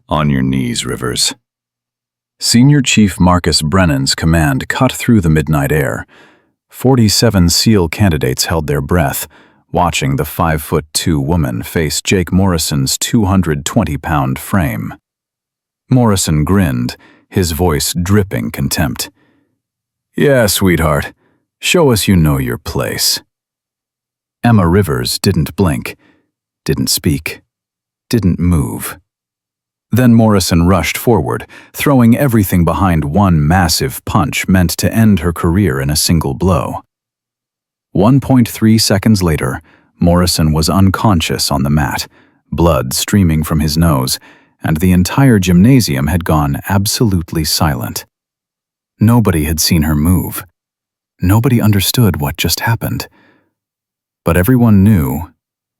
On your knees, Rivers. Senior Chief Marcus Brennan's command cut through the midnight air. 47 SEAL candidates held their breath, watching the 5'2" woman face Jake Morrison's 220-pound frame. Morrison grinned, his voice dripping contempt. "Yeah, sweetheart. Show us you know your place." Emma Rivers didn't blink, didn't speak, didn't move. Then Morrison rushed forward, throwing everything behind one massive punch meant to end her career in a single blow. 1.3 seconds later, Morrison was unconscious on the mat, blood streaming from his nose, and the entire gymnasium had gone absolutely silent. Nobody had seen her move. Nobody understood what just happened. But everyone knew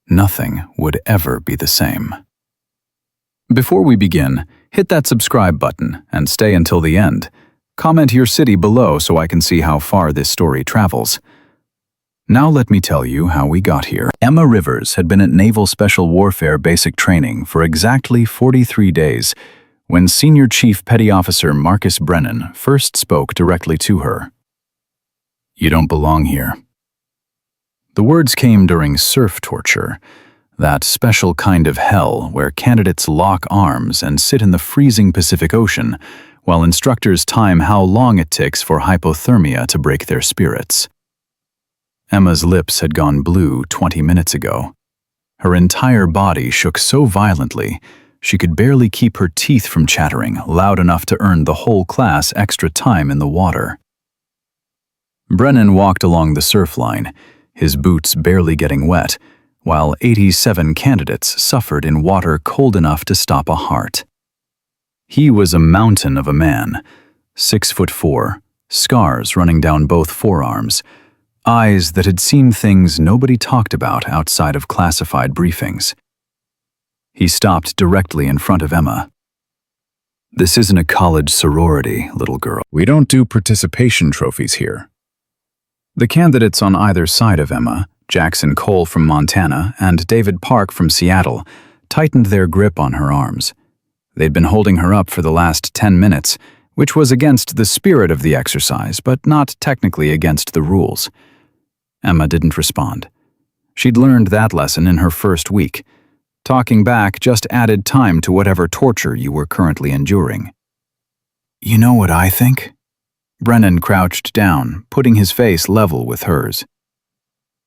nothing would ever be the same. Before we begin, hit that subscribe button and stay until the end. Comment your city below so I can see how far this story travels. Now let me tell you how we got here. Emma Rivers had been at Naval Special Warfare Basic Training for exactly 43 days when Senior Chief Petty Officer Marcus Brennan first spoke directly to her. "You don't belong here." The words came during surf torture, that special kind of hell where candidates lock arms and sit in the freezing Pacific Ocean while instructors time how long it takes for hypothermia to break their spirits. Emma's lips had gone blue 20 minutes ago. Her entire body shook so violently she could barely keep her teeth from chattering loud enough to earn the whole class extra time in the water. Brennan walked along the surf line, his boots barely getting wet, while 87 candidates suffered in water cold enough to stop a heart. He was a mountain of a man, 6'4", scars running down both forearms, eyes that had seen things nobody talked about outside of classified briefings. He stopped directly in front of Emma. "This isn't a college sorority, little girl. We don't do participation trophies here." The candidates on either side of Emma, Jackson Cole from Montana and David Park from Seattle, tightened their grip on her arms. They'd been holding her up for the last 10 minutes, which was against the spirit of the exercise, but not technically against the rules. Emma didn't respond. She'd learned that lesson in her first week. Talking back just added time to whatever torture you were currently enduring. "You know what I think?" Brennan crouched down, putting his face level with hers.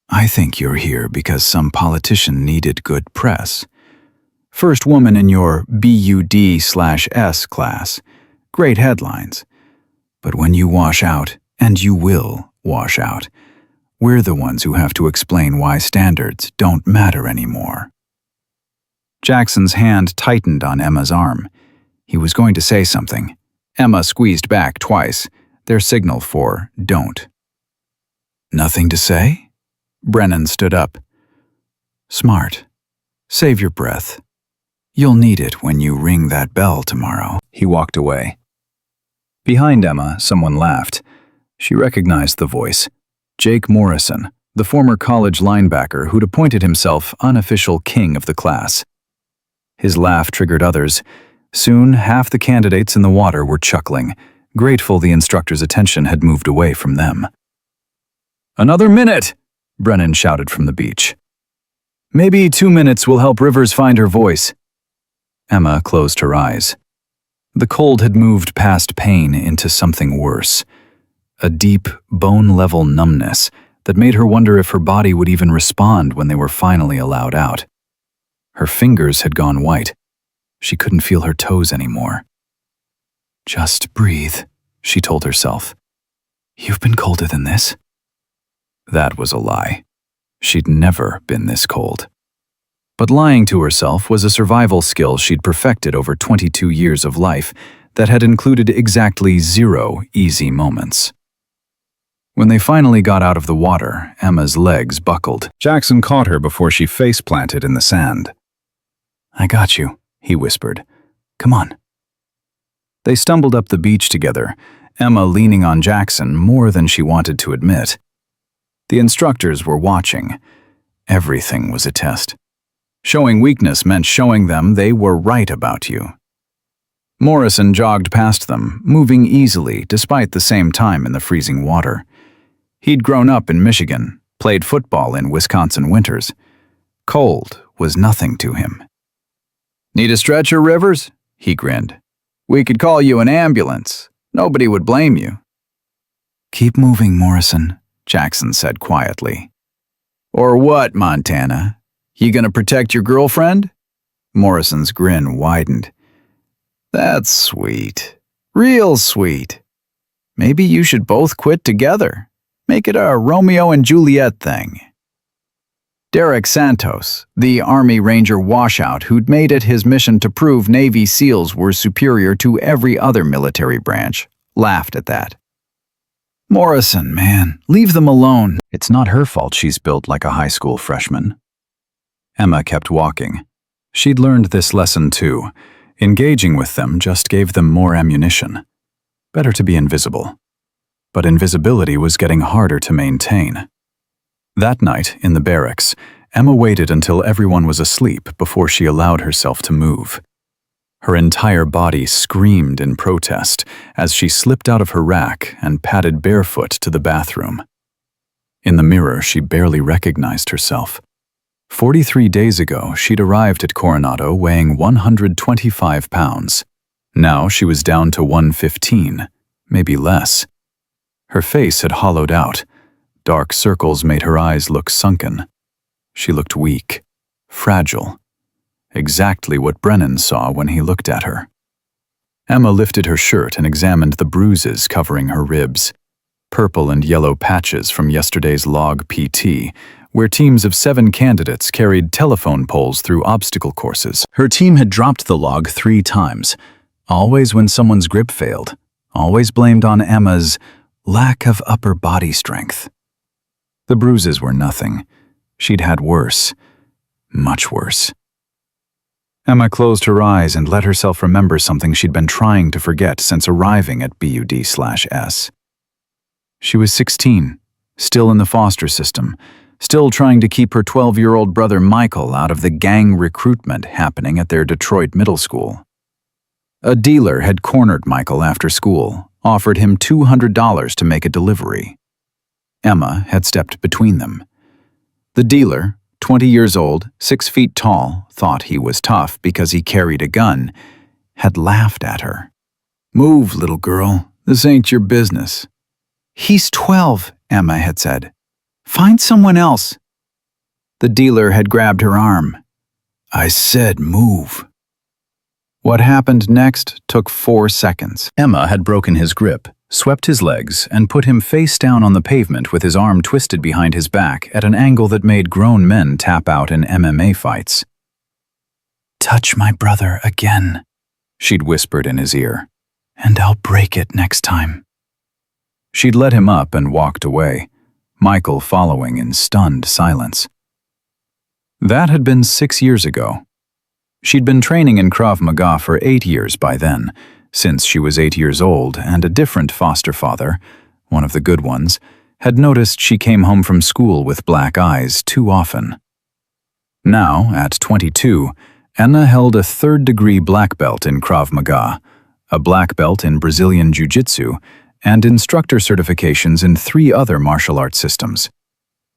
"I think you're here because some politician needed good press. First woman in your BUD/S class. Great headlines. But when you wash out, and you will wash out, we're the ones who have to explain why standards don't matter anymore." Jackson's hand tightened on Emma's arm. He was going to say something. Emma squeezed back twice, their signal for don't. "Nothing to say?" Brennan stood up. "Smart. Save your breath. You'll need it when you ring that bell tomorrow." He walked away. Behind Emma, someone laughed. She recognized the voice. Jake Morrison, the former college linebacker who'd appointed himself unofficial king of the class. His laugh triggered others. Soon, half the candidates in the water were chuckling, grateful the instructor's attention had moved away from them. "Another minute!" Brennan shouted from the beach. "Maybe 2 minutes will help Rivers find her voice." Emma closed her eyes. The cold had moved past pain into something worse. A deep, bone-level numbness that made her wonder if her body would even respond when they were finally allowed out. Her fingers had gone white. She couldn't feel her toes anymore. "Just breathe," she told herself. "You've been colder than this." That was a lie. She'd never been this cold. But lying to herself was a survival skill she'd perfected over 22 years of life that had included exactly 0 easy moments. When they finally got out of the water, Emma's legs buckled. Jackson caught her before she face-planted in the sand. "I got you," he whispered. "Come on." They stumbled up the beach together, Emma leaning on Jackson more than she wanted to admit. The instructors were watching. Everything was a test. Showing weakness meant showing them they were right about you. Morrison jogged past them, moving easily despite the same time in the freezing water. He'd grown up in Michigan, played football in Wisconsin winters. Cold was nothing to him. "Need a stretcher, Rivers?" he grinned. "We could call you an ambulance. Nobody would blame you." "Keep moving, Morrison," Jackson said quietly. "Or what, Montana? You gonna protect your girlfriend?" Morrison's grin widened. "That's sweet. Real sweet. Maybe you should both quit together. Make it a Romeo and Juliet thing." Derek Santos, the Army Ranger washout who'd made it his mission to prove Navy SEALs were superior to every other military branch, laughed at that. "Morrison, man, leave them alone. It's not her fault she's built like a high school freshman." Emma kept walking. She'd learned this lesson too. Engaging with them just gave them more ammunition. Better to be invisible. But invisibility was getting harder to maintain. That night, in the barracks, Emma waited until everyone was asleep before she allowed herself to move. Her entire body screamed in protest as she slipped out of her rack and padded barefoot to the bathroom. In the mirror, she barely recognized herself. 43 days ago, she'd arrived at Coronado weighing 125 pounds. Now she was down to 115, maybe less. Her face had hollowed out. Dark circles made her eyes look sunken. She looked weak, fragile. Exactly what Brennan saw when he looked at her. Emma lifted her shirt and examined the bruises covering her ribs. Purple and yellow patches from yesterday's log PT, where teams of 7 candidates carried telephone poles through obstacle courses. Her team had dropped the log 3 times, always when someone's grip failed, always blamed on Emma's lack of upper body strength. The bruises were nothing. She'd had worse, much worse. Emma closed her eyes and let herself remember something she'd been trying to forget since arriving at BUD/S. She was 16, still in the foster system, still trying to keep her 12-year-old brother Michael out of the gang recruitment happening at their Detroit middle school. A dealer had cornered Michael after school, offered him $200 to make a delivery. Emma had stepped between them. The dealer, 20 years old, 6 feet tall, thought he was tough because he carried a gun, had laughed at her. "Move, little girl. This ain't your business." "He's 12, Emma had said. "Find someone else." The dealer had grabbed her arm. "I said move." What happened next took 4 seconds. Emma had broken his grip, swept his legs, and put him face down on the pavement with his arm twisted behind his back at an angle that made grown men tap out in MMA fights. "Touch my brother again," she'd whispered in his ear, "and I'll break it next time." She'd led him up and walked away, Michael following in stunned silence. That had been 6 years ago. She'd been training in Krav Maga for 8 years by then, since she was 8 years old, and a different foster father, one of the good ones, had noticed she came home from school with black eyes too often. Now, at 22, Emma held a 3rd-degree black belt in Krav Maga, a black belt in Brazilian Jiu-Jitsu, and instructor certifications in 3 other martial arts systems.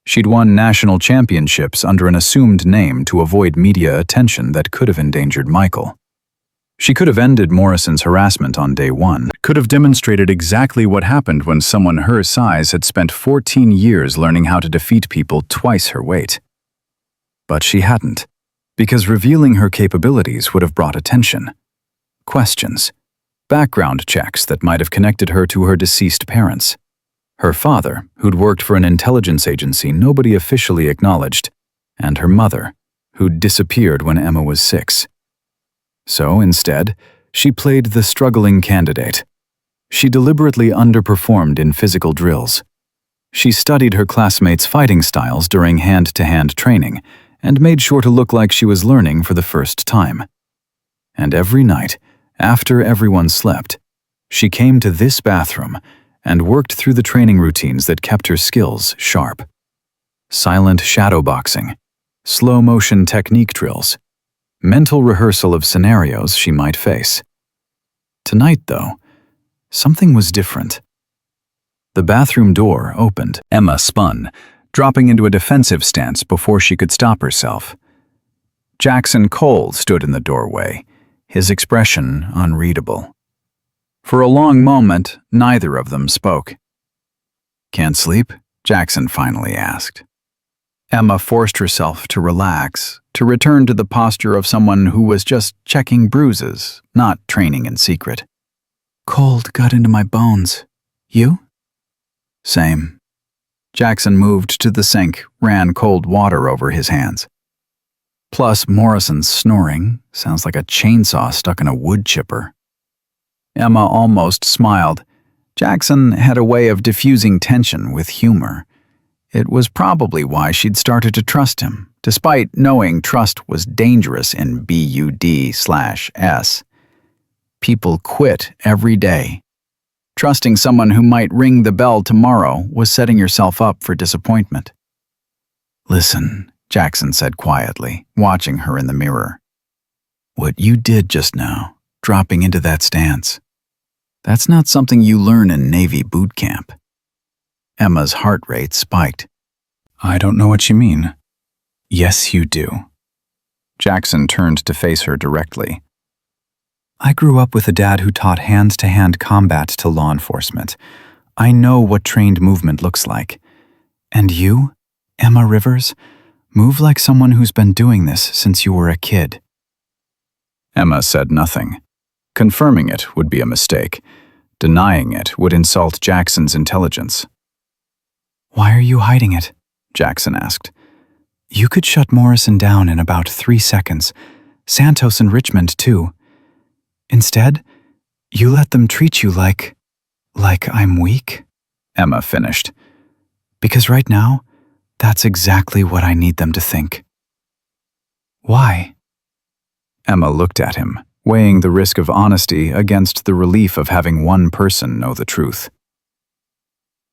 She'd won national championships under an assumed name to avoid media attention that could have endangered Michael. She could have ended Morrison's harassment on day 1, could have demonstrated exactly what happened when someone her size had spent 14 years learning how to defeat people twice her weight. But she hadn't, because revealing her capabilities would have brought attention, questions, background checks that might have connected her to her deceased parents. Her father, who'd worked for an intelligence agency nobody officially acknowledged, and her mother, who'd disappeared when Emma was 6. So instead, she played the struggling candidate. She deliberately underperformed in physical drills. She studied her classmates' fighting styles during hand-to-hand training and made sure to look like she was learning for the first time. And every night, after everyone slept, she came to this bathroom and worked through the training routines that kept her skills sharp. Silent shadowboxing, slow-motion technique drills, mental rehearsal of scenarios she might face. Tonight, though, something was different. The bathroom door opened. Emma spun, dropping into a defensive stance before she could stop herself. Jackson Cole stood in the doorway, his expression unreadable. For a long moment, neither of them spoke. "Can't sleep?" Jackson finally asked. Emma forced herself to relax, to return to the posture of someone who was just checking bruises, not training in secret. "Cold got into my bones. You?" "Same." Jackson moved to the sink, ran cold water over his hands. Plus, Morrison's snoring sounds like a chainsaw stuck in a wood chipper. Emma almost smiled. Jackson had a way of diffusing tension with humor. It was probably why she'd started to trust him, despite knowing trust was dangerous in BUD/S. People quit every day. Trusting someone who might ring the bell tomorrow was setting yourself up for disappointment. "Listen," Jackson said quietly, watching her in the mirror. "What you did just now, dropping into that stance, that's not something you learn in Navy boot camp." Emma's heart rate spiked. "I don't know what you mean." "Yes, you do." Jackson turned to face her directly. "I grew up with a dad who taught hand-to-hand combat to law enforcement. I know what trained movement looks like. And you, Emma Rivers, move like someone who's been doing this since you were a kid." Emma said nothing. Confirming it would be a mistake. Denying it would insult Jackson's intelligence. "Why are you hiding it?" Jackson asked. "You could shut Morrison down in about 3 seconds. Santos and Richmond, too. Instead, you let them treat you like I'm weak," Emma finished. "Because right now, that's exactly what I need them to think." "Why?" Emma looked at him, weighing the risk of honesty against the relief of having one person know the truth.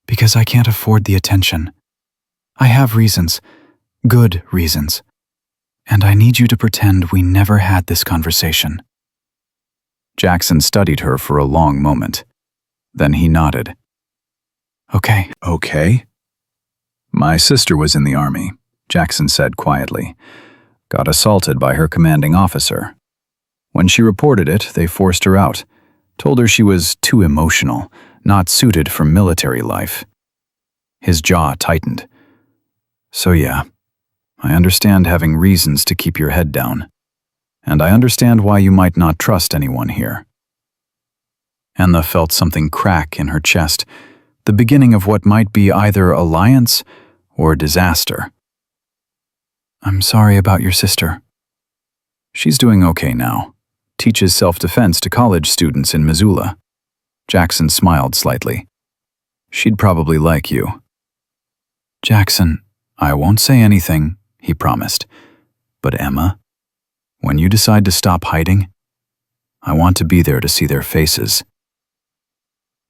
"Because I can't afford the attention. I have reasons, good reasons, and I need you to pretend we never had this conversation." Jackson studied her for a long moment. Then he nodded. "Okay." "Okay?" "My sister was in the Army," Jackson said quietly. "Got assaulted by her commanding officer. When she reported it, they forced her out. Told her she was too emotional, not suited for military life." His jaw tightened. "So yeah, I understand having reasons to keep your head down. And I understand why you might not trust anyone here." Emma felt something crack in her chest, the beginning of what might be either alliance or disaster. "I'm sorry about your sister." "She's doing okay now. Teaches self-defense to college students in Missoula." Jackson smiled slightly. "She'd probably like you." "Jackson, I won't say anything," he promised. "But Emma, when you decide to stop hiding, I want to be there to see their faces."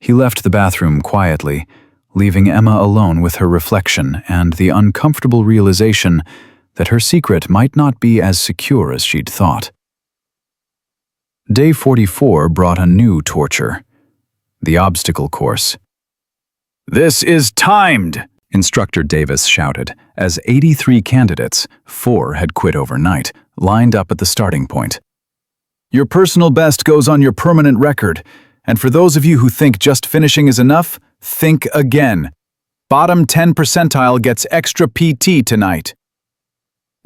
He left the bathroom quietly, leaving Emma alone with her reflection and the uncomfortable realization that her secret might not be as secure as she'd thought. Day 44 brought a new torture: the obstacle course. "This is timed!" Instructor Davis shouted, as 83 candidates, 4 had quit overnight, lined up at the starting point. "Your personal best goes on your permanent record, and for those of you who think just finishing is enough, think again. Bottom 10 percentile gets extra PT tonight."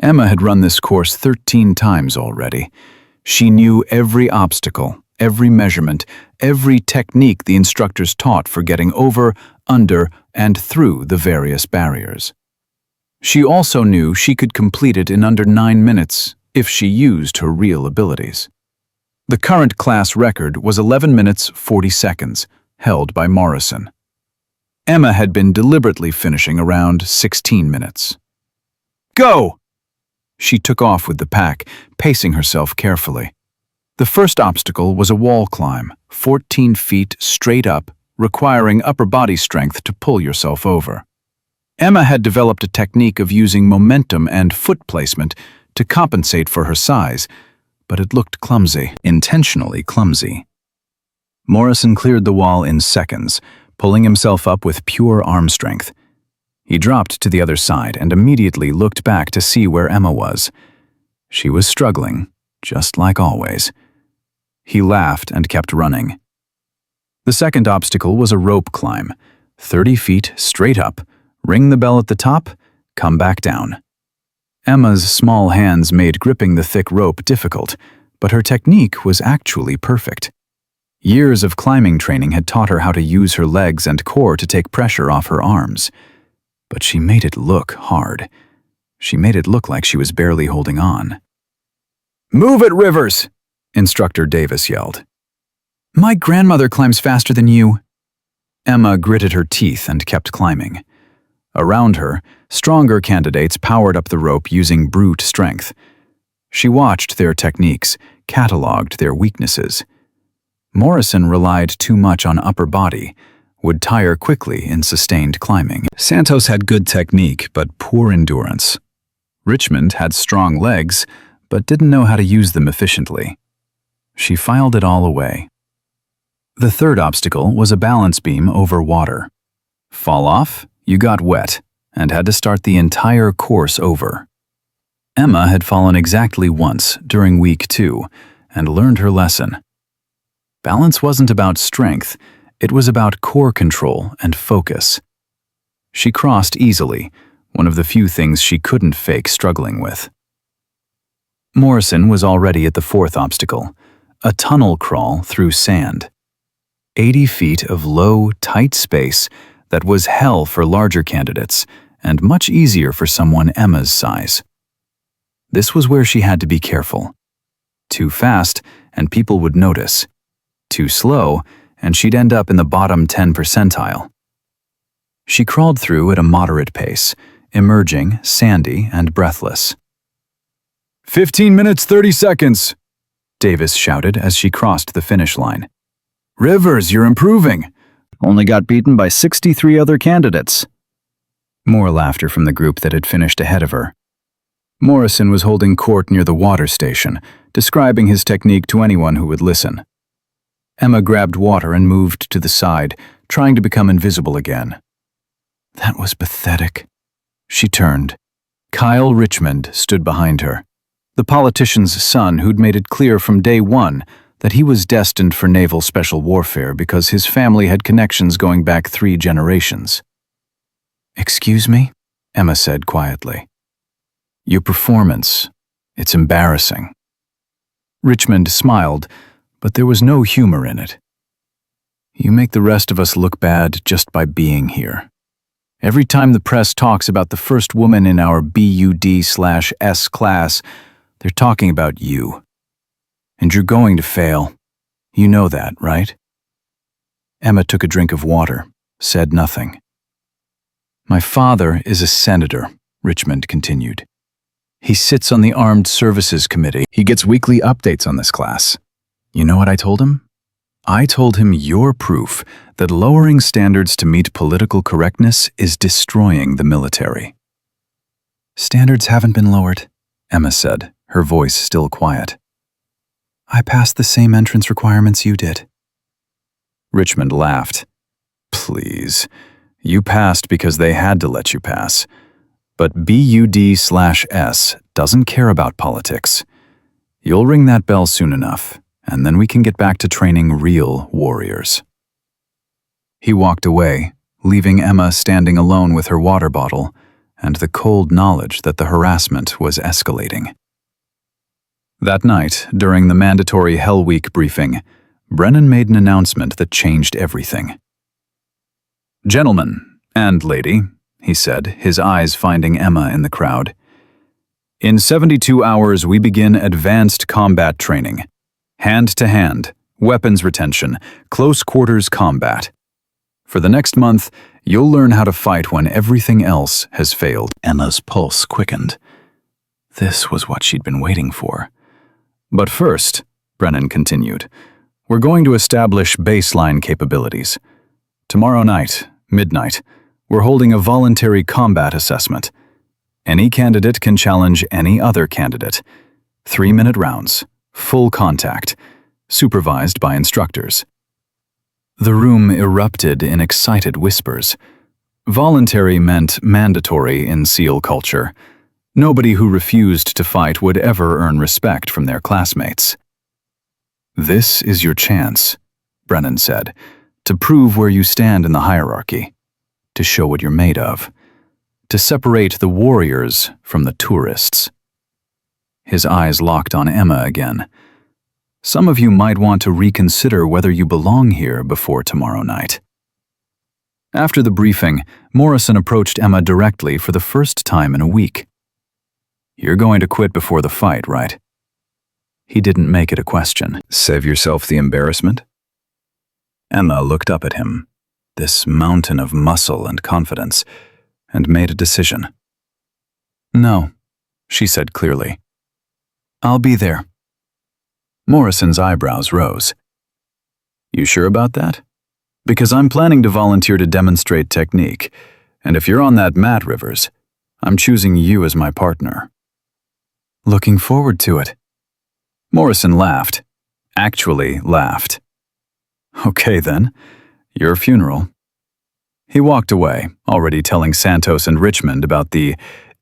Emma had run this course 13 times already. She knew every obstacle, every measurement, every technique the instructors taught for getting over, under, and through the various barriers. She also knew she could complete it in under 9 minutes if she used her real abilities. The current class record was 11 minutes 40 seconds, held by Morrison. Emma had been deliberately finishing around 16 minutes. "Go!" She took off with the pack, pacing herself carefully. The first obstacle was a wall climb, 14 feet straight up, requiring upper body strength to pull yourself over. Emma had developed a technique of using momentum and foot placement to compensate for her size, but it looked clumsy, intentionally clumsy. Morrison cleared the wall in seconds, pulling himself up with pure arm strength. He dropped to the other side and immediately looked back to see where Emma was. She was struggling, just like always. He laughed and kept running. The second obstacle was a rope climb, 30 feet straight up, ring the bell at the top, come back down. Emma's small hands made gripping the thick rope difficult, but her technique was actually perfect. Years of climbing training had taught her how to use her legs and core to take pressure off her arms. But she made it look hard. She made it look like she was barely holding on. "Move it, Rivers!" Instructor Davis yelled. "My grandmother climbs faster than you." Emma gritted her teeth and kept climbing. Around her, stronger candidates powered up the rope using brute strength. She watched their techniques, cataloged their weaknesses. Morrison relied too much on upper body, would tire quickly in sustained climbing. Santos had good technique but poor endurance. Richmond had strong legs but didn't know how to use them efficiently. She filed it all away. The third obstacle was a balance beam over water. Fall off, you got wet, and had to start the entire course over. Emma had fallen exactly once during week 2 and learned her lesson. Balance wasn't about strength, it was about core control and focus. She crossed easily, one of the few things she couldn't fake struggling with. Morrison was already at the fourth obstacle, a tunnel crawl through sand. 80 feet of low, tight space that was hell for larger candidates and much easier for someone Emma's size. This was where she had to be careful. Too fast, and people would notice. Too slow, and she'd end up in the bottom 10 percentile. She crawled through at a moderate pace, emerging sandy and breathless. 15 minutes, 30 seconds, Davis shouted as she crossed the finish line. Rivers, you're improving. Only got beaten by 63 other candidates. More laughter from the group that had finished ahead of her. Morrison was holding court near the water station, describing his technique to anyone who would listen. Emma grabbed water and moved to the side, trying to become invisible again. That was pathetic. She turned. Kyle Richmond stood behind her, the politician's son who'd made it clear from day one that he was destined for naval special warfare because his family had connections going back 3 generations. "Excuse me?" Emma said quietly. "Your performance, it's embarrassing." Richmond smiled, but there was no humor in it. "You make the rest of us look bad just by being here. Every time the press talks about the first woman in our BUD/S class, they're talking about you. And you're going to fail. You know that, right?" Emma took a drink of water, said nothing. "My father is a senator," Richmond continued. "He sits on the Armed Services Committee. He gets weekly updates on this class. You know what I told him? I told him you're proof that lowering standards to meet political correctness is destroying the military." "Standards haven't been lowered," Emma said, her voice still quiet. "I passed the same entrance requirements you did." Richmond laughed. "Please, you passed because they had to let you pass. But BUD/S doesn't care about politics. You'll ring that bell soon enough, and then we can get back to training real warriors." He walked away, leaving Emma standing alone with her water bottle and the cold knowledge that the harassment was escalating. That night, during the mandatory Hell Week briefing, Brennan made an announcement that changed everything. "Gentlemen and lady," he said, his eyes finding Emma in the crowd. "In 72 hours we begin advanced combat training. Hand-to-hand, weapons retention, close quarters combat. For the next month, you'll learn how to fight when everything else has failed." Emma's pulse quickened. This was what she'd been waiting for. "But first," Brennan continued, "we're going to establish baseline capabilities. Tomorrow night, midnight, we're holding a voluntary combat assessment. Any candidate can challenge any other candidate. 3-minute rounds, full contact, supervised by instructors. The room erupted in excited whispers. Voluntary meant mandatory in SEAL culture. Nobody who refused to fight would ever earn respect from their classmates. "This is your chance," Brennan said, "to prove where you stand in the hierarchy, to show what you're made of, to separate the warriors from the tourists." His eyes locked on Emma again. "Some of you might want to reconsider whether you belong here before tomorrow night." After the briefing, Morrison approached Emma directly for the first time in a week. "You're going to quit before the fight, right?" He didn't make it a question. "Save yourself the embarrassment?" Emma looked up at him, this mountain of muscle and confidence, and made a decision. "No," she said clearly. "I'll be there." Morrison's eyebrows rose. "You sure about that? Because I'm planning to volunteer to demonstrate technique, and if you're on that mat, Rivers, I'm choosing you as my partner." "Looking forward to it." Morrison laughed. Actually laughed. "Okay then, your funeral." He walked away, already telling Santos and Richmond about the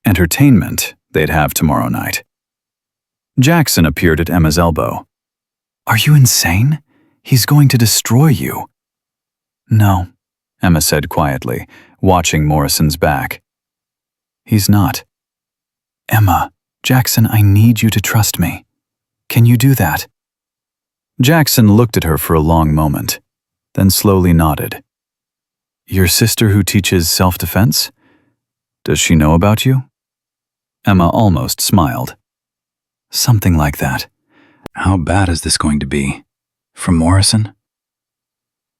entertainment they'd have tomorrow night. Jackson appeared at Emma's elbow. "Are you insane? He's going to destroy you." "No," Emma said quietly, watching Morrison's back. "He's not." "Emma, Jackson, I need you to trust me. Can you do that?" Jackson looked at her for a long moment, then slowly nodded. "Your sister who teaches self-defense? Does she know about you?" Emma almost smiled. "Something like that. How bad is this going to be? From Morrison?"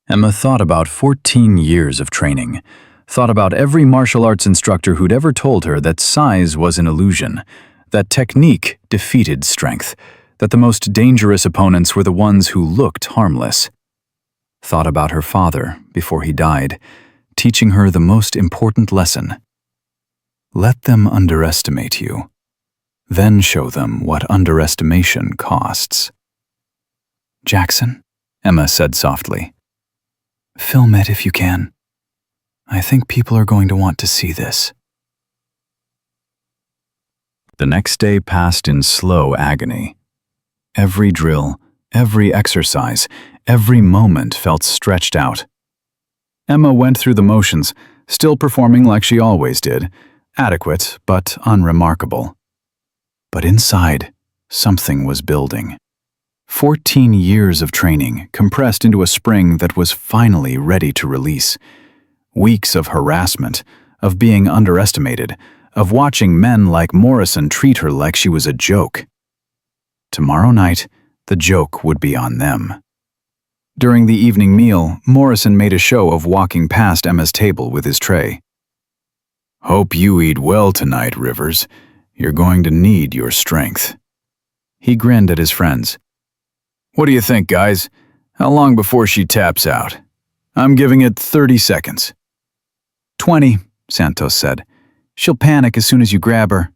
Emma thought about 14 years of training, thought about every martial arts instructor who'd ever told her that size was an illusion, that technique defeated strength, that the most dangerous opponents were the ones who looked harmless. Thought about her father before he died, teaching her the most important lesson. Let them underestimate you. Then show them what underestimation costs. "Jackson," Emma said softly, "film it if you can. I think people are going to want to see this." The next day passed in slow agony. Every drill, every exercise, every moment felt stretched out. Emma went through the motions, still performing like she always did, adequate but unremarkable. But inside, something was building. 14 years of training compressed into a spring that was finally ready to release. Weeks of harassment, of being underestimated, of watching men like Morrison treat her like she was a joke. Tomorrow night, the joke would be on them. During the evening meal, Morrison made a show of walking past Emma's table with his tray. "Hope you eat well tonight, Rivers. You're going to need your strength." He grinned at his friends. "What do you think, guys? How long before she taps out? I'm giving it 30 seconds. 20, Santos said. "She'll panic as soon as you grab her."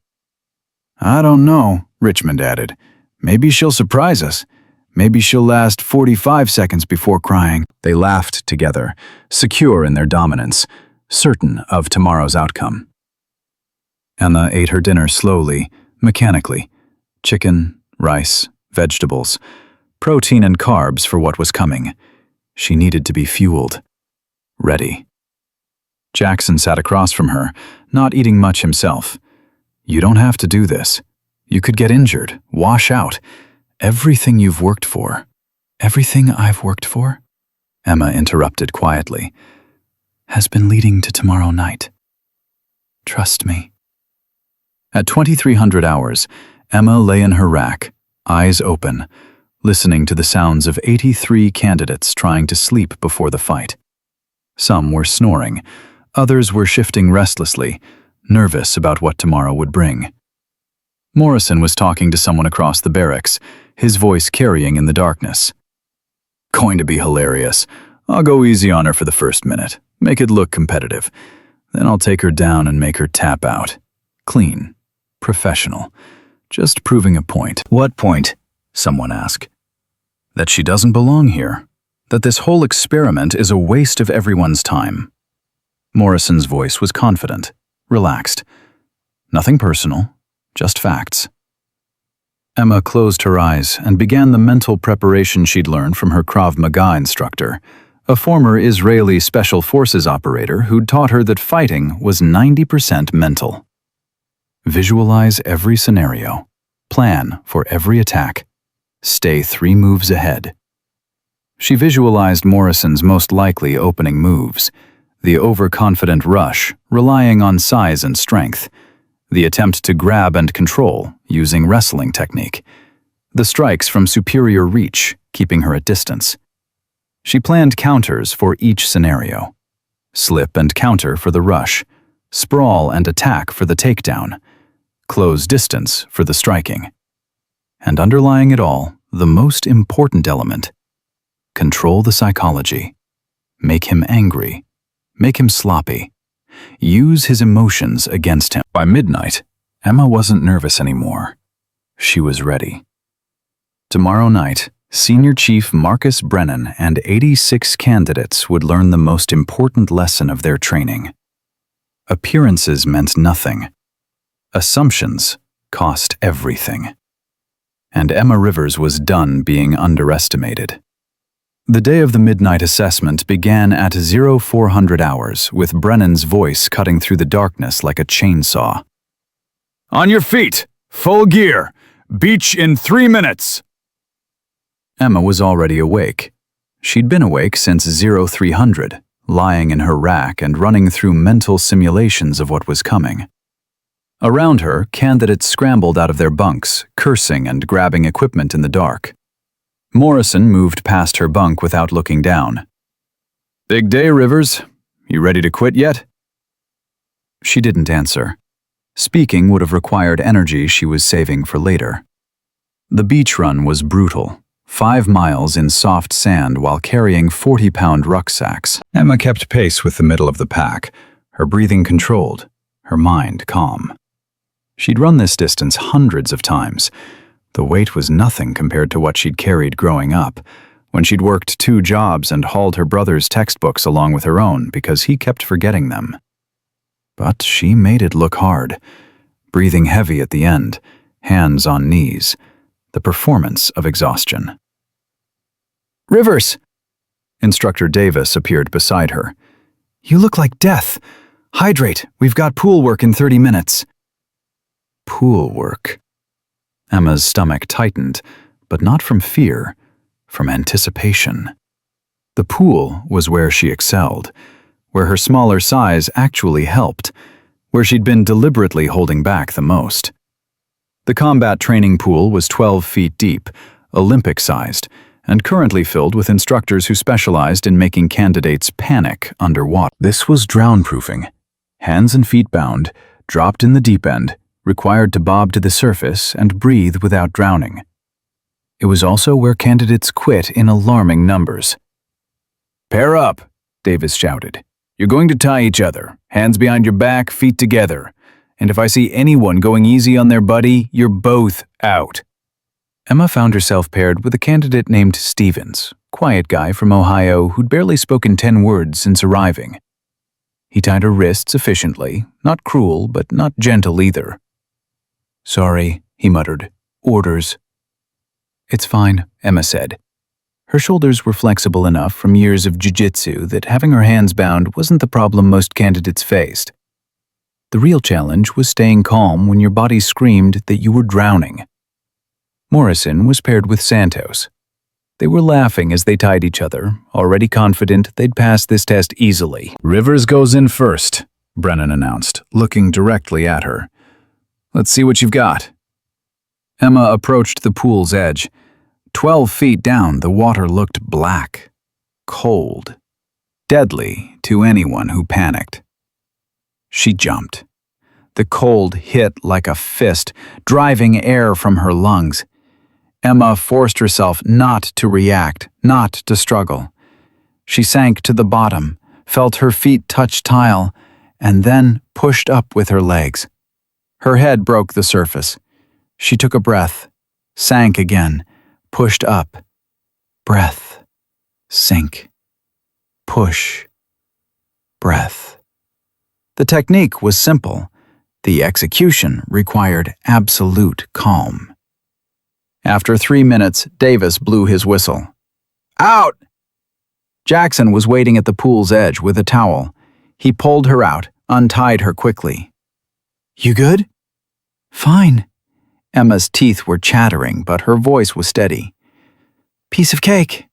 "I don't know," Richmond added. "Maybe she'll surprise us. Maybe she'll last 45 seconds before crying." They laughed together, secure in their dominance, certain of tomorrow's outcome. Emma ate her dinner slowly, mechanically. Chicken, rice, vegetables, protein and carbs for what was coming. She needed to be fueled. Ready. Jackson sat across from her, not eating much himself. "You don't have to do this. You could get injured, wash out. Everything you've worked for." "Everything I've worked for?" Emma interrupted quietly. "Has been leading to tomorrow night. Trust me." At 2300 hours, Emma lay in her rack, eyes open, listening to the sounds of 83 candidates trying to sleep before the fight. Some were snoring, others were shifting restlessly, nervous about what tomorrow would bring. Morrison was talking to someone across the barracks, his voice carrying in the darkness. "Going to be hilarious. I'll go easy on her for the first minute, make it look competitive. Then I'll take her down and make her tap out. Clean. Professional. Just proving a point." "What point?" someone asked. "That she doesn't belong here. that this whole experiment is a waste of everyone's time. Morrison's voice was confident, relaxed. Nothing personal, just facts. Emma closed her eyes and began the mental preparation she'd learned from her Krav Maga instructor, a former Israeli Special Forces operator who'd taught her that fighting was 90% mental. Visualize every scenario. Plan for every attack. Stay 3 moves ahead. She visualized Morrison's most likely opening moves, the overconfident rush, relying on size and strength, the attempt to grab and control, using wrestling technique, the strikes from superior reach, keeping her at distance. She planned counters for each scenario. Slip and counter for the rush, sprawl and attack for the takedown, close distance for the striking. And underlying it all, the most important element: control the psychology. Make him angry. Make him sloppy. Use his emotions against him. By midnight, Emma wasn't nervous anymore. She was ready. Tomorrow night, Senior Chief Marcus Brennan and 86 candidates would learn the most important lesson of their training. Appearances meant nothing. Assumptions cost everything. And Emma Rivers was done being underestimated. The day of the midnight assessment began at 0400 hours, with Brennan's voice cutting through the darkness like a chainsaw. "On your feet! Full gear! Beach in 3 minutes!" Emma was already awake. She'd been awake since 0300, lying in her rack and running through mental simulations of what was coming. Around her, candidates scrambled out of their bunks, cursing and grabbing equipment in the dark. Morrison moved past her bunk without looking down. "Big day, Rivers. You ready to quit yet?" She didn't answer. Speaking would have required energy she was saving for later. The beach run was brutal. 5 miles in soft sand while carrying 40-pound rucksacks. Emma kept pace with the middle of the pack, her breathing controlled, her mind calm. She'd run this distance hundreds of times. The weight was nothing compared to what she'd carried growing up, when she'd worked 2 jobs and hauled her brother's textbooks along with her own because he kept forgetting them. But she made it look hard, breathing heavy at the end, hands on knees, the performance of exhaustion. "Rivers!" Instructor Davis appeared beside her. "You look like death. Hydrate, we've got pool work in 30 minutes. Pool work. Emma's stomach tightened, but not from fear, from anticipation. The pool was where she excelled, where her smaller size actually helped, where she'd been deliberately holding back the most. The combat training pool was 12 feet deep, Olympic-sized, and currently filled with instructors who specialized in making candidates panic underwater. This was drown-proofing. Hands and feet bound, dropped in the deep end, required to bob to the surface and breathe without drowning. It was also where candidates quit in alarming numbers. "Pair up," Davis shouted. "You're going to tie each other, hands behind your back, feet together. And if I see anyone going easy on their buddy, you're both out." Emma found herself paired with a candidate named Stevens, quiet guy from Ohio who'd barely spoken 10 words since arriving. He tied her wrists efficiently, not cruel, but not gentle either. "Sorry," he muttered. "Orders." "It's fine," Emma said. Her shoulders were flexible enough from years of jiu-jitsu that having her hands bound wasn't the problem most candidates faced. The real challenge was staying calm when your body screamed that you were drowning. Morrison was paired with Santos. They were laughing as they tied each other, already confident they'd pass this test easily. "Rivers goes in first," Brennan announced, looking directly at her. "Let's see what you've got." Emma approached the pool's edge. 12 feet down, the water looked black, cold, deadly to anyone who panicked. She jumped. The cold hit like a fist, driving air from her lungs. Emma forced herself not to react, not to struggle. She sank to the bottom, felt her feet touch tile, and then pushed up with her legs. Her head broke the surface. She took a breath, sank again, pushed up. Breath, sank. sink, push, breath. The technique was simple. The execution required absolute calm. After 3 minutes, Davis blew his whistle. Out! Jackson was waiting at the pool's edge with a towel. He pulled her out, untied her quickly. You good? Fine. Emma's teeth were chattering, but her voice was steady. Piece of cake.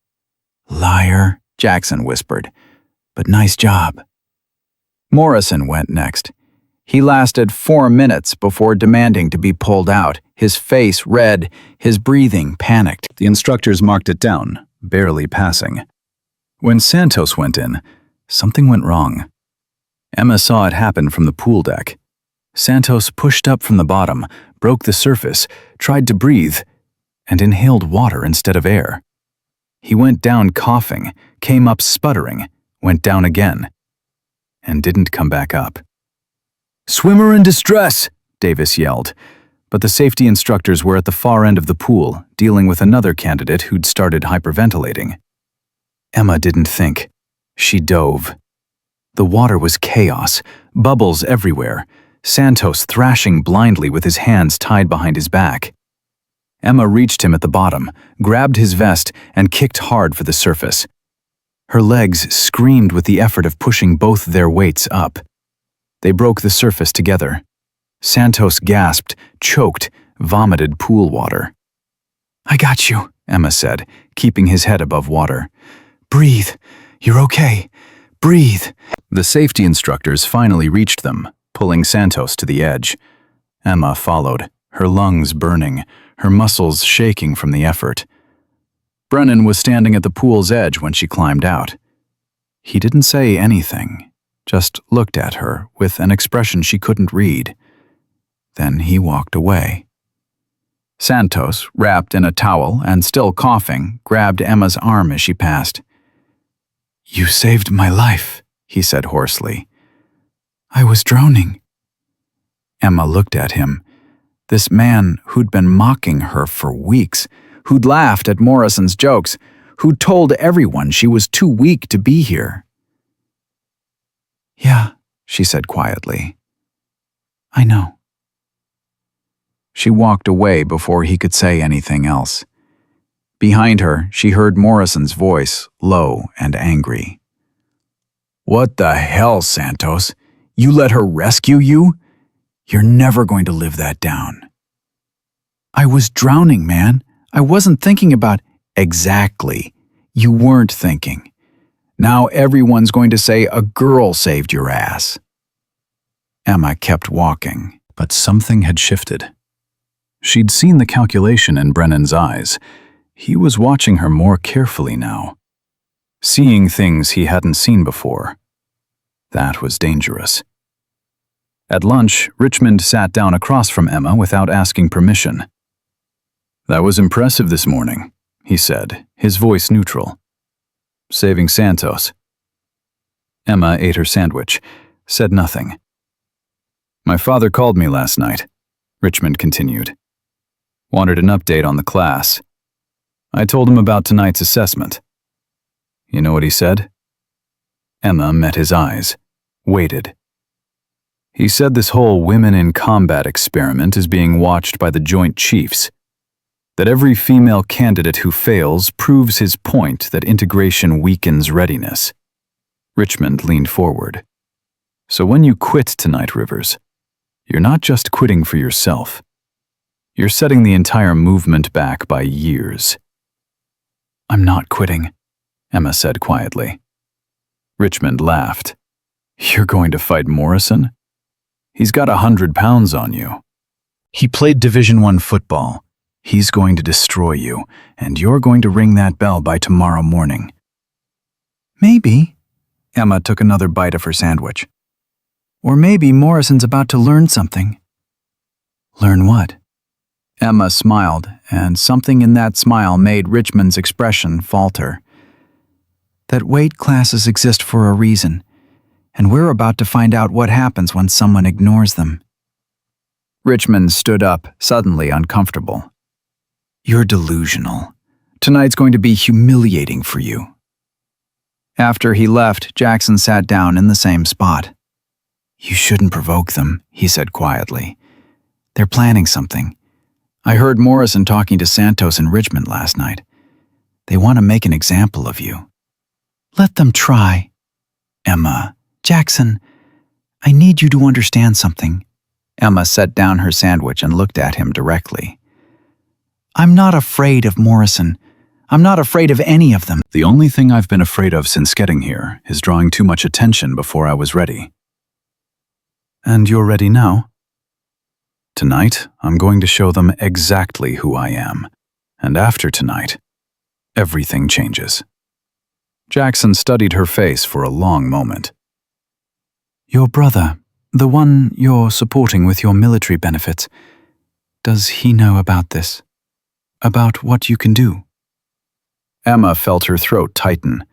Liar, Jackson whispered, but nice job. Morrison went next. He lasted 4 minutes before demanding to be pulled out, his face red, his breathing panicked. The instructors marked it down, barely passing. When Santos went in, something went wrong. Emma saw it happen from the pool deck. Santos pushed up from the bottom, broke the surface, tried to breathe, and inhaled water instead of air. He went down coughing, came up sputtering, went down again, and didn't come back up. Swimmer in distress, Davis yelled, but the safety instructors were at the far end of the pool, dealing with another candidate who'd started hyperventilating. Emma didn't think. She dove. The water was chaos, bubbles everywhere, Santos thrashing blindly with his hands tied behind his back. Emma reached him at the bottom, grabbed his vest, and kicked hard for the surface. Her legs screamed with the effort of pushing both their weights up. They broke the surface together. Santos gasped, choked, vomited pool water. I got you, Emma said, keeping his head above water. Breathe. You're okay. Breathe. The safety instructors finally reached them, pulling Santos to the edge. Emma followed, her lungs burning, her muscles shaking from the effort. Brennan was standing at the pool's edge when she climbed out. He didn't say anything, just looked at her with an expression she couldn't read. Then he walked away. Santos, wrapped in a towel and still coughing, grabbed Emma's arm as she passed. You saved my life, he said hoarsely. I was drowning. Emma looked at him. This man who'd been mocking her for weeks, who'd laughed at Morrison's jokes, who'd told everyone she was too weak to be here. Yeah, she said quietly. I know. She walked away before he could say anything else. Behind her, she heard Morrison's voice, low and angry. What the hell, Santos? You let her rescue you? You're never going to live that down. I was drowning, man. I wasn't thinking about... Exactly. You weren't thinking. Now everyone's going to say a girl saved your ass. Emma kept walking, but something had shifted. She'd seen the calculation in Brennan's eyes. He was watching her more carefully now, seeing things he hadn't seen before. That was dangerous. At lunch, Richmond sat down across from Emma without asking permission. That was impressive this morning, he said, his voice neutral. Saving Santos. Emma ate her sandwich, said nothing. My father called me last night, Richmond continued. Wanted an update on the class. I told him about tonight's assessment. You know what he said? Emma met his eyes, waited. He said this whole women in combat experiment is being watched by the Joint Chiefs. That every female candidate who fails proves his point that integration weakens readiness. Richmond leaned forward. So when you quit tonight, Rivers, you're not just quitting for yourself. You're setting the entire movement back by years. I'm not quitting, Emma said quietly. Richmond laughed. You're going to fight Morrison? He's got 100 pounds on you. He played Division I football. He's going to destroy you, and you're going to ring that bell by tomorrow morning. Maybe. Emma took another bite of her sandwich. Or maybe Morrison's about to learn something. Learn what? Emma smiled, and something in that smile made Richmond's expression falter. That weight classes exist for a reason, and we're about to find out what happens when someone ignores them. Richmond stood up, suddenly uncomfortable. You're delusional. Tonight's going to be humiliating for you. After he left, Jackson sat down in the same spot. "You shouldn't provoke them," he said quietly. "They're planning something. I heard Morrison talking to Santos in Richmond last night. They want to make an example of you." "Let them try." "Emma, Jackson, I need you to understand something." Emma set down her sandwich and looked at him directly. "I'm not afraid of Morrison. I'm not afraid of any of them." The only thing I've been afraid of since getting here is drawing too much attention before I was ready. And you're ready now? Tonight, I'm going to show them exactly who I am. And after tonight, everything changes. Jackson studied her face for a long moment. "Your brother, the one you're supporting with your military benefits, does he know about this? About what you can do?" Emma felt her throat tighten.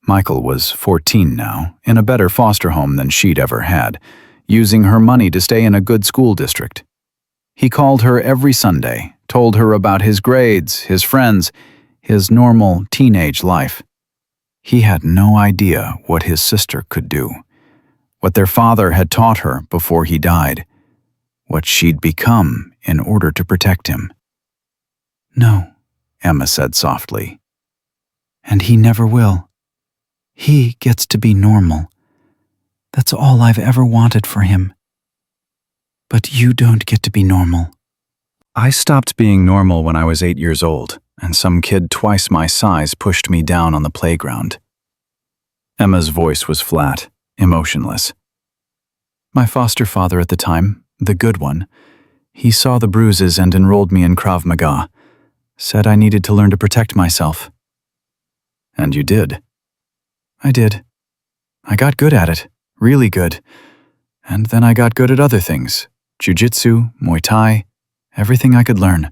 Michael was 14 now, in a better foster home than she'd ever had, using her money to stay in a good school district. He called her every Sunday, told her about his grades, his friends, his normal teenage life. He had no idea what his sister could do, what their father had taught her before he died, what she'd become in order to protect him. "No," Emma said softly. "And he never will. He gets to be normal. That's all I've ever wanted for him. But you don't get to be normal." I stopped being normal when I was 8 years old, and some kid twice my size pushed me down on the playground. Emma's voice was flat, emotionless. My foster father at the time, the good one, he saw the bruises and enrolled me in Krav Maga, said I needed to learn to protect myself. And you did. I did. I got good at it, really good. And then I got good at other things, jiu-jitsu, Muay Thai, everything I could learn.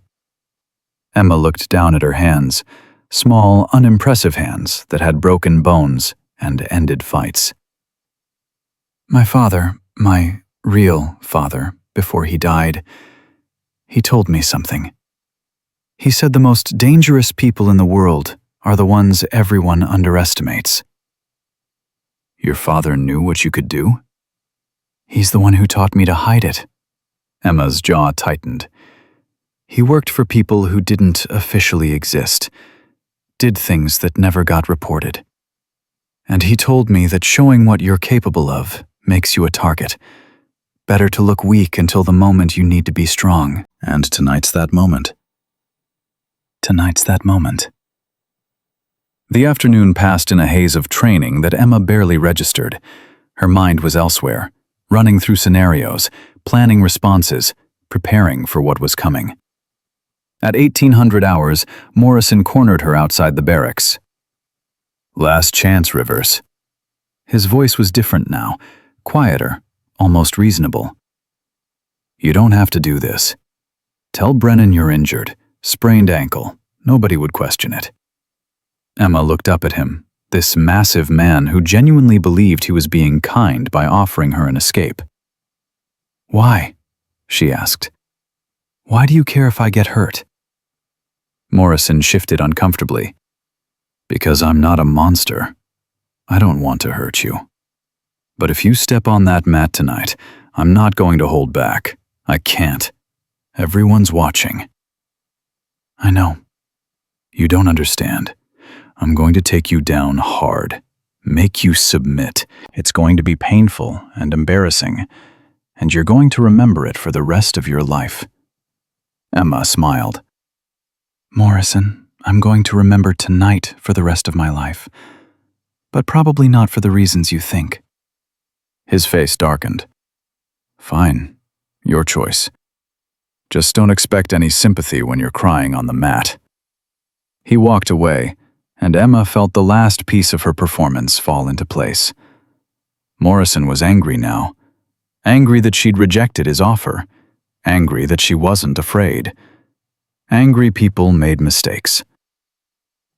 Emma looked down at her hands, small, unimpressive hands that had broken bones and ended fights. My father, my real father, before he died, he told me something. He said the most dangerous people in the world are the ones everyone underestimates. Your father knew what you could do? He's the one who taught me to hide it. Emma's jaw tightened. He worked for people who didn't officially exist, did things that never got reported. And he told me that showing what you're capable of makes you a target. Better to look weak until the moment you need to be strong. And tonight's that moment. Tonight's that moment. The afternoon passed in a haze of training that Emma barely registered. Her mind was elsewhere, running through scenarios, planning responses, preparing for what was coming. At 1800 hours, Morrison cornered her outside the barracks. "Last chance, Rivers." His voice was different now, quieter, almost reasonable. "You don't have to do this. Tell Brennan you're injured, sprained ankle. Nobody would question it." Emma looked up at him, this massive man who genuinely believed he was being kind by offering her an escape. "Why?" she asked. "Why do you care if I get hurt?" Morrison shifted uncomfortably. "Because I'm not a monster. I don't want to hurt you. But if you step on that mat tonight, I'm not going to hold back. I can't. Everyone's watching." "I know." "You don't understand. I'm going to take you down hard, make you submit. It's going to be painful and embarrassing, and you're going to remember it for the rest of your life." Emma smiled. "Morrison, I'm going to remember tonight for the rest of my life, but probably not for the reasons you think." His face darkened. "Fine, your choice. Just don't expect any sympathy when you're crying on the mat." He walked away, and Emma felt the last piece of her performance fall into place. Morrison was angry now. Angry that she'd rejected his offer. Angry that she wasn't afraid. Angry people made mistakes.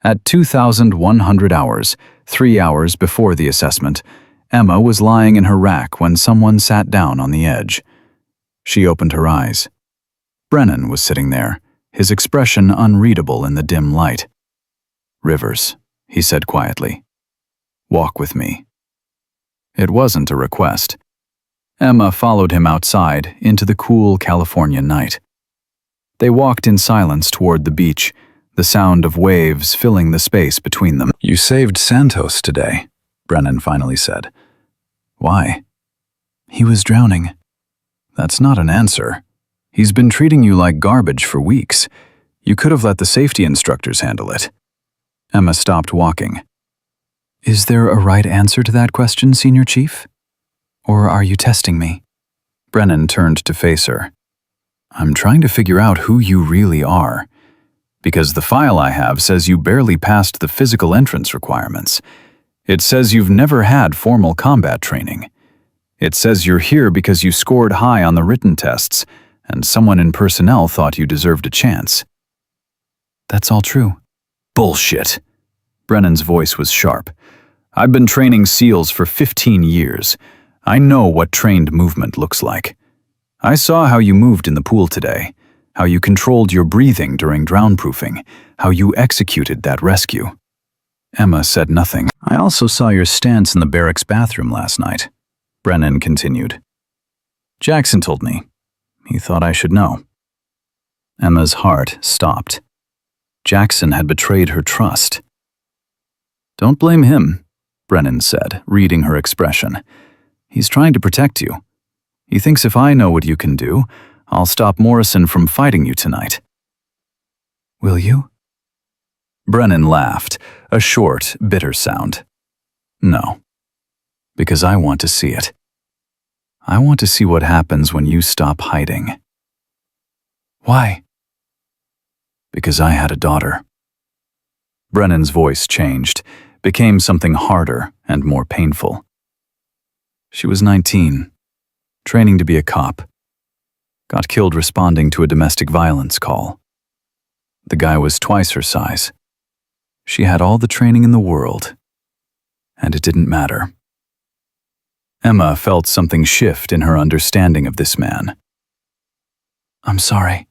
At 2,100 hours, 3 hours before the assessment, Emma was lying in her rack when someone sat down on the edge. She opened her eyes. Brennan was sitting there, his expression unreadable in the dim light. "Rivers," he said quietly. Walk with me." It wasn't a request. Emma followed him outside into the cool California night. They walked in silence toward the beach, the sound of waves filling the space between them. "You saved Santos today," Brennan finally said. "Why?" "He was drowning." "That's not an answer. He's been treating you like garbage for weeks. You could have let the safety instructors handle it." Emma stopped walking. "Is there a right answer to that question, Senior Chief? Or are you testing me?" Brennan turned to face her. "I'm trying to figure out who you really are. Because the file I have says you barely passed the physical entrance requirements. It says you've never had formal combat training. It says you're here because you scored high on the written tests, and someone in personnel thought you deserved a chance." "That's all true." "Bullshit." Brennan's voice was sharp. "I've been training SEALs for 15 years. I know what trained movement looks like. I saw how you moved in the pool today, how you controlled your breathing during drown-proofing, how you executed that rescue." Emma said nothing. "I also saw your stance in the barracks bathroom last night," Brennan continued. "Jackson told me. He thought I should know." Emma's heart stopped. Jackson had betrayed her trust. "Don't blame him," Brennan said, reading her expression. "He's trying to protect you. He thinks if I know what you can do, I'll stop Morrison from fighting you tonight." "Will you?" Brennan laughed, a short, bitter sound. "No. Because I want to see it. I want to see what happens when you stop hiding." "Why?" "Because I had a daughter." Brennan's voice changed, became something harder and more painful. She was 19, training to be a cop. Got killed responding to a domestic violence call. The guy was twice her size. She had all the training in the world, and it didn't matter. Emma felt something shift in her understanding of this man. "I'm sorry."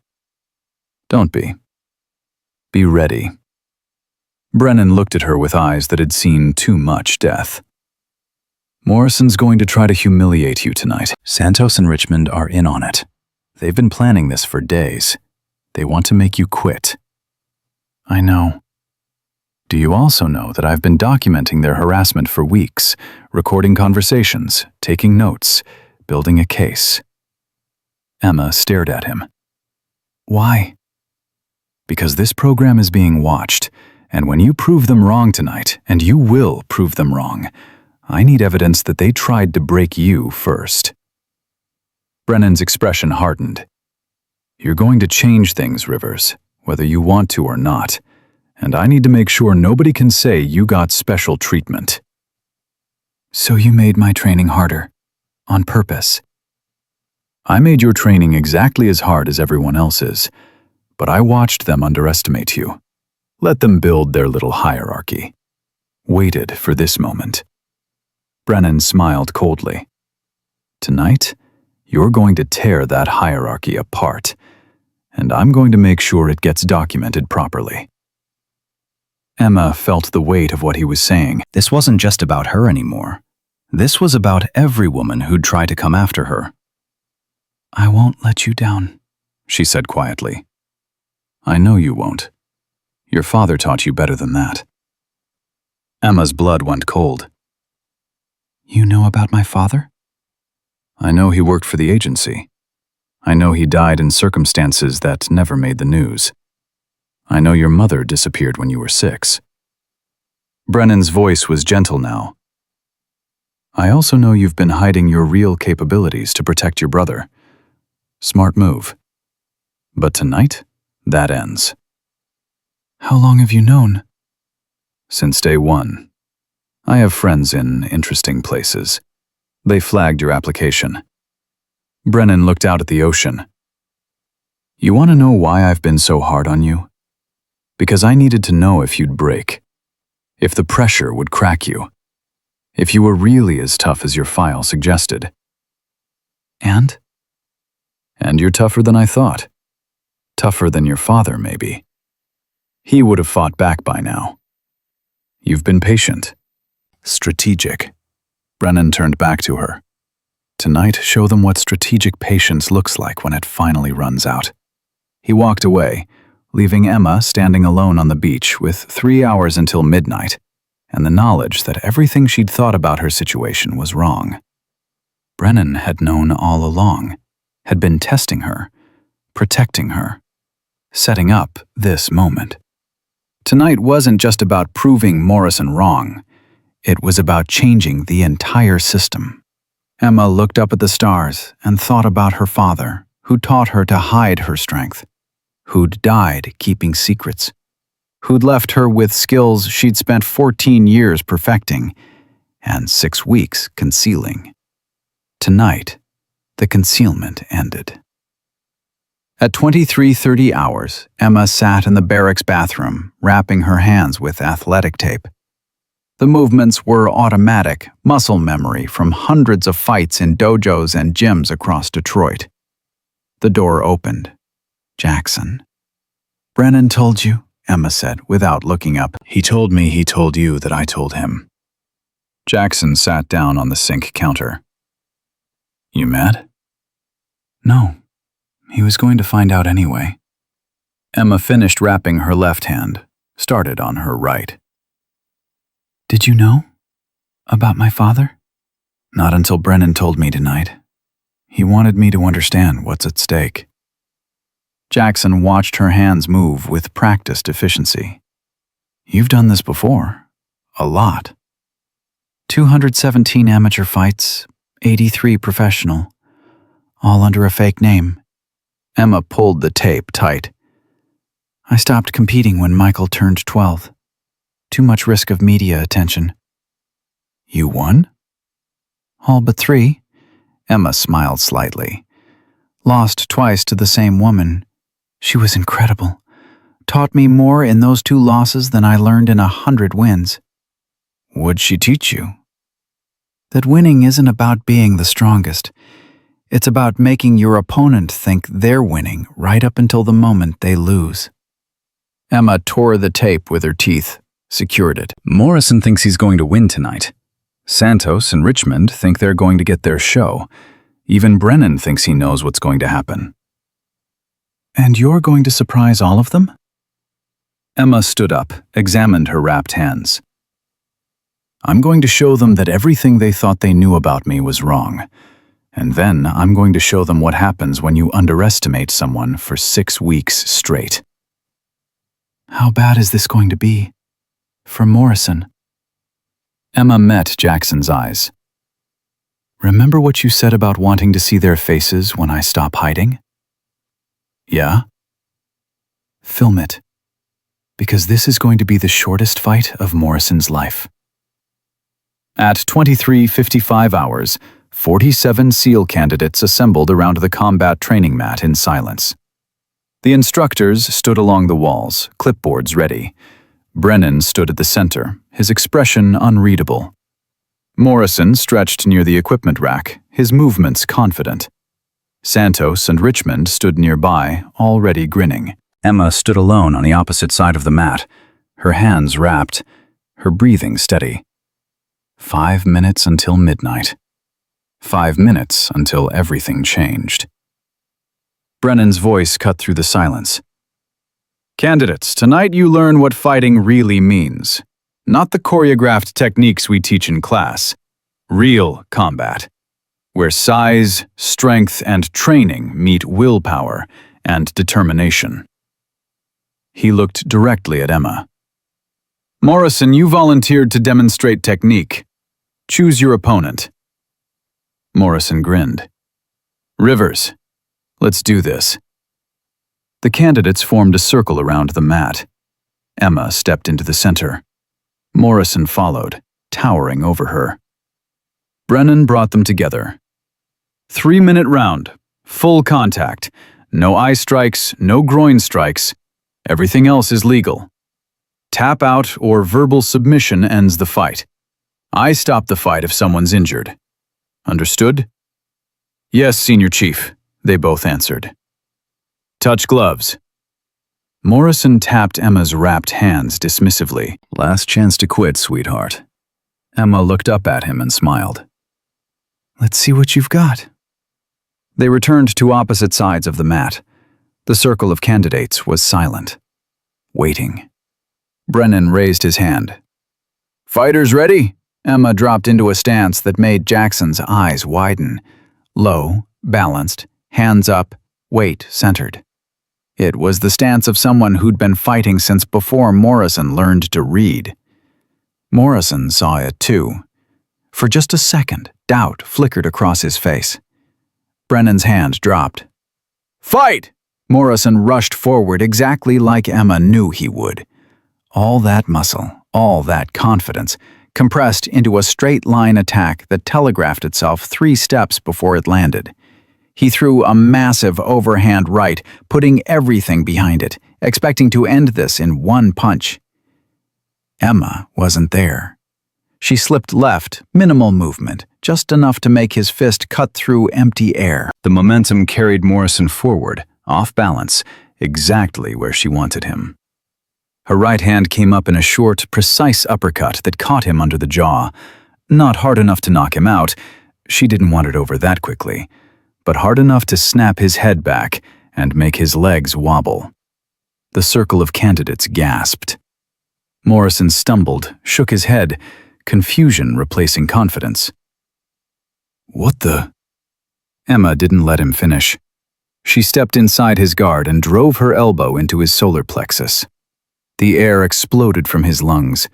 "Don't be. Be ready." Brennan looked at her with eyes that had seen too much death. "Morrison's going to try to humiliate you tonight. Santos and Richmond are in on it. They've been planning this for days. They want to make you quit." "I know." "Do you also know that I've been documenting their harassment for weeks, recording conversations, taking notes, building a case?" Emma stared at him. "Why?" "Because this program is being watched, and when you prove them wrong tonight, and you will prove them wrong, I need evidence that they tried to break you first." Brennan's expression hardened. "You're going to change things, Rivers, whether you want to or not, and I need to make sure nobody can say you got special treatment." "So you made my training harder, on purpose?" "I made your training exactly as hard as everyone else's, but I watched them underestimate you. Let them build their little hierarchy. Waited for this moment." Brennan smiled coldly. "Tonight, you're going to tear that hierarchy apart, and I'm going to make sure it gets documented properly." Emma felt the weight of what he was saying. This wasn't just about her anymore. This was about every woman who'd try to come after her. "I won't let you down," she said quietly. "I know you won't. Your father taught you better than that." Emma's blood went cold. "You know about my father?" "I know he worked for the agency. I know he died in circumstances that never made the news. I know your mother disappeared when you were 6. Brennan's voice was gentle now. "I also know you've been hiding your real capabilities to protect your brother. Smart move. But tonight, that ends." "How long have you known?" "Since day one. I have friends in interesting places. They flagged your application." Brennan looked out at the ocean. "You want to know why I've been so hard on you? Because I needed to know if you'd break. If the pressure would crack you. If you were really as tough as your file suggested." "And?" "And you're tougher than I thought. Tougher than your father, maybe. He would have fought back by now. You've been patient. Strategic. Brennan turned back to her. Tonight, show them what strategic patience looks like when it finally runs out. He walked away, leaving Emma standing alone on the beach with 3 hours until midnight, and the knowledge that everything she'd thought about her situation was wrong. Brennan had known all along, had been testing her, protecting her, setting up this moment. Tonight wasn't just about proving Morrison wrong. It was about changing the entire system. Emma looked up at the stars and thought about her father, who taught her to hide her strength, who'd died keeping secrets, who'd left her with skills she'd spent 14 years perfecting and 6 weeks concealing. Tonight, the concealment ended. At 23:30 hours, Emma sat in the barracks bathroom, wrapping her hands with athletic tape. The movements were automatic, muscle memory from hundreds of fights in dojos and gyms across Detroit. The door opened. Jackson. "Brennan told you," Emma said, without looking up. "He told me he told you that I told him." Jackson sat down on the sink counter. "You mad?" "No. He was going to find out anyway." Emma finished wrapping her left hand, started on her right. "Did you know about my father?" "Not until Brennan told me tonight. He wanted me to understand what's at stake." Jackson watched her hands move with practiced efficiency. "You've done this before. A lot. 217 amateur fights, 83 professional, all under a fake name." Emma pulled the tape tight. "I stopped competing when Michael turned 12. Too much risk of media attention." "You won?" "All but 3. Emma smiled slightly. "Lost twice to the same woman. She was incredible. Taught me more in those 2 losses than I learned in 100 wins." "What'd she teach you?" "That winning isn't about being the strongest. It's about making your opponent think they're winning right up until the moment they lose." Emma tore the tape with her teeth, secured it. "Morrison thinks he's going to win tonight. Santos and Richmond think they're going to get their show. Even Brennan thinks he knows what's going to happen." "And you're going to surprise all of them?" Emma stood up, examined her wrapped hands. "I'm going to show them that everything they thought they knew about me was wrong. And then I'm going to show them what happens when you underestimate someone for 6 weeks straight." "How bad is this going to be? For Morrison?" Emma met Jackson's eyes. "Remember what you said about wanting to see their faces when I stop hiding?" "Yeah?" "Film it. Because this is going to be the shortest fight of Morrison's life." At 23:55 hours, 47 SEAL candidates assembled around the combat training mat in silence. The instructors stood along the walls, clipboards ready. Brennan stood at the center, his expression unreadable. Morrison stretched near the equipment rack, his movements confident. Santos and Richmond stood nearby, already grinning. Emma stood alone on the opposite side of the mat, her hands wrapped, her breathing steady. 5 minutes until midnight. 5 minutes until everything changed. Brennan's voice cut through the silence. "Candidates, tonight you learn what fighting really means. Not the choreographed techniques we teach in class. Real combat, where size, strength, and training meet willpower and determination." He looked directly at Emma. "Morrison, you volunteered to demonstrate technique. Choose your opponent." Morrison grinned. "Rivers, let's do this." The candidates formed a circle around the mat. Emma stepped into the center. Morrison followed, towering over her. Brennan brought them together. 3-minute round, full contact, no eye strikes, no groin strikes. Everything else is legal. Tap out or verbal submission ends the fight. I stop the fight if someone's injured. Understood? "Yes, Senior Chief," they both answered. "Touch gloves." Morrison tapped Emma's wrapped hands dismissively. "Last chance to quit, sweetheart." Emma looked up at him and smiled. Let's see what you've got. They returned to opposite sides of the mat. The circle of candidates was silent, waiting. Brennan raised his hand. Fighters ready? Emma dropped into a stance that made Jackson's eyes widen. Low, balanced, hands up, weight centered. It was the stance of someone who'd been fighting since before Morrison learned to read. Morrison saw it too. For just a second, doubt flickered across his face. Brennan's hand dropped. Fight! Morrison rushed forward exactly like Emma knew he would. All that muscle, all that confidence, compressed into a straight-line attack that telegraphed itself 3 steps before it landed. He threw a massive overhand right, putting everything behind it, expecting to end this in one punch. Emma wasn't there. She slipped left, minimal movement, just enough to make his fist cut through empty air. The momentum carried Morrison forward, off balance, exactly where she wanted him. Her right hand came up in a short, precise uppercut that caught him under the jaw. Not hard enough to knock him out, she didn't want it over that quickly, but hard enough to snap his head back and make his legs wobble. The circle of candidates gasped. Morrison stumbled, shook his head, confusion replacing confidence. What the? Emma didn't let him finish. She stepped inside his guard and drove her elbow into his solar plexus. The air exploded from his lungs.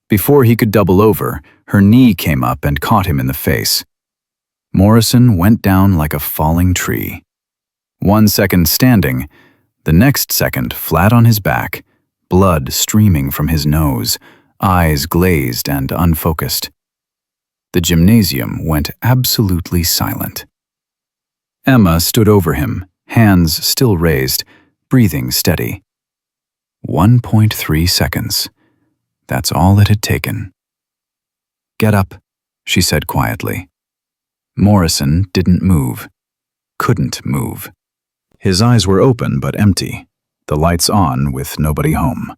Before he could double over, her knee came up and caught him in the face. Morrison went down like a falling tree. 1 second standing, the next second flat on his back, blood streaming from his nose, eyes glazed and unfocused. The gymnasium went absolutely silent. Emma stood over him, hands still raised, breathing steady. 1.3 seconds. That's all it had taken. Get up, she said quietly. Morrison didn't move. Couldn't move. His eyes were open but empty, the lights on with nobody home.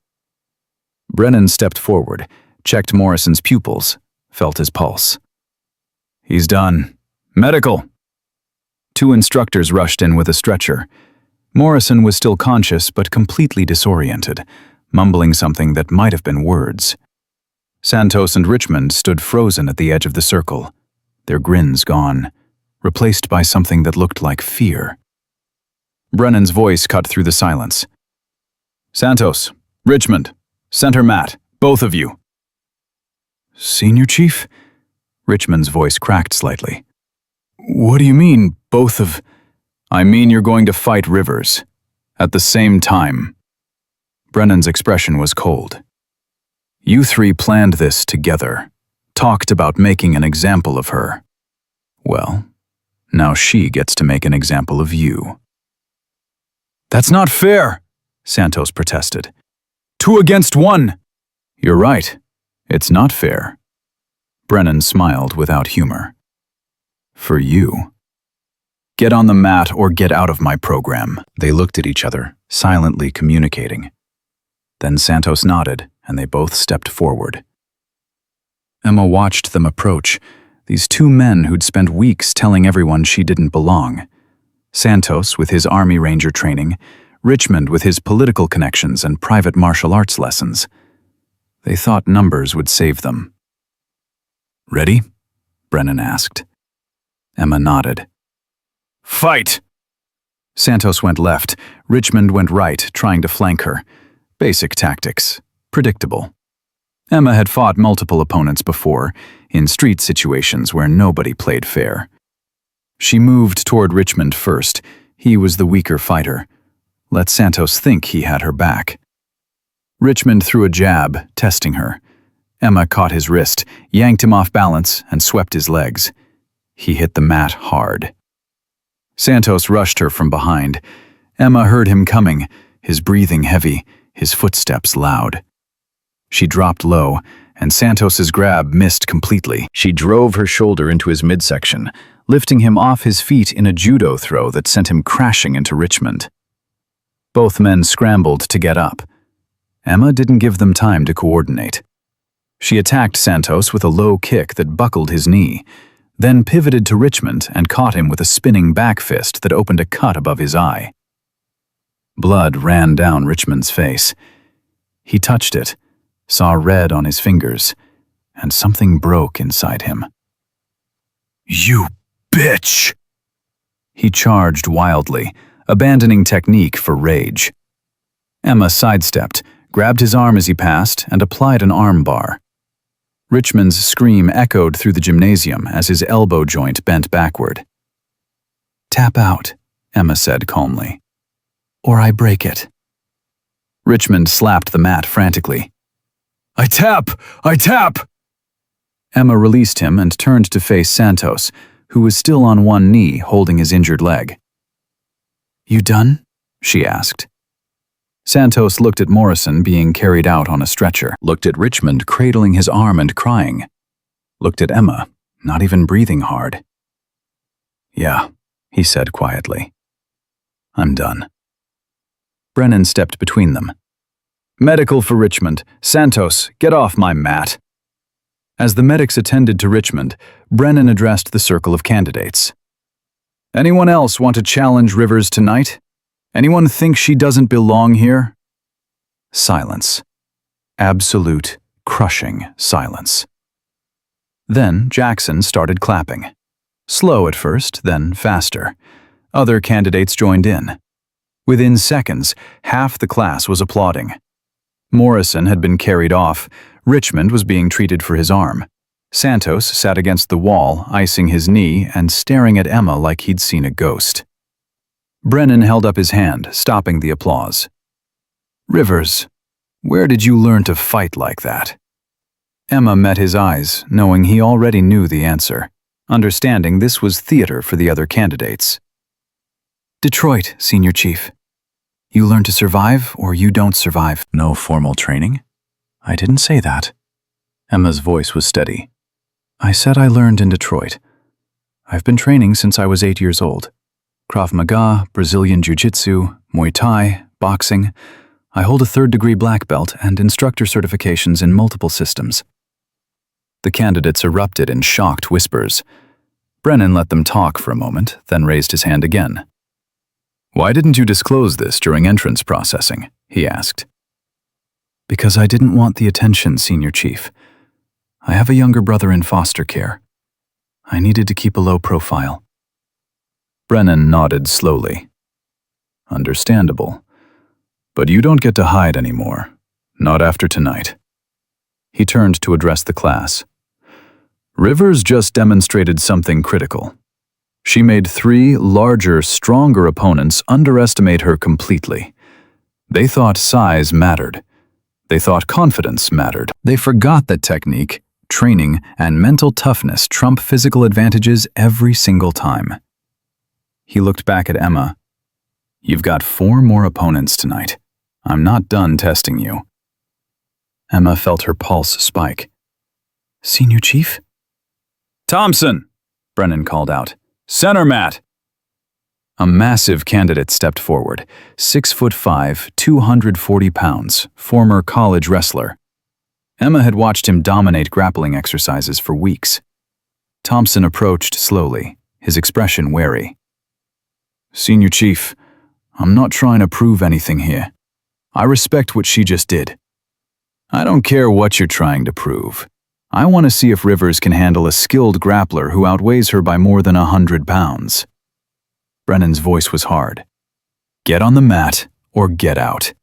Brennan stepped forward, checked Morrison's pupils, felt his pulse. He's done. Medical! 2 instructors rushed in with a stretcher. Morrison was still conscious but completely disoriented, mumbling something that might have been words. Santos and Richmond stood frozen at the edge of the circle, their grins gone, replaced by something that looked like fear. Brennan's voice cut through the silence. Santos, Richmond, center mat, both of you. Senior Chief? Richmond's voice cracked slightly. What do you mean, both of... I mean you're going to fight Rivers. At the same time. Brennan's expression was cold. You 3 planned this together. Talked about making an example of her. Well, now she gets to make an example of you. That's not fair, Santos protested. 2 against 1. You're right. It's not fair. Brennan smiled without humor. For you. Get on the mat or get out of my program. They looked at each other, silently communicating. Then Santos nodded, and they both stepped forward. Emma watched them approach, these 2 men who'd spent weeks telling everyone she didn't belong. Santos with his Army Ranger training, Richmond with his political connections and private martial arts lessons. They thought numbers would save them. Ready? Brennan asked. Emma nodded. Fight! Santos went left, Richmond went right, trying to flank her. Basic tactics. Predictable. Emma had fought multiple opponents before, in street situations where nobody played fair. She moved toward Richmond first. He was the weaker fighter. Let Santos think he had her back. Richmond threw a jab, testing her. Emma caught his wrist, yanked him off balance, and swept his legs. He hit the mat hard. Santos rushed her from behind. Emma heard him coming, his breathing heavy, his footsteps loud. She dropped low, and Santos's grab missed completely. She drove her shoulder into his midsection, lifting him off his feet in a judo throw that sent him crashing into Richmond. Both men scrambled to get up. Emma didn't give them time to coordinate. She attacked Santos with a low kick that buckled his knee, then pivoted to Richmond and caught him with a spinning back fist that opened a cut above his eye. Blood ran down Richmond's face. He touched it, saw red on his fingers, and something broke inside him. "You bitch!" He charged wildly, abandoning technique for rage. Emma sidestepped, grabbed his arm as he passed, and applied an arm bar. Richmond's scream echoed through the gymnasium as his elbow joint bent backward. "Tap out," Emma said calmly, "or I break it." Richmond slapped the mat frantically. I tap! Emma released him and turned to face Santos, who was still on one knee holding his injured leg. "You done?" she asked. Santos looked at Morrison being carried out on a stretcher, looked at Richmond cradling his arm and crying, looked at Emma, not even breathing hard. "Yeah," he said quietly. "I'm done." Brennan stepped between them. "Medical for Richmond. Santos, get off my mat." As the medics attended to Richmond, Brennan addressed the circle of candidates. "Anyone else want to challenge Rivers tonight? Anyone think she doesn't belong here?" Silence. Absolute, crushing silence. Then Jackson started clapping. Slow at first, then faster. Other candidates joined in. Within seconds, half the class was applauding. Morrison had been carried off. Richmond was being treated for his arm. Santos sat against the wall, icing his knee and staring at Emma like he'd seen a ghost. Brennan held up his hand, stopping the applause. "Rivers, where did you learn to fight like that?" Emma met his eyes, knowing he already knew the answer, understanding this was theater for the other candidates. "Detroit, Senior Chief. You learn to survive or you don't survive." "No formal training?" "I didn't say that." Emma's voice was steady. "I said I learned in Detroit. I've been training since I was 8 years old. Krav Maga, Brazilian Jiu-Jitsu, Muay Thai, boxing. I hold a 3rd-degree black belt and instructor certifications in multiple systems." The candidates erupted in shocked whispers. Brennan let them talk for a moment, then raised his hand again. "Why didn't you disclose this during entrance processing?" he asked. "Because I didn't want the attention, Senior Chief. I have a younger brother in foster care. I needed to keep a low profile." Brennan nodded slowly. "Understandable. But you don't get to hide anymore. Not after tonight." He turned to address the class. "Rivers just demonstrated something critical. She made 3 larger, stronger opponents underestimate her completely. They thought size mattered. They thought confidence mattered. They forgot that technique, training, and mental toughness trump physical advantages every single time." He looked back at Emma. "You've got 4 more opponents tonight. I'm not done testing you." Emma felt her pulse spike. "Senior Chief?" "Thompson!" Brennan called out. "Center mat!" A massive candidate stepped forward, 6'5", 240 pounds, former college wrestler. Emma had watched him dominate grappling exercises for weeks. Thompson approached slowly, his expression wary. "Senior Chief, I'm not trying to prove anything here. I respect what she just did. I don't care what you're trying to prove. I want to see if Rivers can handle a skilled grappler who outweighs her by more than 100 pounds. Brennan's voice was hard. "Get on the mat or get out."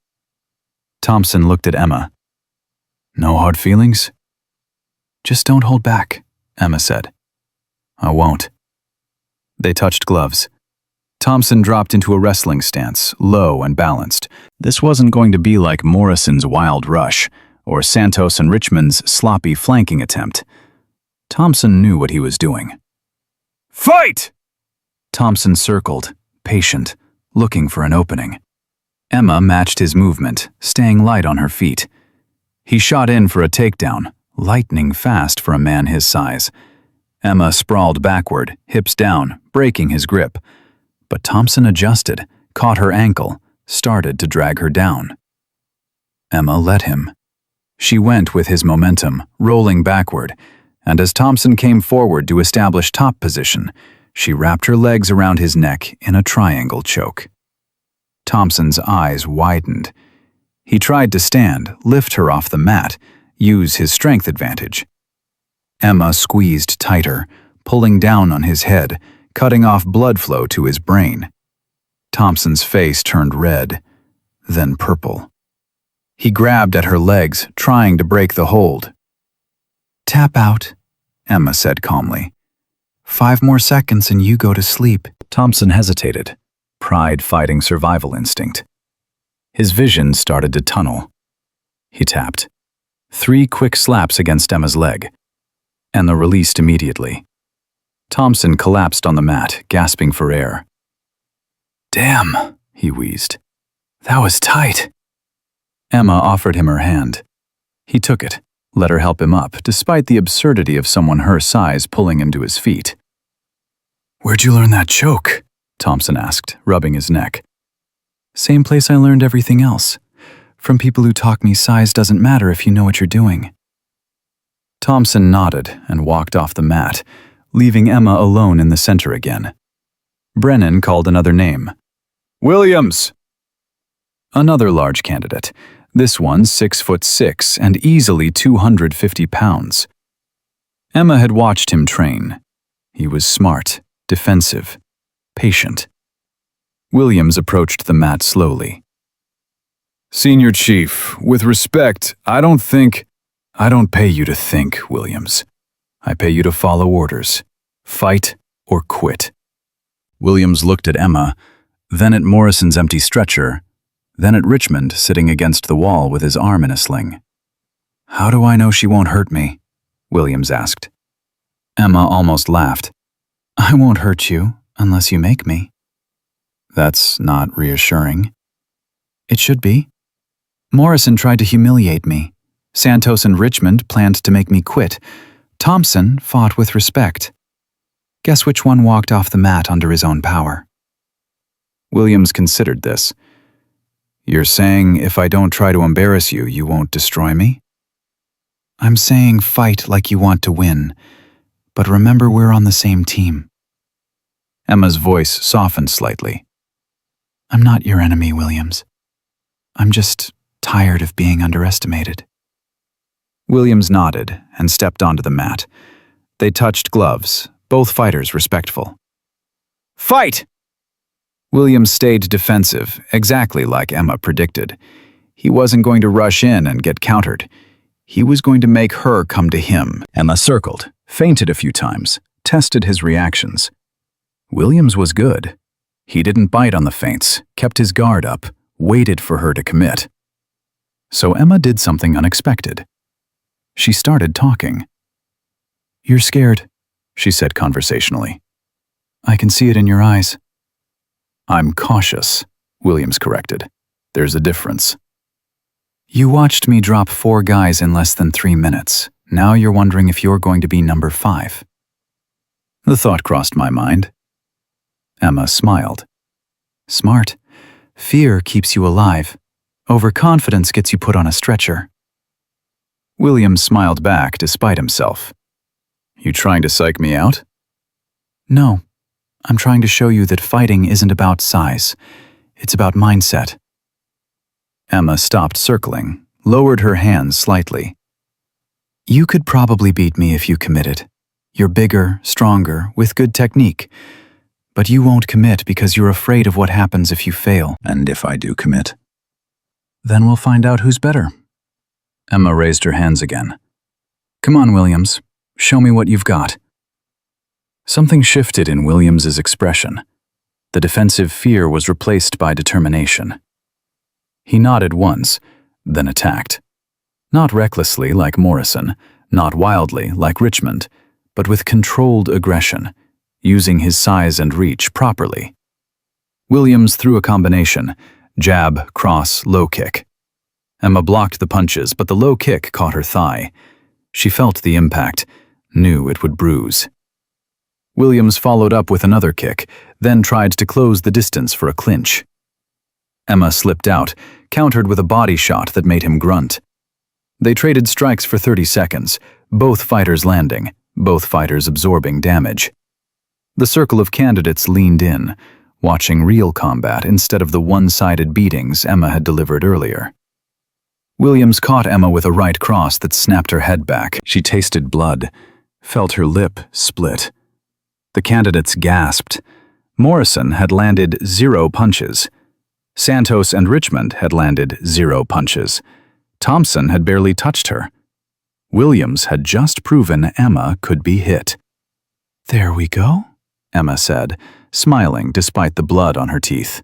Thompson looked at Emma. "No hard feelings?" "Just don't hold back," Emma said. "I won't." They touched gloves. Thompson dropped into a wrestling stance, low and balanced. This wasn't going to be like Morrison's wild rush, or Santos and Richmond's sloppy flanking attempt. Thompson knew what he was doing. "Fight!" Thompson circled, patient, looking for an opening. Emma matched his movement, staying light on her feet. He shot in for a takedown, lightning fast for a man his size. Emma sprawled backward, hips down, breaking his grip. But Thompson adjusted, caught her ankle, started to drag her down. Emma let him. She went with his momentum, rolling backward, and as Thompson came forward to establish top position, she wrapped her legs around his neck in a triangle choke. Thompson's eyes widened. He tried to stand, lift her off the mat, use his strength advantage. Emma squeezed tighter, pulling down on his head, cutting off blood flow to his brain. Thompson's face turned red, then purple. He grabbed at her legs, trying to break the hold. "Tap out," Emma said calmly. 5 more seconds and you go to sleep. Thompson hesitated, pride fighting survival instinct. His vision started to tunnel. He tapped. 3 quick slaps against Emma's leg. Emma released immediately. Thompson collapsed on the mat, gasping for air. "Damn," he wheezed. "That was tight." Emma offered him her hand. He took it, let her help him up, despite the absurdity of someone her size pulling him to his feet. "Where'd you learn that choke?" Thompson asked, rubbing his neck. "Same place I learned everything else. From people who taught me size doesn't matter if you know what you're doing." Thompson nodded and walked off the mat, leaving Emma alone in the center again. Brennan called another name. "Williams!" Another large candidate, this one 6'6" and easily 250 pounds. Emma had watched him train. He was smart, defensive, patient. Williams approached the mat slowly. "Senior Chief, with respect, I don't pay you to think, Williams. I pay you to follow orders. Fight or quit." Williams looked at Emma, then at Morrison's empty stretcher, then at Richmond sitting against the wall with his arm in a sling. "How do I know she won't hurt me?" Williams asked. Emma almost laughed. "I won't hurt you unless you make me." That's not reassuring. It should be. Morrison tried to humiliate me. Santos and Richmond planned to make me quit. Thompson fought with respect. Guess which one walked off the mat under his own power? Williams considered this. "You're saying if I don't try to embarrass you, you won't destroy me?" "I'm saying fight like you want to win, but remember we're on the same team." Emma's voice softened slightly. "I'm not your enemy, Williams. I'm just tired of being underestimated." Williams nodded and stepped onto the mat. They touched gloves, both fighters respectful. "Fight!" Williams stayed defensive, exactly like Emma predicted. He wasn't going to rush in and get countered. He was going to make her come to him. Emma circled, feinted a few times, tested his reactions. Williams was good. He didn't bite on the feints, kept his guard up, waited for her to commit. So Emma did something unexpected. She started talking. "You're scared," she said conversationally. "I can see it in your eyes." "I'm cautious," Williams corrected. "There's a difference." "You watched me drop 4 guys in less than 3 minutes. Now you're wondering if you're going to be number 5. The thought crossed my mind. Emma smiled. "Smart. Fear keeps you alive. Overconfidence gets you put on a stretcher." Williams smiled back despite himself. "You trying to psych me out?" "No. I'm trying to show you that fighting isn't about size. It's about mindset." Emma stopped circling, lowered her hands slightly. "You could probably beat me if you committed. You're bigger, stronger, with good technique. But you won't commit because you're afraid of what happens if you fail." "And if I do commit?" "Then we'll find out who's better." Emma raised her hands again. "Come on, Williams. Show me what you've got." Something shifted in Williams's expression. The defensive fear was replaced by determination. He nodded once, then attacked. Not recklessly like Morrison, not wildly like Richmond, but with controlled aggression, using his size and reach properly. Williams threw a combination, jab, cross, low kick. Emma blocked the punches, but the low kick caught her thigh. She felt the impact, knew it would bruise. Williams followed up with another kick, then tried to close the distance for a clinch. Emma slipped out, countered with a body shot that made him grunt. They traded strikes for 30 seconds, both fighters landing, both fighters absorbing damage. The circle of candidates leaned in, watching real combat instead of the one-sided beatings Emma had delivered earlier. Williams caught Emma with a right cross that snapped her head back. She tasted blood, felt her lip split. The candidates gasped. Morrison had landed 0 punches. Santos and Richmond had landed 0 punches. Thompson had barely touched her. Williams had just proven Emma could be hit. "There we go," Emma said, smiling despite the blood on her teeth.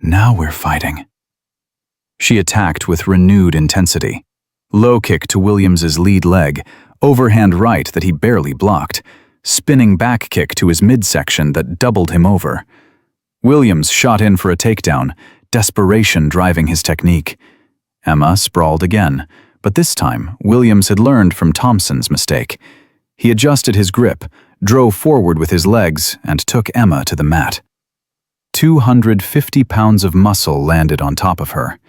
"Now we're fighting." She attacked with renewed intensity. Low kick to Williams's lead leg, overhand right that he barely blocked, spinning back kick to his midsection that doubled him over. Williams shot in for a takedown, desperation driving his technique. Emma sprawled again, but this time Williams had learned from Thompson's mistake. He adjusted his grip, drove forward with his legs, and took Emma to the mat. 250 pounds of muscle landed on top of her.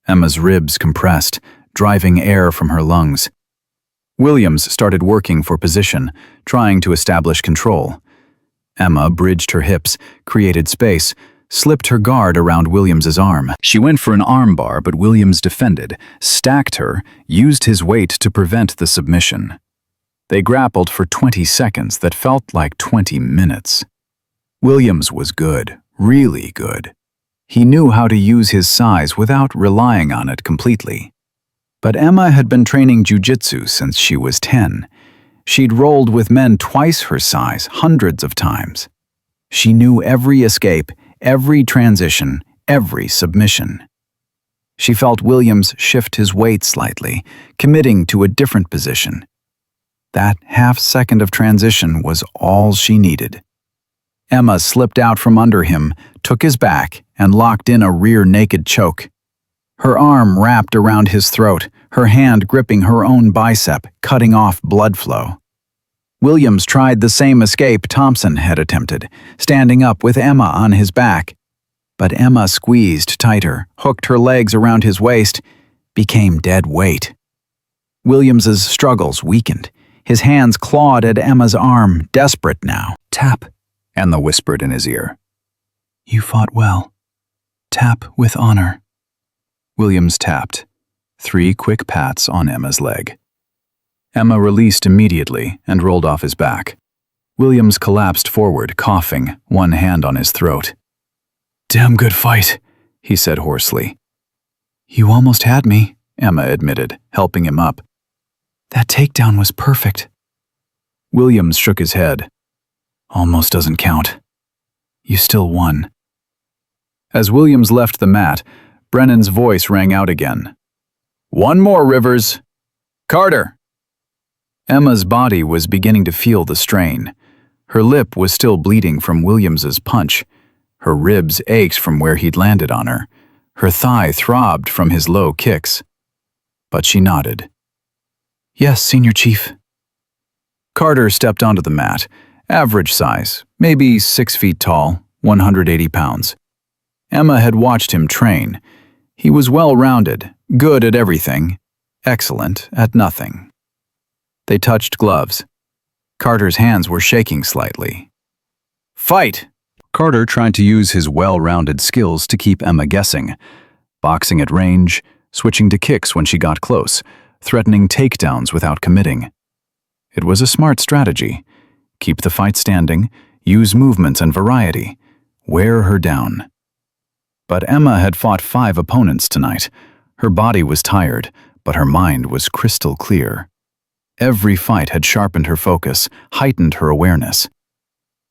Emma's ribs compressed, driving air from her lungs. Williams started working for position, trying to establish control. Emma bridged her hips, created space, slipped her guard around Williams's arm. She went for an armbar, but Williams defended, stacked her, used his weight to prevent the submission. They grappled for 20 seconds that felt like 20 minutes. Williams was good, really good. He knew how to use his size without relying on it completely. But Emma had been training jiu-jitsu since she was 10. She'd rolled with men twice her size hundreds of times. She knew every escape, every transition, every submission. She felt Williams shift his weight slightly, committing to a different position. That half second of transition was all she needed. Emma slipped out from under him, took his back, and locked in a rear naked choke. Her arm wrapped around his throat, her hand gripping her own bicep, cutting off blood flow. Williams tried the same escape Thompson had attempted, standing up with Emma on his back. But Emma squeezed tighter, hooked her legs around his waist, became dead weight. Williams's struggles weakened. His hands clawed at Emma's arm, desperate now. "Tap," Emma whispered in his ear. "You fought well. Tap with honor." Williams tapped. 3 quick pats on Emma's leg. Emma released immediately and rolled off his back. Williams collapsed forward, coughing, one hand on his throat. "Damn good fight," he said hoarsely. "You almost had me," Emma admitted, helping him up. "That takedown was perfect." Williams shook his head. "Almost doesn't count. You still won." As Williams left the mat, Brennan's voice rang out again. "One more, Rivers. Carter!" Emma's body was beginning to feel the strain. Her lip was still bleeding from Williams's punch. Her ribs ached from where he'd landed on her. Her thigh throbbed from his low kicks. But she nodded. "Yes, Senior Chief." Carter stepped onto the mat, average size, maybe 6 feet tall, 180 pounds. Emma had watched him train. He was well-rounded, good at everything, excellent at nothing. They touched gloves. Carter's hands were shaking slightly. "Fight!" Carter tried to use his well-rounded skills to keep Emma guessing, boxing at range, switching to kicks when she got close, threatening takedowns without committing. It was a smart strategy. Keep the fight standing, use movements and variety, wear her down. But Emma had fought 5 opponents tonight. Her body was tired, but her mind was crystal clear. Every fight had sharpened her focus, heightened her awareness.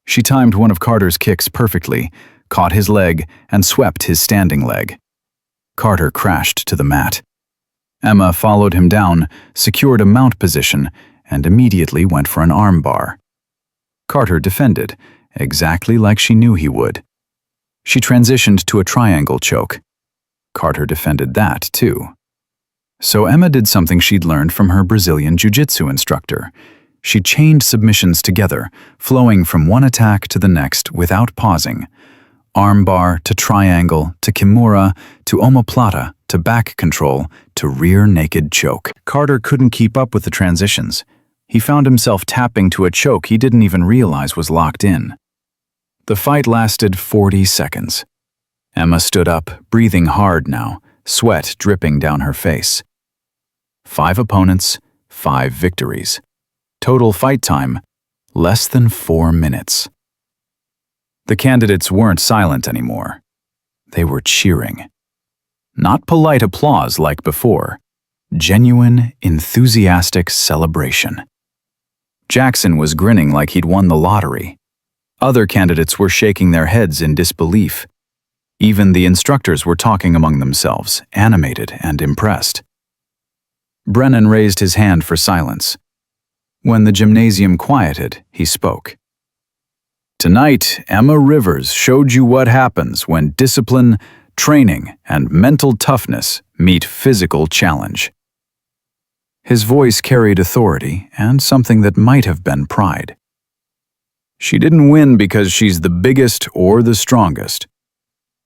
She timed one of Carter's kicks perfectly, caught his leg, and swept his standing leg. Carter crashed to the mat. Emma followed him down, secured a mount position, and immediately went for an arm bar. Carter defended, exactly like she knew he would. She transitioned to a triangle choke. Carter defended that, too. So Emma did something she'd learned from her Brazilian jiu-jitsu instructor. She chained submissions together, flowing from one attack to the next without pausing. Armbar to triangle to kimura to omoplata to back control to rear naked choke. Carter couldn't keep up with the transitions. He found himself tapping to a choke he didn't even realize was locked in. The fight lasted 40 seconds. Emma stood up, breathing hard now, sweat dripping down her face. 5 opponents, 5 victories. Total fight time, less than 4 minutes. The candidates weren't silent anymore. They were cheering. Not polite applause like before. Genuine, enthusiastic celebration. Jackson was grinning like he'd won the lottery. Other candidates were shaking their heads in disbelief. Even the instructors were talking among themselves, animated and impressed. Brennan raised his hand for silence. When the gymnasium quieted, he spoke. Tonight, Emma Rivers showed you what happens when discipline, training, and mental toughness meet physical challenge. His voice carried authority and something that might have been pride. She didn't win because she's the biggest or the strongest.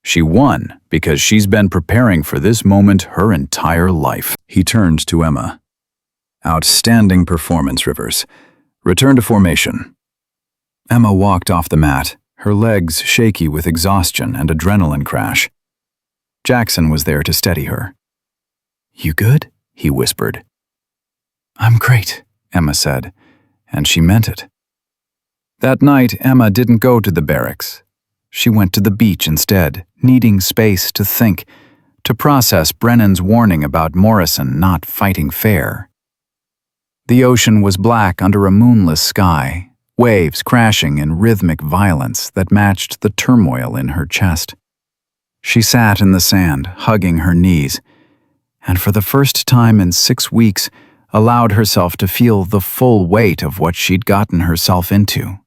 She won because she's been preparing for this moment her entire life. He turned to Emma. Outstanding performance, Rivers. Return to formation. Emma walked off the mat, her legs shaky with exhaustion and adrenaline crash. Jackson was there to steady her. You good? He whispered. I'm great, Emma said, and she meant it. That night, Emma didn't go to the barracks. She went to the beach instead, needing space to think, to process Brennan's warning about Morrison not fighting fair. The ocean was black under a moonless sky, waves crashing in rhythmic violence that matched the turmoil in her chest. She sat in the sand, hugging her knees, and for the first time in 6 weeks, allowed herself to feel the full weight of what she'd gotten herself into.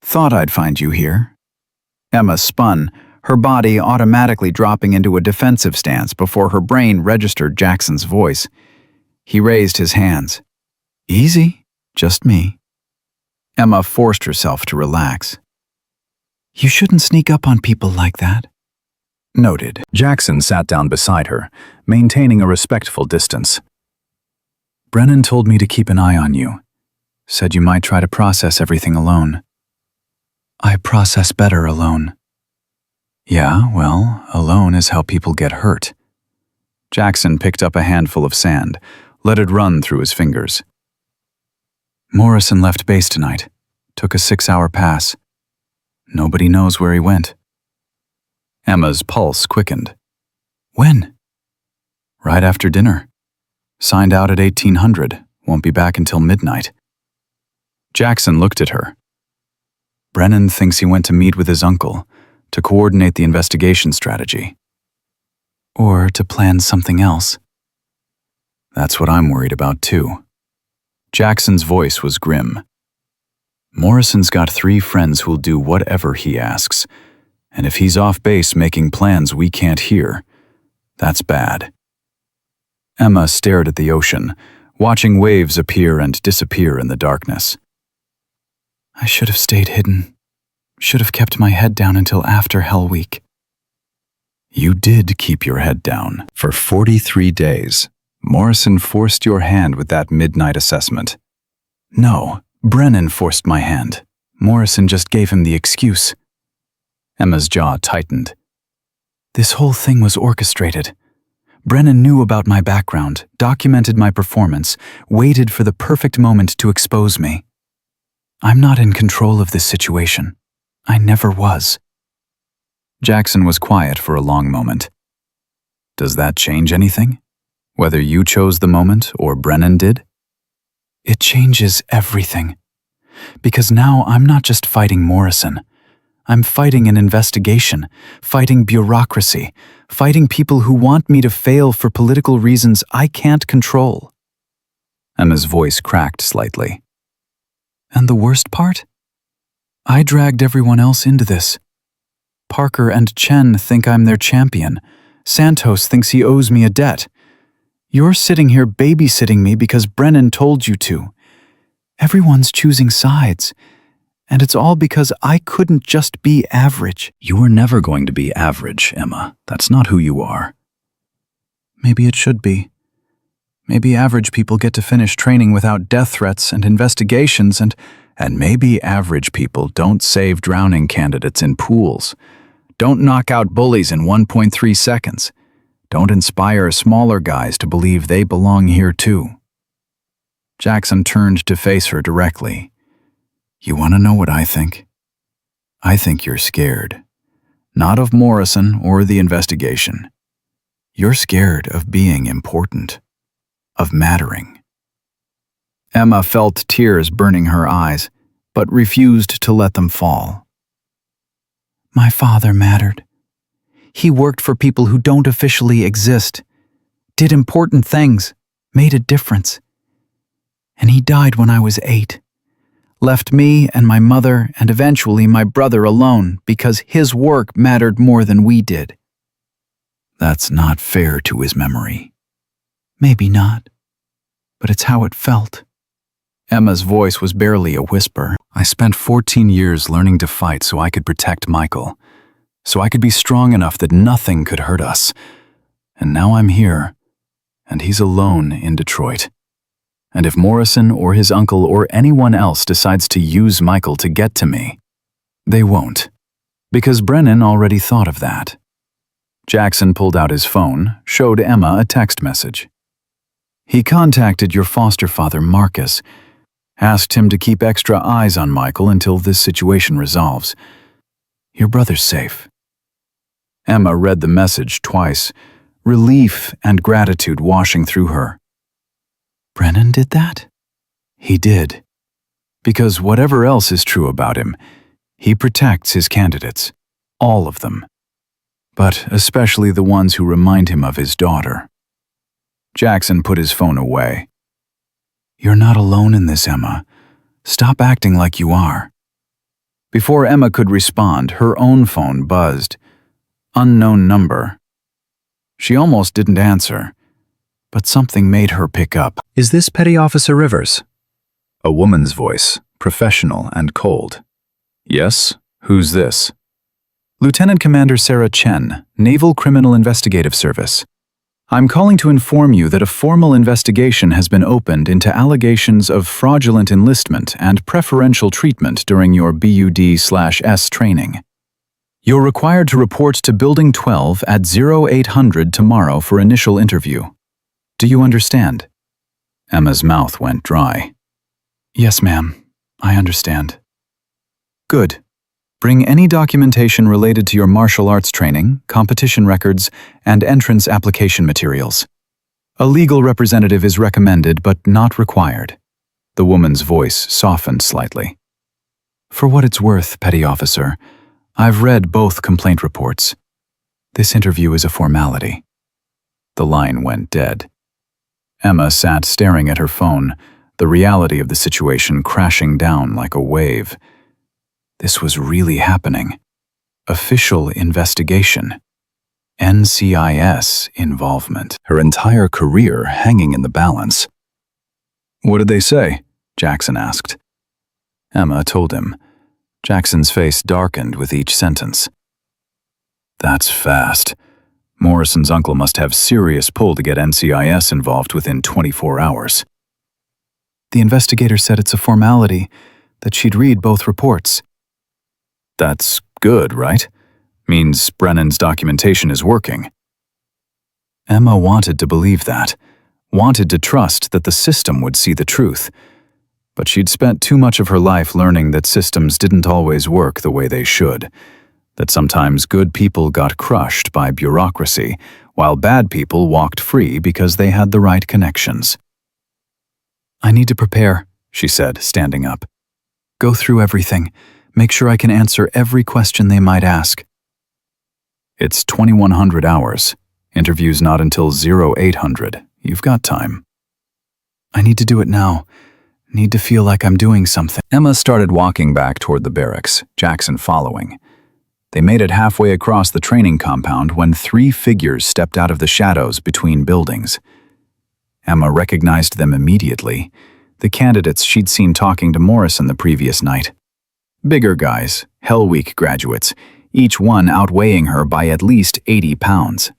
Thought I'd find you here. Emma spun, her body automatically dropping into a defensive stance before her brain registered Jackson's voice. He raised his hands. Easy, just me. Emma forced herself to relax. You shouldn't sneak up on people like that. Noted. Jackson sat down beside her, maintaining a respectful distance. Brennan told me to keep an eye on you. Said you might try to process everything alone. I process better alone. Yeah, well, alone is how people get hurt. Jackson picked up a handful of sand, let it run through his fingers. Morrison left base tonight. Took a 6-hour pass. Nobody knows where he went. Emma's pulse quickened. When? Right after dinner. Signed out at 1800. Won't be back until midnight. Jackson looked at her. Brennan thinks he went to meet with his uncle, to coordinate the investigation strategy. Or to plan something else. That's what I'm worried about too. Jackson's voice was grim. Morrison's got 3 friends who'll do whatever he asks, and if he's off base making plans we can't hear, that's bad. Emma stared at the ocean, watching waves appear and disappear in the darkness. I should have stayed hidden. Should have kept my head down until after Hell Week. You did keep your head down. For 43 days, Morrison forced your hand with that midnight assessment. No, Brennan forced my hand. Morrison just gave him the excuse. Emma's jaw tightened. This whole thing was orchestrated. Brennan knew about my background, documented my performance, waited for the perfect moment to expose me. I'm not in control of this situation. I never was. Jackson was quiet for a long moment. Does that change anything? Whether you chose the moment or Brennan did? It changes everything. Because now I'm not just fighting Morrison. I'm fighting an investigation, fighting bureaucracy, fighting people who want me to fail for political reasons I can't control. Emma's voice cracked slightly. And the worst part? I dragged everyone else into this. Parker and Chen think I'm their champion. Santos thinks he owes me a debt. You're sitting here babysitting me because Brennan told you to. Everyone's choosing sides. And it's all because I couldn't just be average. You were never going to be average, Emma. That's not who you are. Maybe it should be. Maybe average people get to finish training without death threats and investigations, and maybe average people don't save drowning candidates in pools, don't knock out bullies in 1.3 seconds, don't inspire smaller guys to believe they belong here too. Jackson turned to face her directly. You want to know what I think? I think you're scared. Not of Morrison or the investigation. You're scared of being important, of mattering. Emma felt tears burning her eyes, but refused to let them fall. My father mattered. He worked for people who don't officially exist, did important things, made a difference. And he died when I was 8. Left me and my mother and eventually my brother alone because his work mattered more than we did. That's not fair to his memory. Maybe not, but it's how it felt. Emma's voice was barely a whisper. I spent 14 years learning to fight so I could protect Michael, so I could be strong enough that nothing could hurt us. And now I'm here, and he's alone in Detroit. And if Morrison or his uncle or anyone else decides to use Michael to get to me, they won't, because Brennan already thought of that. Jackson pulled out his phone, showed Emma a text message. He contacted your foster father, Marcus, asked him to keep extra eyes on Michael until this situation resolves. Your brother's safe. Emma read the message twice, relief and gratitude washing through her. Brennan did that? He did. Because whatever else is true about him, he protects his candidates, all of them. But especially the ones who remind him of his daughter. Jackson put his phone away. You're not alone in this, Emma. Stop acting like you are. Before Emma could respond, her own phone buzzed. Unknown number. She almost didn't answer, but something made her pick up. Is this Petty Officer Rivers? A woman's voice, professional and cold. Yes, who's this? Lieutenant Commander Sarah Chen, Naval Criminal Investigative Service. I'm calling to inform you that a formal investigation has been opened into allegations of fraudulent enlistment and preferential treatment during your BUD/S training. You're required to report to Building 12 at 0800 tomorrow for initial interview. Do you understand? Emma's mouth went dry. Yes, ma'am. I understand. Good. Bring any documentation related to your martial arts training, competition records, and entrance application materials. A legal representative is recommended but not required. The woman's voice softened slightly. For what it's worth, Petty Officer, I've read both complaint reports. This interview is a formality. The line went dead. Emma sat staring at her phone, the reality of the situation crashing down like a wave. This was really happening. Official investigation. NCIS involvement. Her entire career hanging in the balance. What did they say? Jackson asked. Emma told him. Jackson's face darkened with each sentence. That's fast. Morrison's uncle must have serious pull to get NCIS involved within 24 hours. The investigator said it's a formality, that she'd read both reports. That's good, right? Means Brennan's documentation is working. Emma wanted to believe that, wanted to trust that the system would see the truth. But she'd spent too much of her life learning that systems didn't always work the way they should, that sometimes good people got crushed by bureaucracy, while bad people walked free because they had the right connections. I need to prepare, she said, standing up. Go through everything. Make sure I can answer every question they might ask. It's 2100 hours. Interview's not until 0800. You've got time. I need to do it now. Need to feel like I'm doing something. Emma started walking back toward the barracks, Jackson following. They made it halfway across the training compound when 3 figures stepped out of the shadows between buildings. Emma recognized them immediately, the candidates she'd seen talking to Morrison the previous night. Bigger guys, Hell Week graduates, each one outweighing her by at least 80 pounds.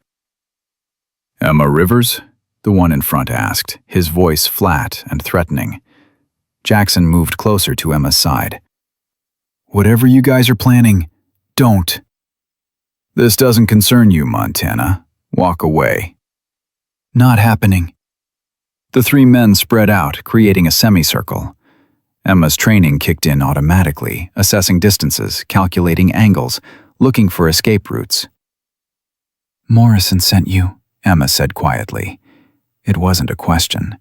"Emma Rivers?" the one in front asked, his voice flat and threatening. Jackson moved closer to Emma's side. "Whatever you guys are planning, don't." "This doesn't concern you, Montana. Walk away." "Not happening." The three men spread out, creating a semicircle. Emma's training kicked in automatically, assessing distances, calculating angles, looking for escape routes. "Morrison sent you," Emma said quietly. It wasn't a question.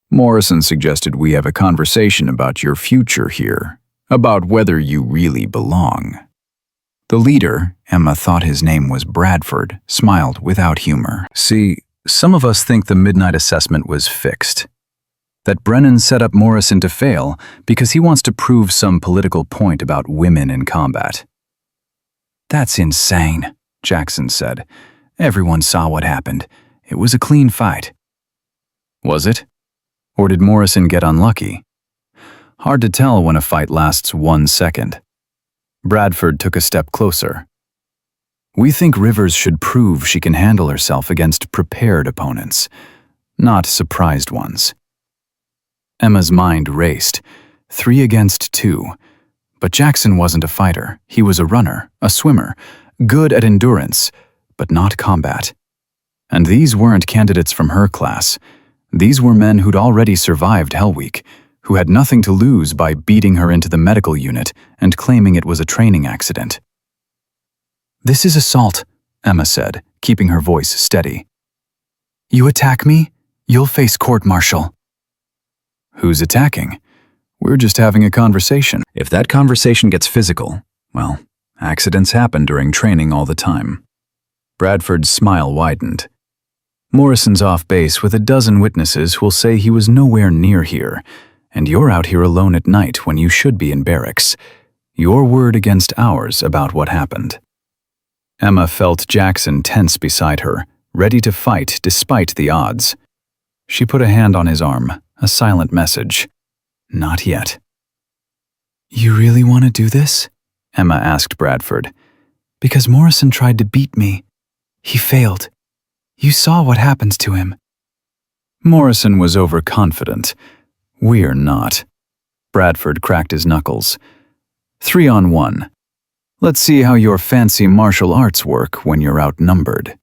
"Morrison suggested we have a conversation about your future here, about whether you really belong." The leader, Emma thought his name was Bradford, smiled without humor. "See, some of us think the midnight assessment was fixed. That Brennan set up Morrison to fail because he wants to prove some political point about women in combat." "That's insane," Jackson said. "Everyone saw what happened. It was a clean fight." "Was it? Or did Morrison get unlucky? Hard to tell when a fight lasts 1 second. Bradford took a step closer. "We think Rivers should prove she can handle herself against prepared opponents, not surprised ones." Emma's mind raced. 3 against 2. But Jackson wasn't a fighter. He was a runner, a swimmer, good at endurance, but not combat. And these weren't candidates from her class. These were men who'd already survived Hell Week, who had nothing to lose by beating her into the medical unit and claiming it was a training accident. "This is assault," Emma said, keeping her voice steady. "You attack me, you'll face court-martial." "Who's attacking? We're just having a conversation." If that conversation gets physical, well, accidents happen during training all the time. Bradford's smile widened. "Morrison's off base with a dozen witnesses who'll say he was nowhere near here, and you're out here alone at night when you should be in barracks. Your word against ours about what happened." Emma felt Jackson tense beside her, ready to fight despite the odds. She put a hand on his arm, a silent message. "Not yet." "You really want to do this?" Emma asked Bradford. "Because Morrison tried to beat me. He failed. You saw what happens to him." "Morrison was overconfident. We're not." Bradford cracked his knuckles. 3 on 1. Let's see how your fancy martial arts work when you're outnumbered."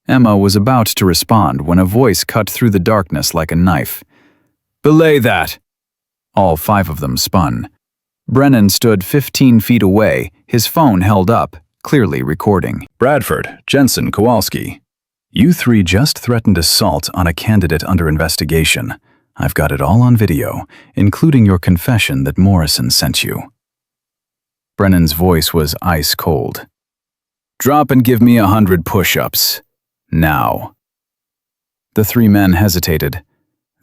Emma was about to respond when a voice cut through the darkness like a knife. "Belay that!" All 5 of them spun. Brennan stood 15 feet away, his phone held up, clearly recording. "Bradford, Jensen, Kowalski. You 3 just threatened assault on a candidate under investigation. I've got it all on video, including your confession that Morrison sent you." Brennan's voice was ice cold. "Drop and give me 100 push-ups. Now." The 3 men hesitated.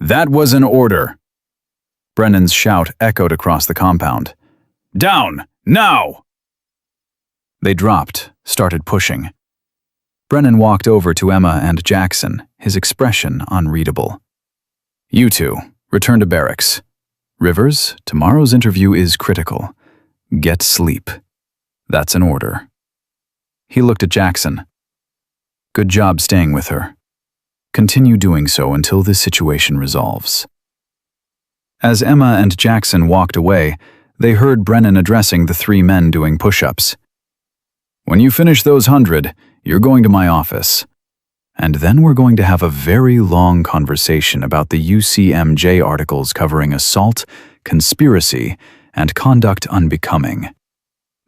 "That was an order." Brennan's shout echoed across the compound. "Down! Now!" They dropped, started pushing. Brennan walked over to Emma and Jackson, his expression unreadable. "You 2, return to barracks. Rivers, tomorrow's interview is critical. Get sleep. That's an order." He looked at Jackson. "Good job staying with her. Continue doing so until this situation resolves." As Emma and Jackson walked away, they heard Brennan addressing the 3 men doing push-ups. "When you finish those 100, you're going to my office. And then we're going to have a very long conversation about the UCMJ articles covering assault, conspiracy, and conduct unbecoming.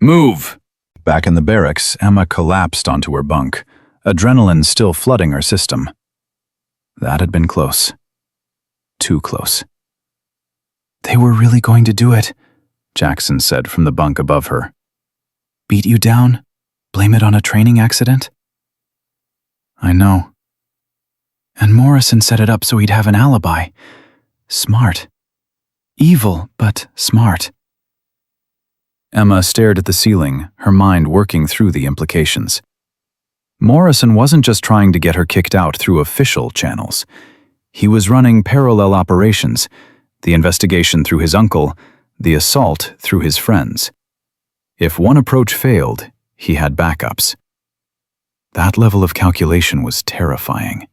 Move!" Back in the barracks, Emma collapsed onto her bunk, adrenaline still flooding her system. That had been close. Too close. "They were really going to do it," Jackson said from the bunk above her. "Beat you down? Blame it on a training accident?" "I know." "And Morrison set it up so he'd have an alibi. Smart. Evil, but smart." Emma stared at the ceiling, her mind working through the implications. Morrison wasn't just trying to get her kicked out through official channels. He was running parallel operations, the investigation through his uncle, the assault through his friends. If one approach failed, he had backups. That level of calculation was terrifying.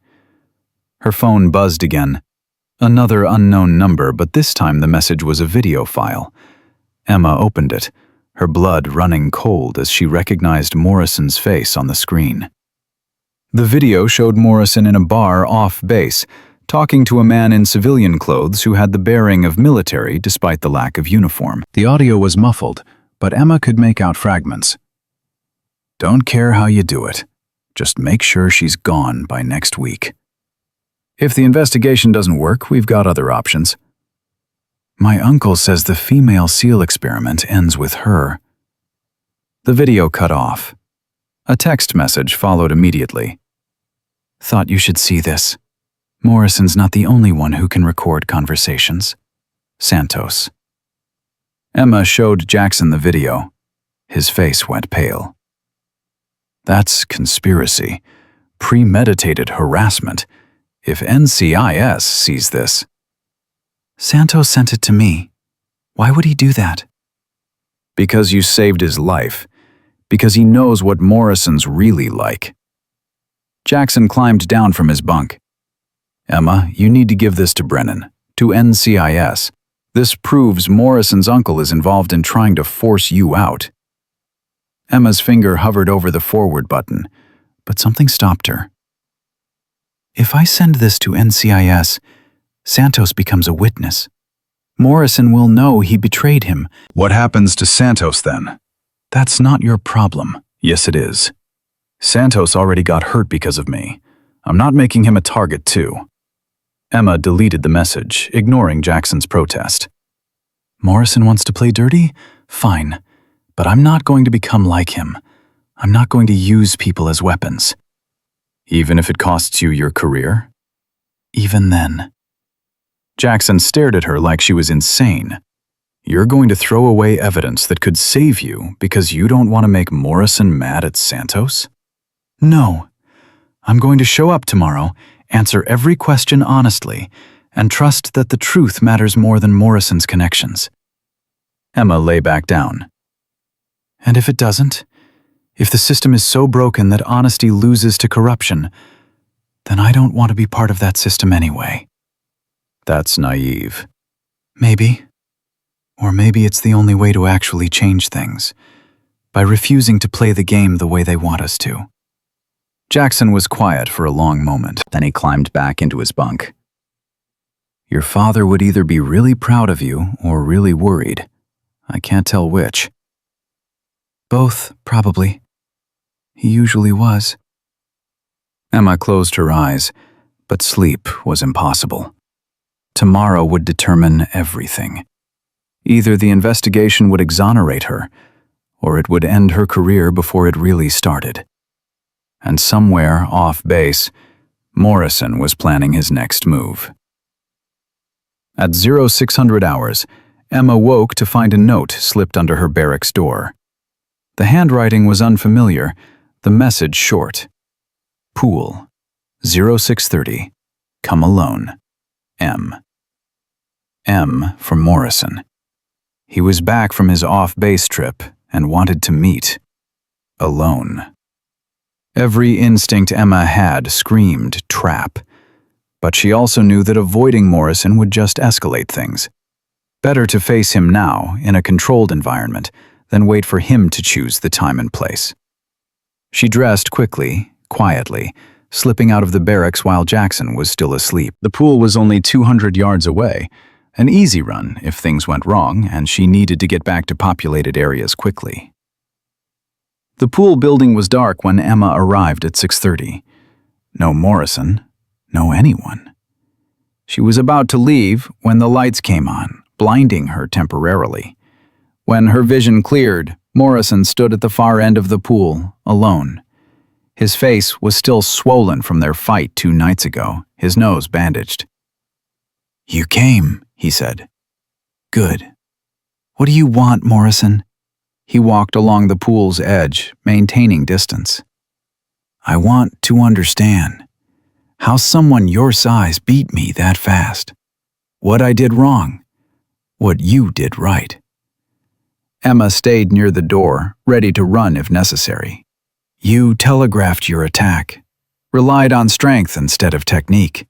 Her phone buzzed again. Another unknown number, but this time the message was a video file. Emma opened it, her blood running cold as she recognized Morrison's face on the screen. The video showed Morrison in a bar off base, talking to a man in civilian clothes who had the bearing of military despite the lack of uniform. The audio was muffled, but Emma could make out fragments. Don't care how you do it. Just make sure she's gone by next week. If the investigation doesn't work, we've got other options. My uncle says the female SEAL experiment ends with her. The video cut off. A text message followed immediately. Thought you should see this. Morrison's not the only one who can record conversations. Santos. Emma showed Jackson the video. His face went pale. That's conspiracy. Premeditated harassment. If NCIS sees this. Santos sent it to me. Why would he do that? Because you saved his life. Because he knows what Morrison's really like. Jackson climbed down from his bunk. Emma, you need to give this to Brennan, to NCIS. This proves Morrison's uncle is involved in trying to force you out. Emma's finger hovered over the forward button, but something stopped her. If I send this to NCIS, Santos becomes a witness. Morrison will know he betrayed him. What happens to Santos then? That's not your problem. Yes, it is. Santos already got hurt because of me. I'm not making him a target too. Emma deleted the message, ignoring Jackson's protest. Morrison wants to play dirty? Fine. But I'm not going to become like him. I'm not going to use people as weapons. Even if it costs you your career? Even then. Jackson stared at her like she was insane. You're going to throw away evidence that could save you because you don't want to make Morrison mad at Santos? No. I'm going to show up tomorrow, answer every question honestly, and trust that the truth matters more than Morrison's connections. Emma lay back down. And if it doesn't? If the system is so broken that honesty loses to corruption, then I don't want to be part of that system anyway. That's naive. Maybe. Or maybe it's the only way to actually change things, by refusing to play the game the way they want us to. Jackson was quiet for a long moment. Then he climbed back into his bunk. Your father would either be really proud of you or really worried. I can't tell which. Both, probably. He usually was. Emma closed her eyes, but sleep was impossible. Tomorrow would determine everything. Either the investigation would exonerate her, or it would end her career before it really started. And somewhere off base, Morrison was planning his next move. At 0600 hours, Emma woke to find a note slipped under her barracks door. The handwriting was unfamiliar, the message short. Pool, 0630, come alone, M. M for Morrison. He was back from his off-base trip and wanted to meet. Alone. Every instinct Emma had screamed trap, but she also knew that avoiding Morrison would just escalate things. Better to face him now, in a controlled environment, than wait for him to choose the time and place. She dressed quickly, quietly, slipping out of the barracks while Jackson was still asleep. The pool was only 200 yards away, an easy run if things went wrong and she needed to get back to populated areas quickly. The pool building was dark when Emma arrived at 6:30. No Morrison, no anyone. She was about to leave when the lights came on, blinding her temporarily. When her vision cleared, Morrison stood at the far end of the pool, alone. His face was still swollen from their fight 2 nights ago, his nose bandaged. "You came," he said. "Good. What do you want, Morrison?" He walked along the pool's edge, maintaining distance. "I want to understand how someone your size beat me that fast. What I did wrong, what you did right." Emma stayed near the door, ready to run if necessary. You telegraphed your attack, relied on strength instead of technique,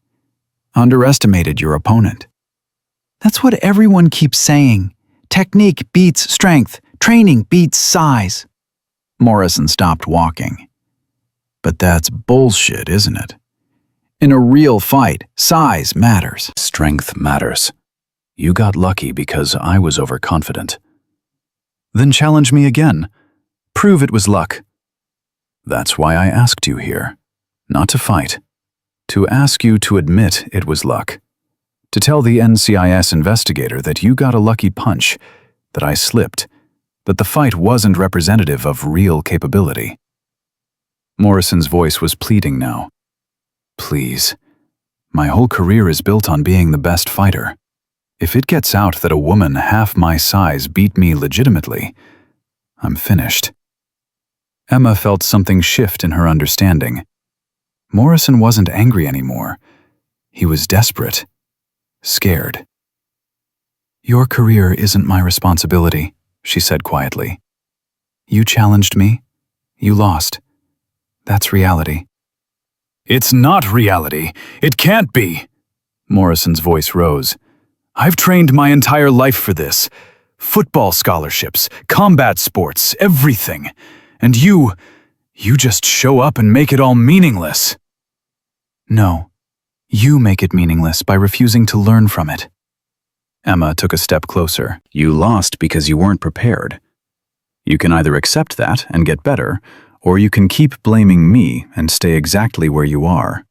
underestimated your opponent. That's what everyone keeps saying. Technique beats strength, training beats size. Morrison stopped walking. But that's bullshit, isn't it? In a real fight, size matters. Strength matters. You got lucky because I was overconfident. Then challenge me again. Prove it was luck. That's why I asked you here. Not to fight. To ask you to admit it was luck. To tell the NCIS investigator that you got a lucky punch, that I slipped, that the fight wasn't representative of real capability. Morrison's voice was pleading now. Please. My whole career is built on being the best fighter. If it gets out that a woman half my size beat me legitimately, I'm finished. Emma felt something shift in her understanding. Morrison wasn't angry anymore. He was desperate, scared. Your career isn't my responsibility, she said quietly. You challenged me. You lost. That's reality. It's not reality. It can't be. Morrison's voice rose. I've trained my entire life for this. Football scholarships, combat sports, everything. And you just show up and make it all meaningless. No, you make it meaningless by refusing to learn from it. Emma took a step closer. You lost because you weren't prepared. You can either accept that and get better, or you can keep blaming me and stay exactly where you are.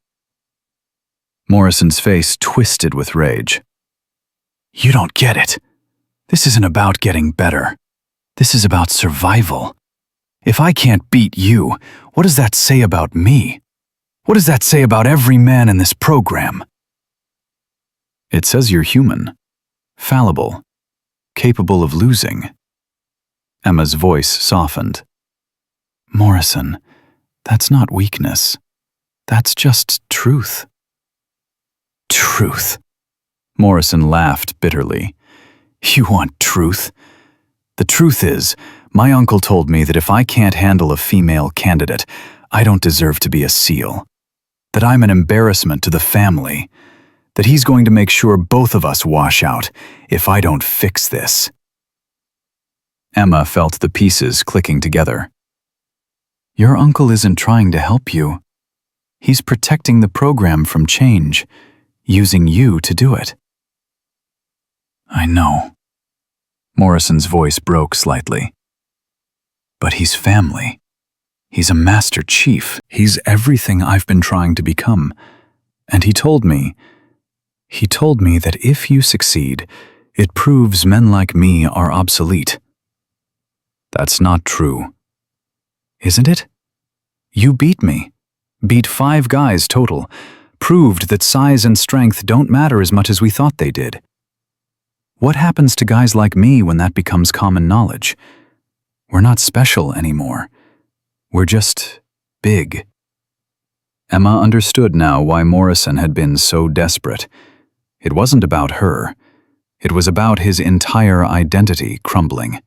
Morrison's face twisted with rage. You don't get it. This isn't about getting better. This is about survival. If I can't beat you, what does that say about me? What does that say about every man in this program? It says you're human, fallible, capable of losing. Emma's voice softened. Morrison, that's not weakness. That's just truth. Truth. Morrison laughed bitterly. You want truth? The truth is, my uncle told me that if I can't handle a female candidate, I don't deserve to be a SEAL. That I'm an embarrassment to the family. That he's going to make sure both of us wash out if I don't fix this. Emma felt the pieces clicking together. Your uncle isn't trying to help you. He's protecting the program from change, using you to do it. I know. Morrison's voice broke slightly. But he's family. He's a master chief. He's everything I've been trying to become. And he told me that if you succeed, it proves men like me are obsolete. That's not true. Isn't it? You beat me. Beat 5 guys total. Proved that size and strength don't matter as much as we thought they did. What happens to guys like me when that becomes common knowledge? We're not special anymore. We're just big. Emma understood now why Morrison had been so desperate. It wasn't about her. It was about his entire identity crumbling.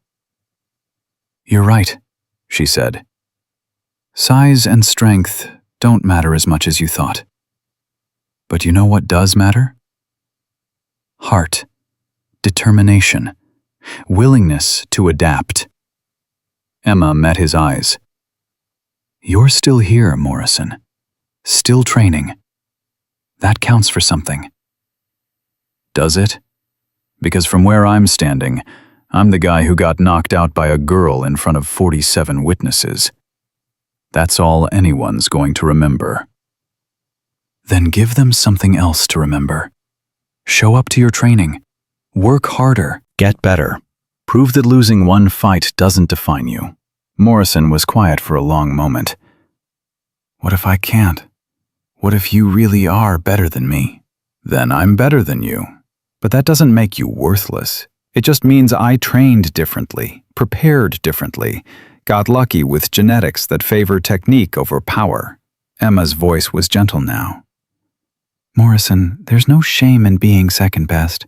You're right, she said. Size and strength don't matter as much as you thought. But you know what does matter? Heart, determination, willingness to adapt. Emma met his eyes. You're still here, Morrison. Still training. That counts for something. Does it? Because from where I'm standing, I'm the guy who got knocked out by a girl in front of 47 witnesses. That's all anyone's going to remember. Then give them something else to remember. Show up to your training. Work harder. Get better. Prove that losing one fight doesn't define you. Morrison was quiet for a long moment. What if I can't? What if you really are better than me? Then I'm better than you. But that doesn't make you worthless. It just means I trained differently, prepared differently, got lucky with genetics that favor technique over power. Emma's voice was gentle now. Morrison, there's no shame in being second best.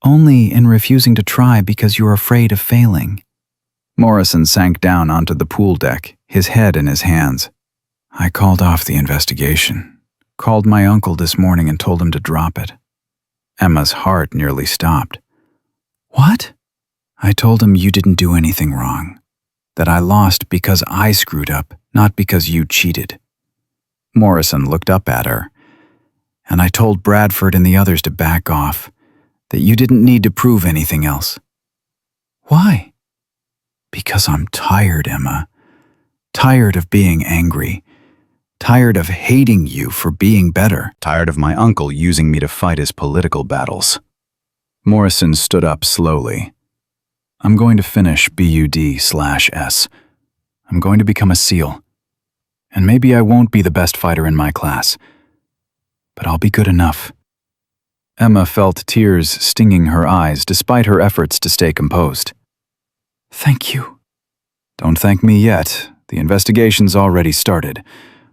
Only in refusing to try because you're afraid of failing. Morrison sank down onto the pool deck, his head in his hands. I called off the investigation. Called my uncle this morning and told him to drop it. Emma's heart nearly stopped. What? I told him you didn't do anything wrong. That I lost because I screwed up, not because you cheated. Morrison looked up at her. And I told Bradford and the others to back off, that you didn't need to prove anything else. Why? Because I'm tired, Emma. Tired of being angry. Tired of hating you for being better. Tired of my uncle using me to fight his political battles. Morrison stood up slowly. I'm going to finish BUD/S. I'm going to become a SEAL. And maybe I won't be the best fighter in my class, but I'll be good enough. Emma felt tears stinging her eyes despite her efforts to stay composed. Thank you. Don't thank me yet. The investigation's already started.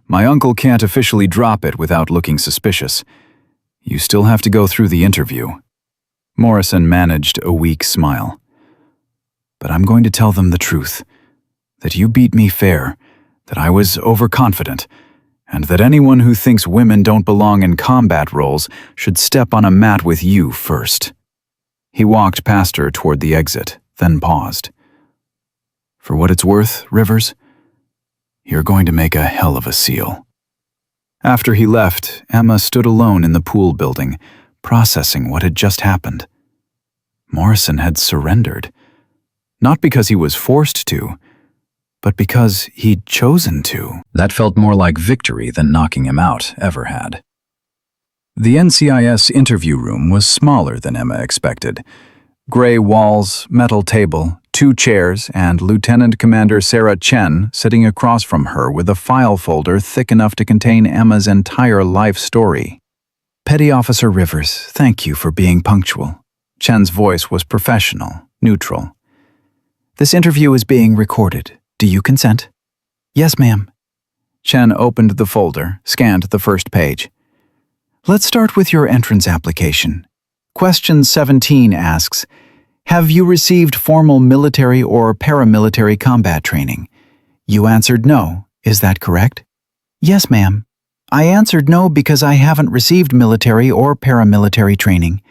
My uncle can't officially drop it without looking suspicious. You still have to go through the interview. Morrison managed a weak smile. But I'm going to tell them the truth. That you beat me fair, that I was overconfident, and that anyone who thinks women don't belong in combat roles should step on a mat with you first. He walked past her toward the exit, then paused. For what it's worth, Rivers, you're going to make a hell of a SEAL. After he left, Emma stood alone in the pool building, processing what had just happened. Morrison had surrendered. Not because he was forced to, but because he'd chosen to. That felt more like victory than knocking him out ever had. The NCIS interview room was smaller than Emma expected. Gray walls, metal table, 2 chairs, and Lieutenant Commander Sarah Chen sitting across from her with a file folder thick enough to contain Emma's entire life story. Petty Officer Rivers, thank you for being punctual. Chen's voice was professional, neutral. This interview is being recorded. Do you consent? Yes, ma'am. Chen opened the folder, scanned the first page. Let's start with your entrance application. Question 17 asks, have you received formal military or paramilitary combat training? You answered no. Is that correct? Yes, ma'am. I answered no because I haven't received military or paramilitary training.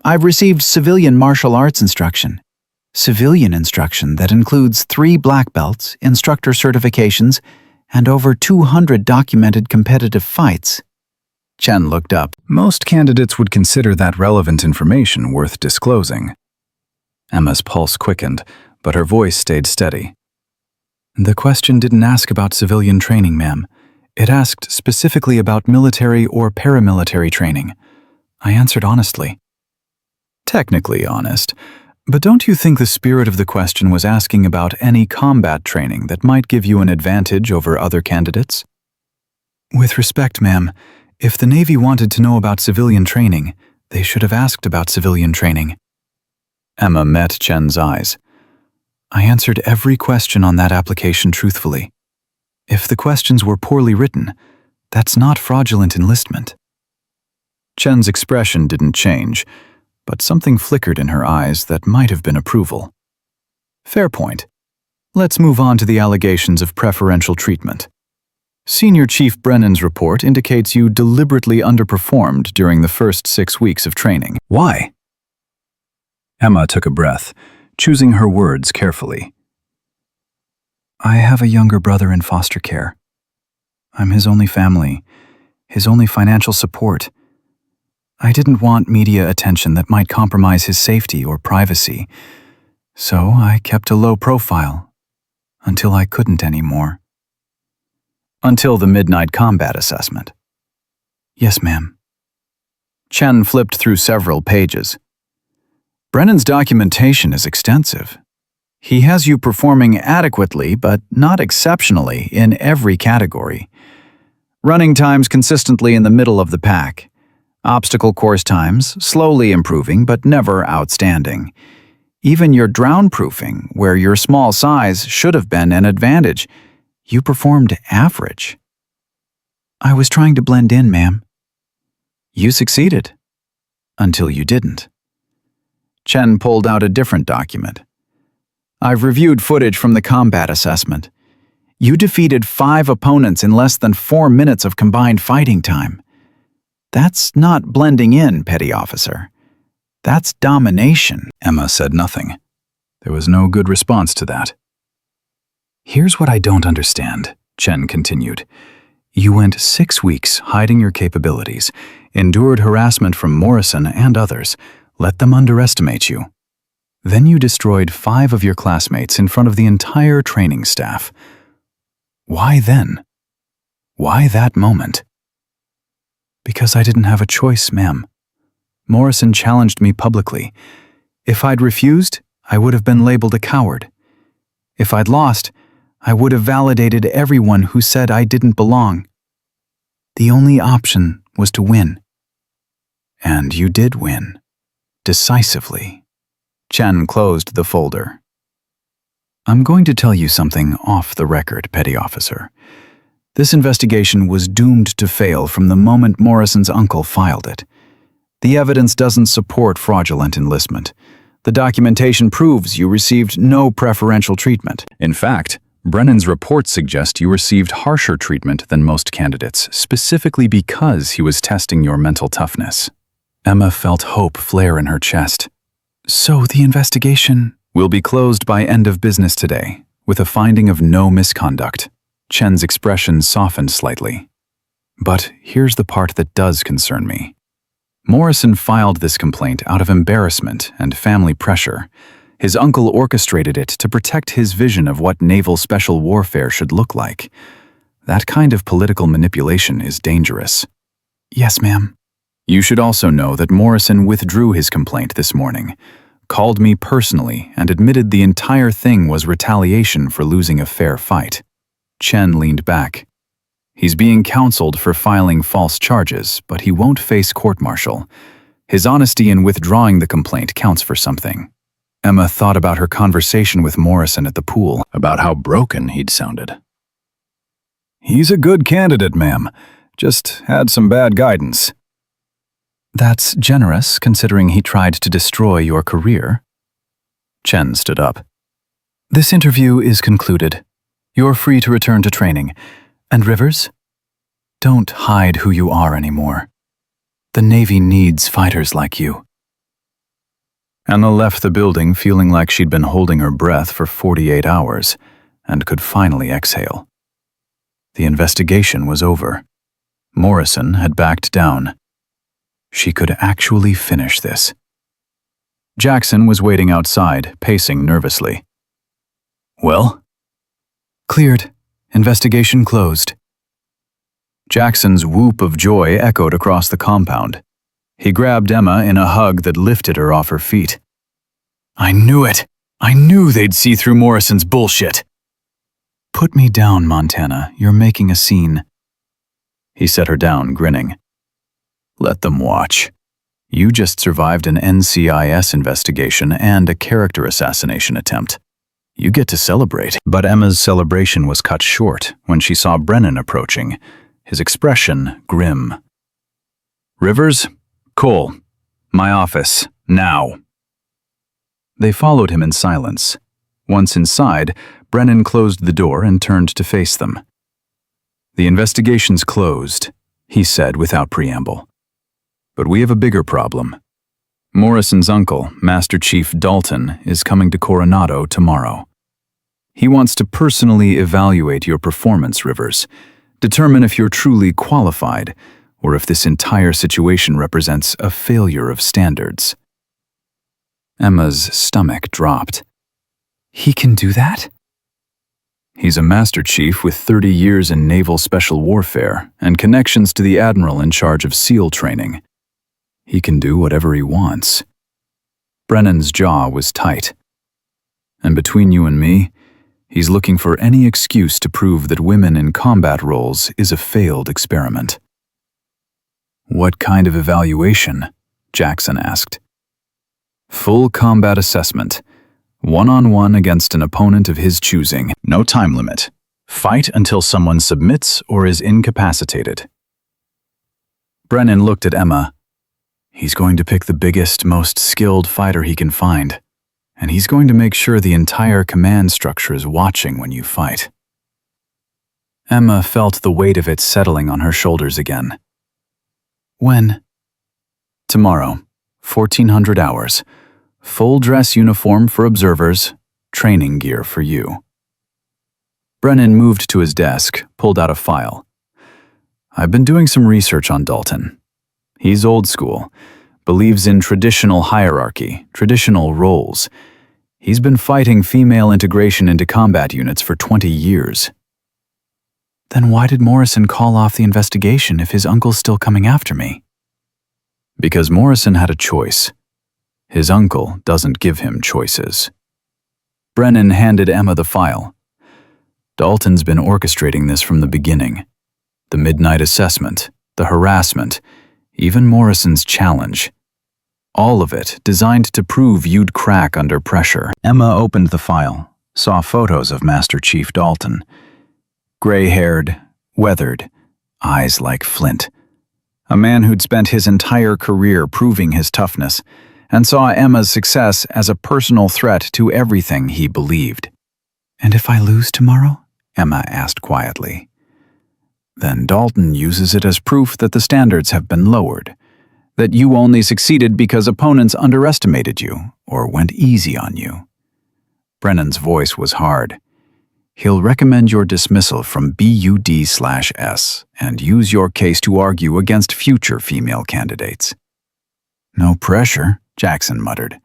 I've received civilian martial arts instruction. Civilian instruction that includes 3 black belts, instructor certifications, and over 200 documented competitive fights. Chen looked up. Most candidates would consider that relevant information worth disclosing. Emma's pulse quickened, but her voice stayed steady. The question didn't ask about civilian training, ma'am. It asked specifically about military or paramilitary training. I answered honestly. Technically honest, but don't you think the spirit of the question was asking about any combat training that might give you an advantage over other candidates? With respect, ma'am, if the Navy wanted to know about civilian training, they should have asked about civilian training. Emma met Chen's eyes. I answered every question on that application truthfully. If the questions were poorly written, that's not fraudulent enlistment. Chen's expression didn't change, but something flickered in her eyes that might have been approval. Fair point. Let's move on to the allegations of preferential treatment. Senior Chief Brennan's report indicates you deliberately underperformed during the first 6 weeks of training. Why? Emma took a breath, choosing her words carefully. I have a younger brother in foster care. I'm his only family, his only financial support. I didn't want media attention that might compromise his safety or privacy, so I kept a low profile until I couldn't anymore. Until the midnight combat assessment. Yes, ma'am. Chen flipped through several pages. Brennan's documentation is extensive. He has you performing adequately but not exceptionally in every category. Running times consistently in the middle of the pack. Obstacle course times slowly improving but never outstanding. Even your drown-proofing, where your small size should have been an advantage, you performed average. I was trying to blend in, ma'am. You succeeded. Until you didn't. Chen pulled out a different document. I've reviewed footage from the combat assessment. You defeated 5 opponents in less than 4 minutes of combined fighting time. That's not blending in, petty officer. That's domination. Emma said nothing. There was no good response to that. Here's what I don't understand, Chen continued. You went 6 weeks hiding your capabilities, endured harassment from Morrison and others, let them underestimate you. Then you destroyed 5 of your classmates in front of the entire training staff. Why then? Why that moment? Because I didn't have a choice, ma'am. Morrison challenged me publicly. If I'd refused, I would have been labeled a coward. If I'd lost, I would have validated everyone who said I didn't belong. The only option was to win. And you did win. Decisively. Chen closed the folder. I'm going to tell you something off the record, petty officer. This investigation was doomed to fail from the moment Morrison's uncle filed it. The evidence doesn't support fraudulent enlistment. The documentation proves you received no preferential treatment. In fact, Brennan's reports suggest you received harsher treatment than most candidates, specifically because he was testing your mental toughness. Emma felt hope flare in her chest. So the investigation will be closed by end of business today, with a finding of no misconduct. Chen's expression softened slightly. But here's the part that does concern me. Morrison filed this complaint out of embarrassment and family pressure. His uncle orchestrated it to protect his vision of what naval special warfare should look like. That kind of political manipulation is dangerous. Yes, ma'am. You should also know that Morrison withdrew his complaint this morning, called me personally, and admitted the entire thing was retaliation for losing a fair fight. Chen leaned back. He's being counseled for filing false charges, but he won't face court-martial. His honesty in withdrawing the complaint counts for something. Emma thought about her conversation with Morrison at the pool, about how broken he'd sounded. He's a good candidate, ma'am. Just had some bad guidance. That's generous, considering he tried to destroy your career. Chen stood up. This interview is concluded. You're free to return to training. And Rivers? Don't hide who you are anymore. The Navy needs fighters like you. Emma left the building feeling like she'd been holding her breath for 48 hours and could finally exhale. The investigation was over. Morrison had backed down. She could actually finish this. Jackson was waiting outside, pacing nervously. Well? Cleared. Investigation closed. Jackson's whoop of joy echoed across the compound. He grabbed Emma in a hug that lifted her off her feet. I knew it! I knew they'd see through Morrison's bullshit! Put me down, Montana. You're making a scene. He set her down, grinning. Let them watch. You just survived an NCIS investigation and a character assassination attempt. You get to celebrate. But Emma's celebration was cut short when she saw Brennan approaching, his expression grim. Rivers, Cole, my office, now. They followed him in silence. Once inside, Brennan closed the door and turned to face them. The investigation's closed, he said without preamble. But we have a bigger problem. Morrison's uncle, Master Chief Dalton, is coming to Coronado tomorrow. He wants to personally evaluate your performance, Rivers, determine if you're truly qualified, or if this entire situation represents a failure of standards. Emma's stomach dropped. He can do that? He's a Master Chief with 30 years in naval special warfare and connections to the Admiral in charge of SEAL training. He can do whatever he wants. Brennan's jaw was tight. And between you and me, he's looking for any excuse to prove that women in combat roles is a failed experiment. What kind of evaluation? Jackson asked. Full combat assessment. One-on-one against an opponent of his choosing. No time limit. Fight until someone submits or is incapacitated. Brennan looked at Emma. He's going to pick the biggest, most skilled fighter he can find. And he's going to make sure the entire command structure is watching when you fight. Emma felt the weight of it settling on her shoulders again. When? Tomorrow, 1400 hours. Full dress uniform for observers, training gear for you. Brennan moved to his desk, pulled out a file. I've been doing some research on Dalton. He's old school, believes in traditional hierarchy, traditional roles. He's been fighting female integration into combat units for 20 years. Then why did Morrison call off the investigation if his uncle's still coming after me? Because Morrison had a choice. His uncle doesn't give him choices. Brennan handed Emma the file. Dalton's been orchestrating this from the beginning. The midnight assessment, the harassment, even Morrison's challenge. All of it designed to prove you'd crack under pressure. Emma opened the file, saw photos of Master Chief Dalton. Gray-haired, weathered, eyes like flint. A man who'd spent his entire career proving his toughness, and saw Emma's success as a personal threat to everything he believed. And if I lose tomorrow? Emma asked quietly. Then Dalton uses it as proof that the standards have been lowered, that you only succeeded because opponents underestimated you or went easy on you. Brennan's voice was hard. He'll recommend your dismissal from BUD/S and use your case to argue against future female candidates. No pressure, Jackson muttered.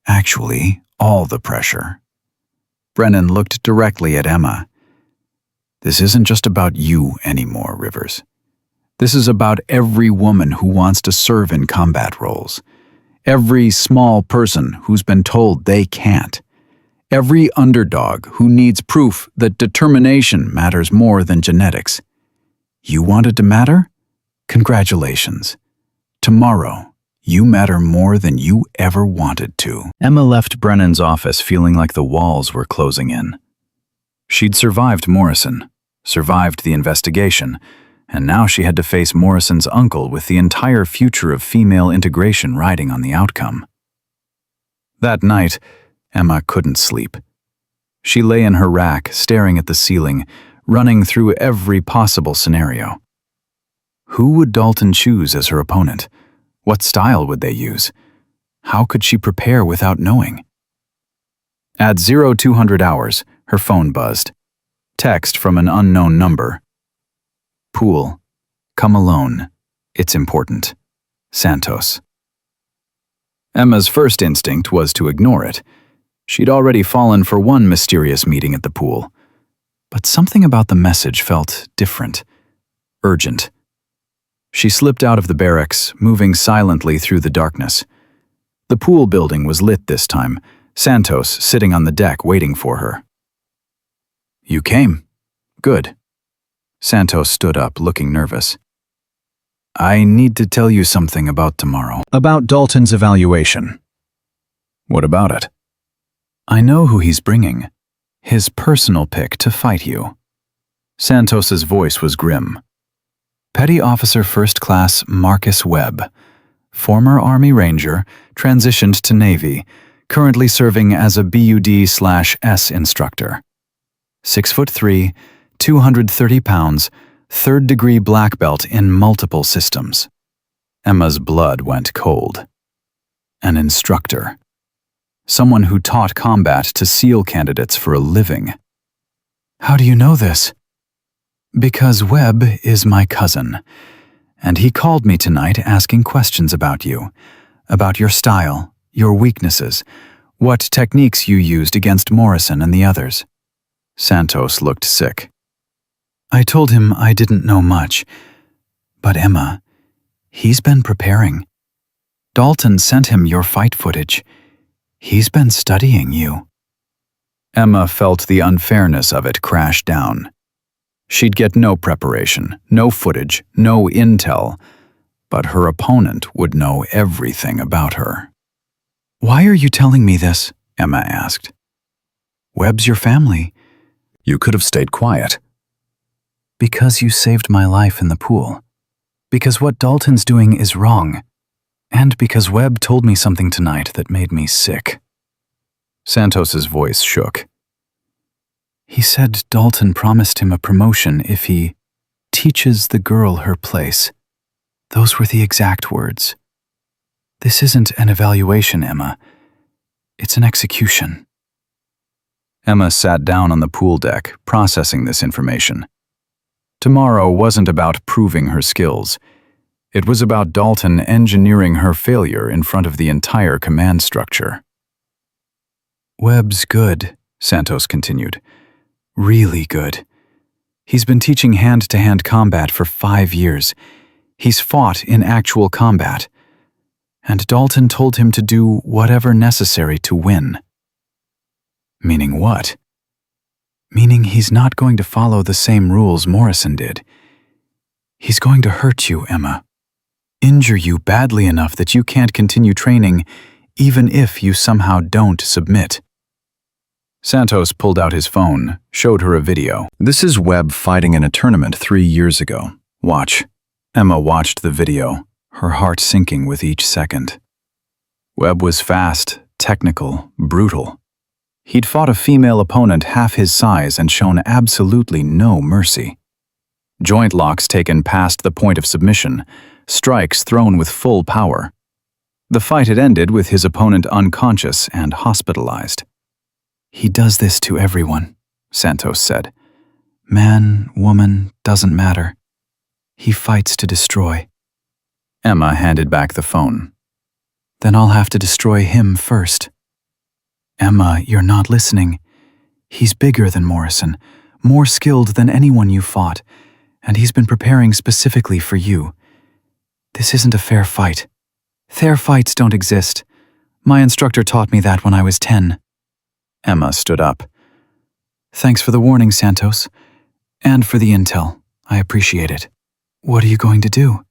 Actually, all the pressure. Brennan looked directly at Emma. This isn't just about you anymore, Rivers. This is about every woman who wants to serve in combat roles. Every small person who's been told they can't. Every underdog who needs proof that determination matters more than genetics. You want it to matter? Congratulations. Tomorrow, you matter more than you ever wanted to. Emma left Brennan's office feeling like the walls were closing in. She'd survived Morrison, survived the investigation, and now she had to face Morrison's uncle with the entire future of female integration riding on the outcome. That night, Emma couldn't sleep. She lay in her rack, staring at the ceiling, running through every possible scenario. Who would Dalton choose as her opponent? What style would they use? How could she prepare without knowing? At 0200 hours, her phone buzzed. Text from an unknown number. Pool. Come alone. It's important. Santos. Emma's first instinct was to ignore it. She'd already fallen for one mysterious meeting at the pool. But something about the message felt different. Urgent. She slipped out of the barracks, moving silently through the darkness. The pool building was lit this time, Santos sitting on the deck waiting for her. You came. Good. Santos stood up, looking nervous. I need to tell you something about tomorrow. About Dalton's evaluation. What about it? I know who he's bringing. His personal pick to fight you. Santos's voice was grim. Petty Officer First Class Marcus Webb, former Army Ranger, transitioned to Navy, currently serving as a BUD/S instructor. 6'3", 230 pounds, third-degree black belt in multiple systems. Emma's blood went cold. An instructor. Someone who taught combat to SEAL candidates for a living. How do you know this? Because Webb is my cousin, and he called me tonight asking questions about you, about your style, your weaknesses, what techniques you used against Morrison and the others. Santos looked sick. I told him I didn't know much, but Emma, he's been preparing. Dalton sent him your fight footage. He's been studying you. Emma felt the unfairness of it crash down. She'd get no preparation, no footage, no intel, but her opponent would know everything about her. Why are you telling me this? Emma asked. Webb's your family. You could have stayed quiet. Because you saved my life in the pool. Because what Dalton's doing is wrong. And because Webb told me something tonight that made me sick. Santos's voice shook. He said Dalton promised him a promotion if he teaches the girl her place. Those were the exact words. This isn't an evaluation, Emma. It's an execution. Emma sat down on the pool deck, processing this information. Tomorrow wasn't about proving her skills. It was about Dalton engineering her failure in front of the entire command structure. Webb's good, Santos continued. Really good. He's been teaching hand-to-hand combat for 5 years. He's fought in actual combat. And Dalton told him to do whatever necessary to win. Meaning what? Meaning he's not going to follow the same rules Morrison did. He's going to hurt you, Emma. Injure you badly enough that you can't continue training, even if you somehow don't submit. Santos pulled out his phone, showed her a video. This is Webb fighting in a tournament 3 years ago. Watch. Emma watched the video, her heart sinking with each second. Webb was fast, technical, brutal. He'd fought a female opponent half his size and shown absolutely no mercy. Joint locks taken past the point of submission, strikes thrown with full power. The fight had ended with his opponent unconscious and hospitalized. He does this to everyone, Santos said. Man, woman, doesn't matter. He fights to destroy. Emma handed back the phone. Then I'll have to destroy him first. Emma, you're not listening. He's bigger than Morrison, more skilled than anyone you fought, and he's been preparing specifically for you. This isn't a fair fight. Fair fights don't exist. My instructor taught me that when I was 10. Emma stood up. Thanks for the warning, Santos. And for the intel. I appreciate it. What are you going to do?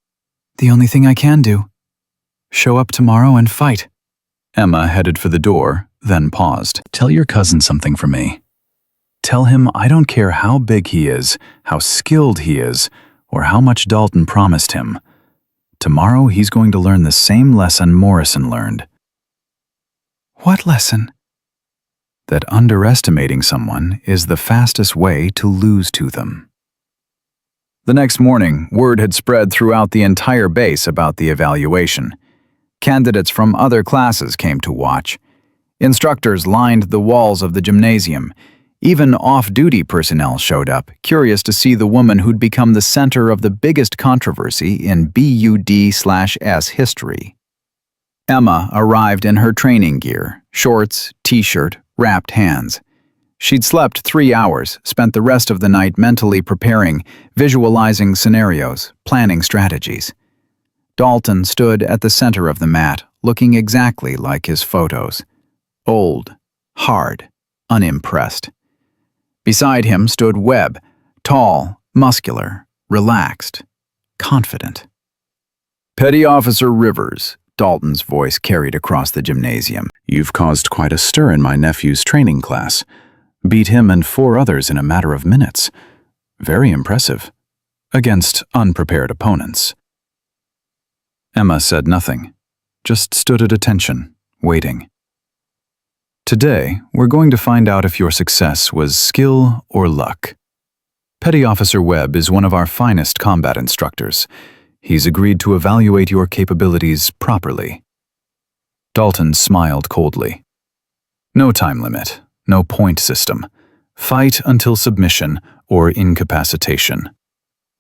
The only thing I can do. Show up tomorrow and fight. Emma headed for the door, then paused. Tell your cousin something for me. Tell him I don't care how big he is, how skilled he is, or how much Dalton promised him. Tomorrow he's going to learn the same lesson Morrison learned. What lesson? That underestimating someone is the fastest way to lose to them. The next morning, word had spread throughout the entire base about the evaluation. Candidates from other classes came to watch. Instructors lined the walls of the gymnasium. Even off-duty personnel showed up, curious to see the woman who'd become the center of the biggest controversy in BUD/S history. Emma arrived in her training gear, shorts, t-shirt, wrapped hands. She'd slept 3 hours, spent the rest of the night mentally preparing, visualizing scenarios, planning strategies. Dalton stood at the center of the mat, looking exactly like his photos. Old, hard, unimpressed. Beside him stood Webb, tall, muscular, relaxed, confident. Petty Officer Rivers, Dalton's voice carried across the gymnasium. You've caused quite a stir in my nephew's training class. Beat him and 4 others in a matter of minutes. Very impressive. Against unprepared opponents. Emma said nothing, just stood at attention, waiting. Today, we're going to find out if your success was skill or luck. Petty Officer Webb is one of our finest combat instructors. He's agreed to evaluate your capabilities properly. Dalton smiled coldly. No time limit, no point system. Fight until submission or incapacitation.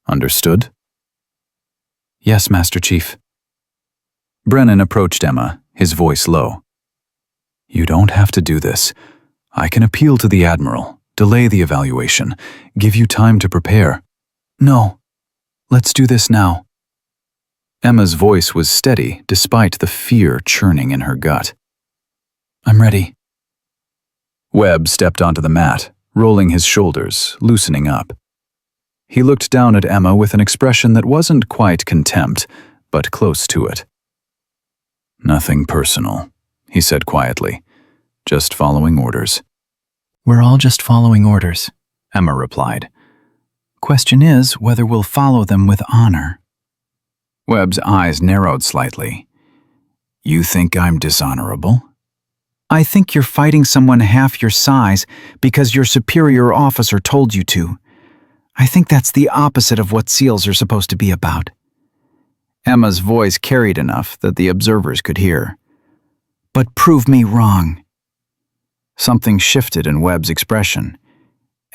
Understood? Yes, Master Chief. Brennan approached Emma, his voice low. You don't have to do this. I can appeal to the Admiral, delay the evaluation, give you time to prepare. No. Let's do this now. Emma's voice was steady despite the fear churning in her gut. I'm ready. Webb stepped onto the mat, rolling his shoulders, loosening up. He looked down at Emma with an expression that wasn't quite contempt, but close to it. Nothing personal, he said quietly. Just following orders. We're all just following orders, Emma replied. Question is whether we'll follow them with honor. Webb's eyes narrowed slightly. You think I'm dishonorable? I think you're fighting someone half your size because your superior officer told you to. I think that's the opposite of what SEALs are supposed to be about." Emma's voice carried enough that the observers could hear. "But prove me wrong." Something shifted in Webb's expression.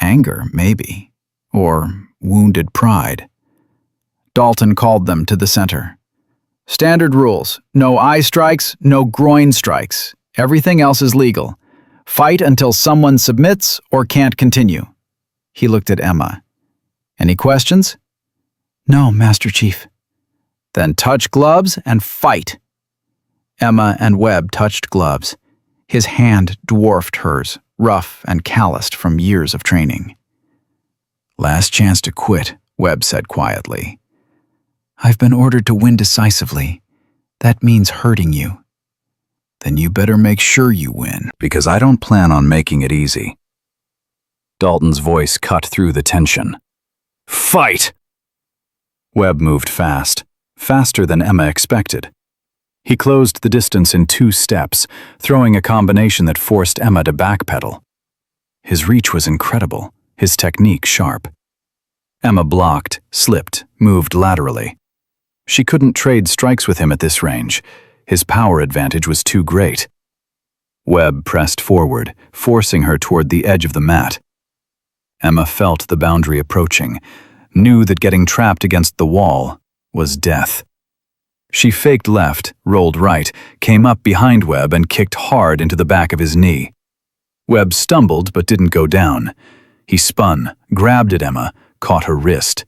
Anger, maybe. Or wounded pride. Dalton called them to the center. "Standard rules. No eye strikes, no groin strikes. Everything else is legal. Fight until someone submits or can't continue." He looked at Emma. "Any questions?" "No, Master Chief." "Then touch gloves and fight." Emma and Webb touched gloves. His hand dwarfed hers, rough and calloused from years of training. "Last chance to quit," Webb said quietly. "I've been ordered to win decisively. That means hurting you." "Then you better make sure you win, because I don't plan on making it easy." Dalton's voice cut through the tension. "Fight!" Webb moved fast, faster than Emma expected. He closed the distance in 2 steps, throwing a combination that forced Emma to backpedal. His reach was incredible, his technique sharp. Emma blocked, slipped, moved laterally. She couldn't trade strikes with him at this range. His power advantage was too great. Webb pressed forward, forcing her toward the edge of the mat. Emma felt the boundary approaching, knew that getting trapped against the wall was death. She faked left, rolled right, came up behind Webb and kicked hard into the back of his knee. Webb stumbled but didn't go down. He spun, grabbed at Emma, caught her wrist.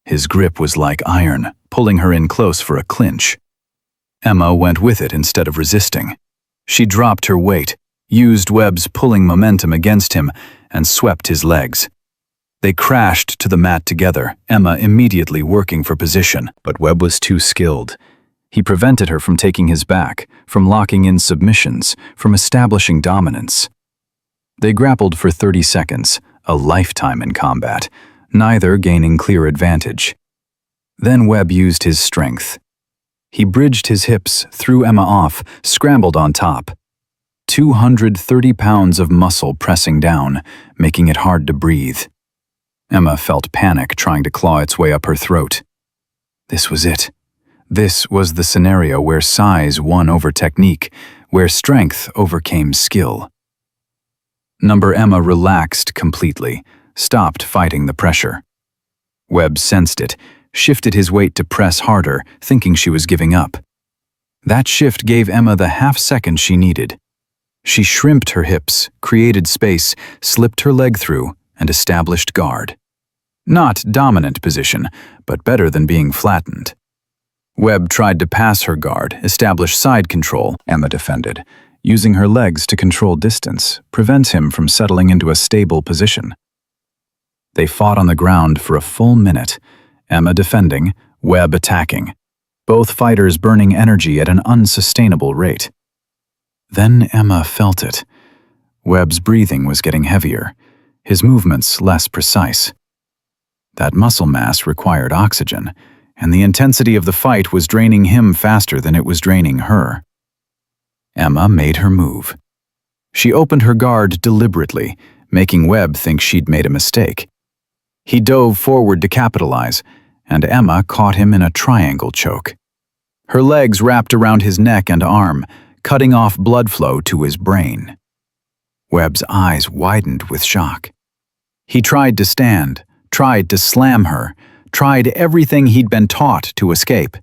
His grip was like iron, pulling her in close for a clinch. Emma went with it instead of resisting. She dropped her weight, used Webb's pulling momentum against him, and swept his legs. They crashed to the mat together, Emma immediately working for position, but Webb was too skilled. He prevented her from taking his back, from locking in submissions, from establishing dominance. They grappled for 30 seconds, a lifetime in combat, neither gaining clear advantage. Then Webb used his strength. He bridged his hips, threw Emma off, scrambled on top. 230 pounds of muscle pressing down, making it hard to breathe. Emma felt panic trying to claw its way up her throat. This was it. This was the scenario where size won over technique, where strength overcame skill. Number Emma relaxed completely, stopped fighting the pressure. Webb sensed it, shifted his weight to press harder, thinking she was giving up. That shift gave Emma the half-second she needed. She shrimped her hips, created space, slipped her leg through, and established guard. Not dominant position, but better than being flattened. Webb tried to pass her guard, establish side control. Emma defended. Using her legs to control distance prevents him from settling into a stable position. They fought on the ground for a full minute, Emma defending, Webb attacking, both fighters burning energy at an unsustainable rate. Then Emma felt it. Webb's breathing was getting heavier, his movements less precise. That muscle mass required oxygen, and the intensity of the fight was draining him faster than it was draining her. Emma made her move. She opened her guard deliberately, making Webb think she'd made a mistake. He dove forward to capitalize, and Emma caught him in a triangle choke. Her legs wrapped around his neck and arm, cutting off blood flow to his brain. Webb's eyes widened with shock. He tried to stand, tried to slam her, tried everything he'd been taught to escape.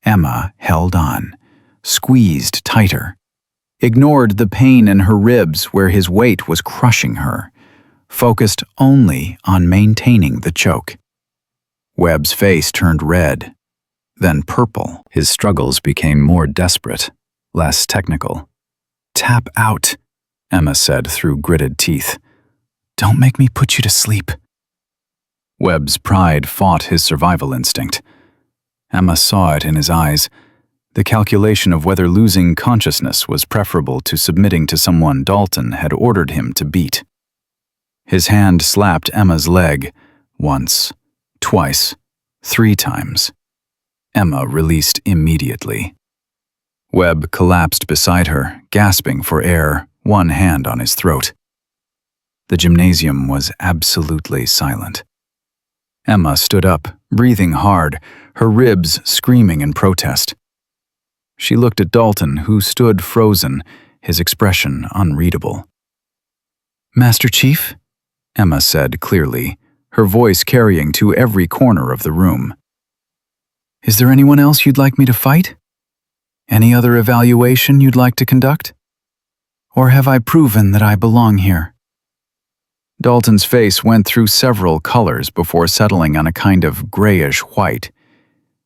Emma held on, squeezed tighter, ignored the pain in her ribs where his weight was crushing her, focused only on maintaining the choke. Webb's face turned red, then purple. His struggles became more desperate, less technical. "Tap out," Emma said through gritted teeth. "Don't make me put you to sleep." Webb's pride fought his survival instinct. Emma saw it in his eyes, the calculation of whether losing consciousness was preferable to submitting to someone Dalton had ordered him to beat. His hand slapped Emma's leg, once, twice, 3 times. Emma released immediately. Webb collapsed beside her, gasping for air, one hand on his throat. The gymnasium was absolutely silent. Emma stood up, breathing hard, her ribs screaming in protest. She looked at Dalton, who stood frozen, his expression unreadable. Master Chief? Emma said clearly, her voice carrying to every corner of the room. Is there anyone else you'd like me to fight? Any other evaluation you'd like to conduct? Or have I proven that I belong here? Dalton's face went through several colors before settling on a kind of grayish white.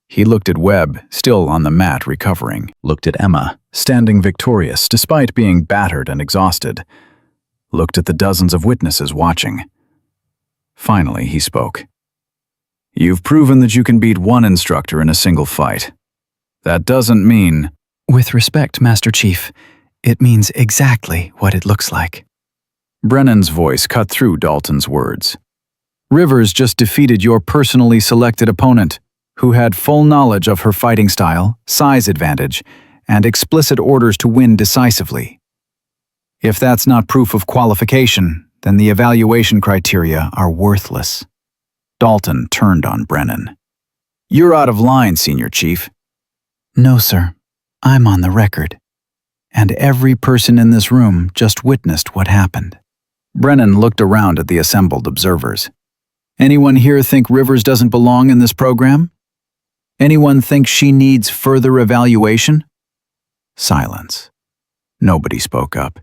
He looked at Webb, still on the mat recovering, looked at Emma, standing victorious despite being battered and exhausted, looked at the dozens of witnesses watching. Finally, he spoke. You've proven that you can beat one instructor in a single fight. That doesn't mean— With respect, Master Chief, it means exactly what it looks like. Brennan's voice cut through Dalton's words. Rivers just defeated your personally selected opponent, who had full knowledge of her fighting style, size advantage, and explicit orders to win decisively. If that's not proof of qualification, then the evaluation criteria are worthless. Dalton turned on Brennan. You're out of line, Senior Chief. No, sir. I'm on the record. And every person in this room just witnessed what happened. Brennan looked around at the assembled observers. Anyone here think Rivers doesn't belong in this program? Anyone think she needs further evaluation? Silence. Nobody spoke up.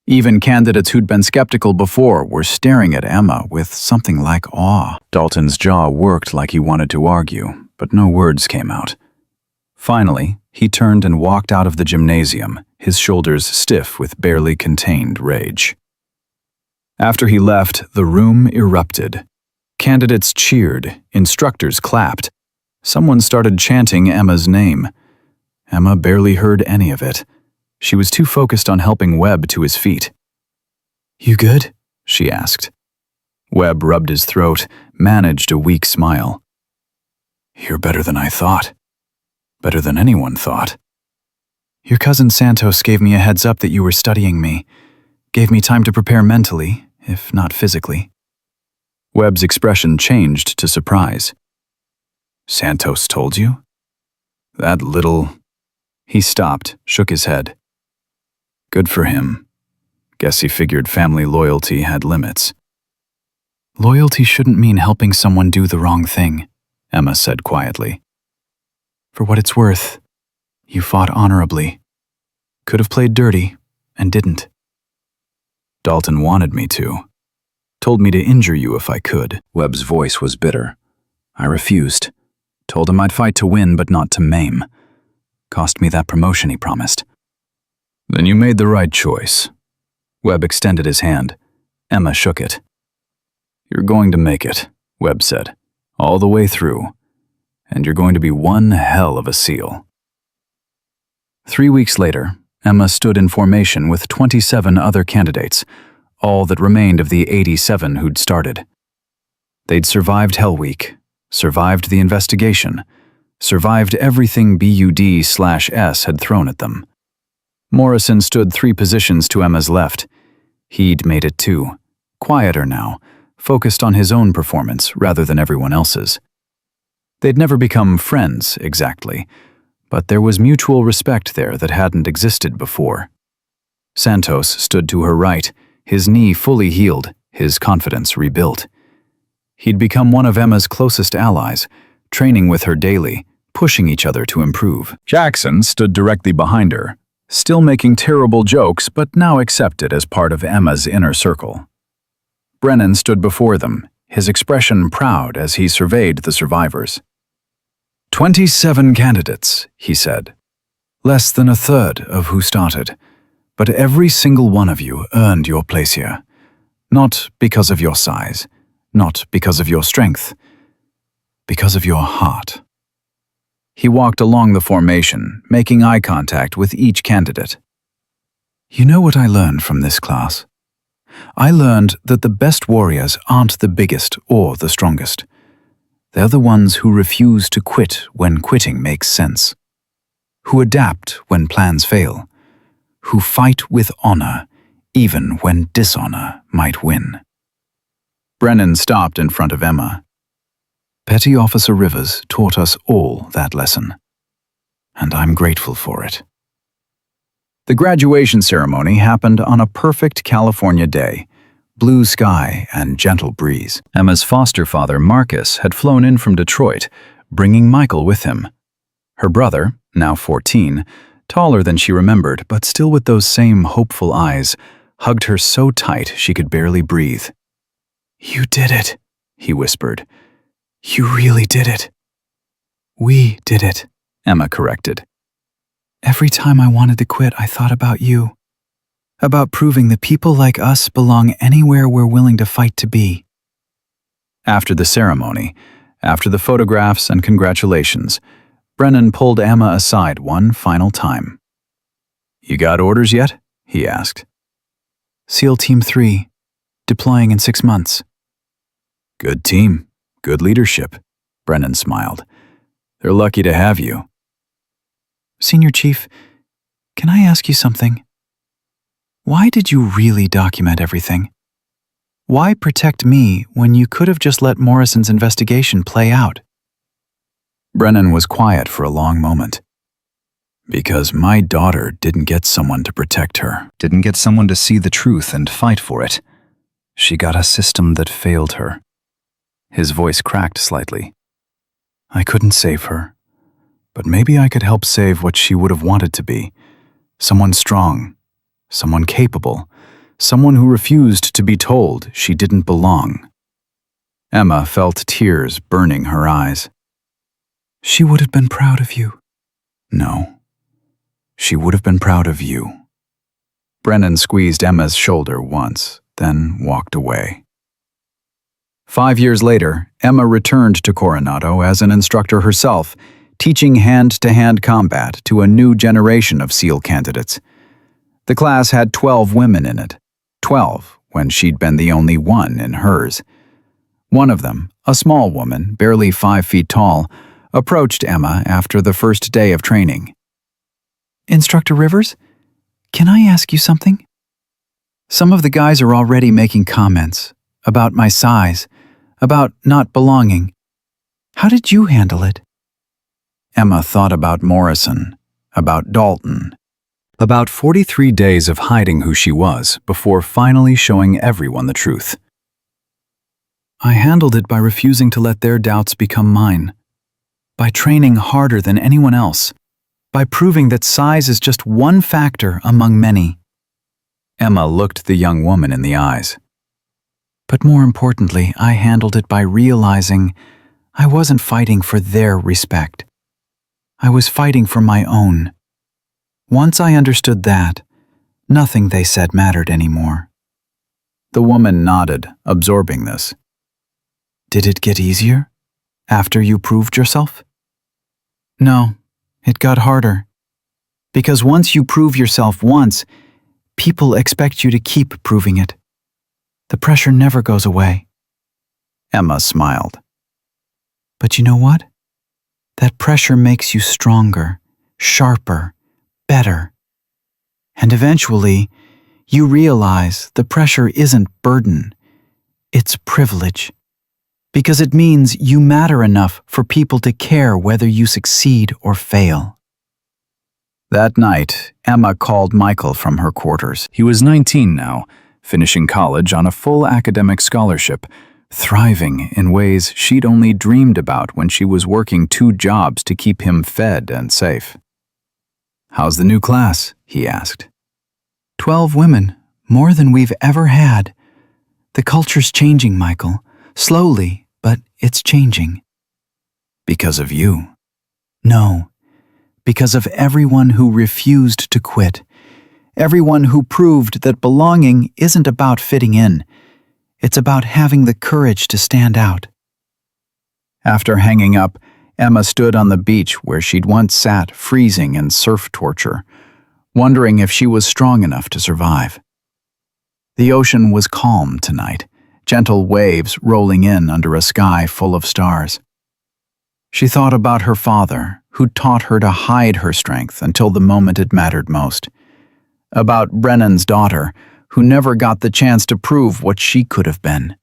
Even candidates who'd been skeptical before were staring at Emma with something like awe. Dalton's jaw worked like he wanted to argue, but no words came out. Finally, he turned and walked out of the gymnasium, his shoulders stiff with barely contained rage. After he left, the room erupted. Candidates cheered, instructors clapped. Someone started chanting Emma's name. Emma barely heard any of it. She was too focused on helping Webb to his feet. You good? She asked. Webb rubbed his throat, managed a weak smile. You're better than I thought. Better than anyone thought. Your cousin Santos gave me a heads up that you were studying me. Gave me time to prepare mentally, if not physically. Webb's expression changed to surprise. Santos told you? That little— He stopped, shook his head. Good for him. Guess he figured family loyalty had limits. Loyalty shouldn't mean helping someone do the wrong thing, Emma said quietly. For what it's worth, you fought honorably. Could have played dirty, and didn't. Dalton wanted me to. Told me to injure you if I could. Webb's voice was bitter. I refused. Told him I'd fight to win but not to maim. Cost me that promotion he promised. Then you made the right choice. Webb extended his hand. Emma shook it. You're going to make it, Webb said, all the way through. And you're going to be one hell of a SEAL. 3 weeks later, Emma stood in formation with 27 other candidates, all that remained of the 87 who'd started. They'd survived Hell Week, survived the investigation, survived everything BUD/S had thrown at them. Morrison stood 3 positions to Emma's left. He'd made it too, quieter now, focused on his own performance rather than everyone else's. They'd never become friends, exactly, but there was mutual respect there that hadn't existed before. Santos stood to her right, his knee fully healed, his confidence rebuilt. He'd become one of Emma's closest allies, training with her daily, pushing each other to improve. Jackson stood directly behind her, still making terrible jokes but now accepted as part of Emma's inner circle. Brennan stood before them, his expression proud as he surveyed the survivors. 27 candidates, he said. Less than a third of who started, but every single one of you earned your place here. Not because of your size, not because of your strength, because of your heart. He walked along the formation, making eye contact with each candidate. You know what I learned from this class? I learned that the best warriors aren't the biggest or the strongest. They're the ones who refuse to quit when quitting makes sense. who adapt when plans fail, who fight with honor even when dishonor might win. Brennan stopped in front of Emma. Petty Officer Rivers taught us all that lesson, and I'm grateful for it. The graduation ceremony happened on a perfect California day, blue sky and gentle breeze. Emma's foster father, Marcus, had flown in from Detroit, bringing Michael with him. Her brother, now 14, taller than she remembered, but still with those same hopeful eyes, hugged her so tight she could barely breathe. "You did it," he whispered. "You really did it." "We did it," Emma corrected. "Every time I wanted to quit, I thought about you. About proving that people like us belong anywhere we're willing to fight to be." After the ceremony, after the photographs and congratulations, Brennan pulled Emma aside one final time. "You got orders yet?" he asked. "SEAL Team 3, deploying in 6 months. "Good team, good leadership," Brennan smiled. "They're lucky to have you." "Senior Chief, can I ask you something? Why did you really document everything? Why protect me when you could have just let Morrison's investigation play out?" Brennan was quiet for a long moment. "Because my daughter didn't get someone to protect her, didn't get someone to see the truth and fight for it. She got a system that failed her." His voice cracked slightly. "I couldn't save her, but maybe I could help save what she would have wanted to be. Someone strong, someone capable, someone who refused to be told she didn't belong." Emma felt tears burning her eyes. "She would have been proud of you." "No, she would have been proud of you." Brennan squeezed Emma's shoulder once, then walked away. 5 years later, Emma returned to Coronado as an instructor herself, teaching hand-to-hand combat to a new generation of SEAL candidates. The class had 12 women in it, 12 when she'd been the only one in hers. One of them, a small woman, barely 5 feet tall, approached Emma after the first day of training. "Instructor Rivers, can I ask you something? Some of the guys are already making comments about my size, about not belonging. How did you handle it?" Emma thought about Morrison, about Dalton, about 43 days of hiding who she was before finally showing everyone the truth. "I handled it by refusing to let their doubts become mine, by training harder than anyone else, by proving that size is just one factor among many." Emma looked the young woman in the eyes. "But more importantly, I handled it by realizing I wasn't fighting for their respect. I was fighting for my own. Once I understood that, nothing they said mattered anymore." The woman nodded, absorbing this. "Did it get easier after you proved yourself?" "No, it got harder. Because once you prove yourself once, people expect you to keep proving it. The pressure never goes away." Emma smiled. "But you know what? That pressure makes you stronger, sharper, better. And eventually, you realize the pressure isn't burden, it's privilege. Because it means you matter enough for people to care whether you succeed or fail." That night, Emma called Michael from her quarters. He was 19 now, finishing college on a full academic scholarship, thriving in ways she'd only dreamed about when she was working 2 jobs to keep him fed and safe. "How's the new class?" he asked. 12 women, more than we've ever had. The culture's changing, Michael. Slowly, but it's changing." "Because of you?" "No, because of everyone who refused to quit. Everyone who proved that belonging isn't about fitting in. It's about having the courage to stand out." After hanging up, Emma stood on the beach where she'd once sat freezing in surf torture, wondering if she was strong enough to survive. The ocean was calm tonight, gentle waves rolling in under a sky full of stars. She thought about her father, who taught her to hide her strength until the moment it mattered most. About Brennan's daughter, who never got the chance to prove what she could have been.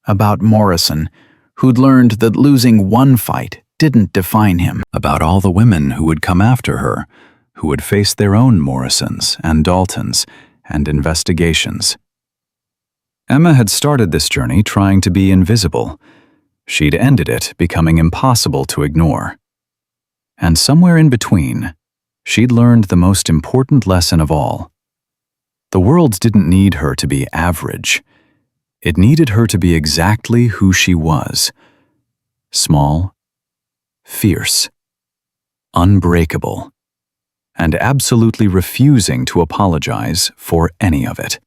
About Morrison, who'd learned that losing one fight didn't define him. About all the women who would come after her, who would face their own Morrisons and Daltons and investigations. Emma had started this journey trying to be invisible. She'd ended it becoming impossible to ignore. And somewhere in between, she'd learned the most important lesson of all. The world didn't need her to be average. It needed her to be exactly who she was. Small, fierce, unbreakable, and absolutely refusing to apologize for any of it.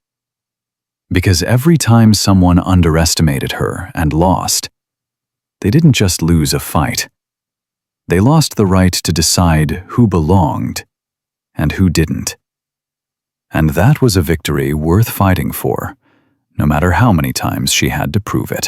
Because every time someone underestimated her and lost, they didn't just lose a fight. They lost the right to decide who belonged and who didn't. And that was a victory worth fighting for, no matter how many times she had to prove it.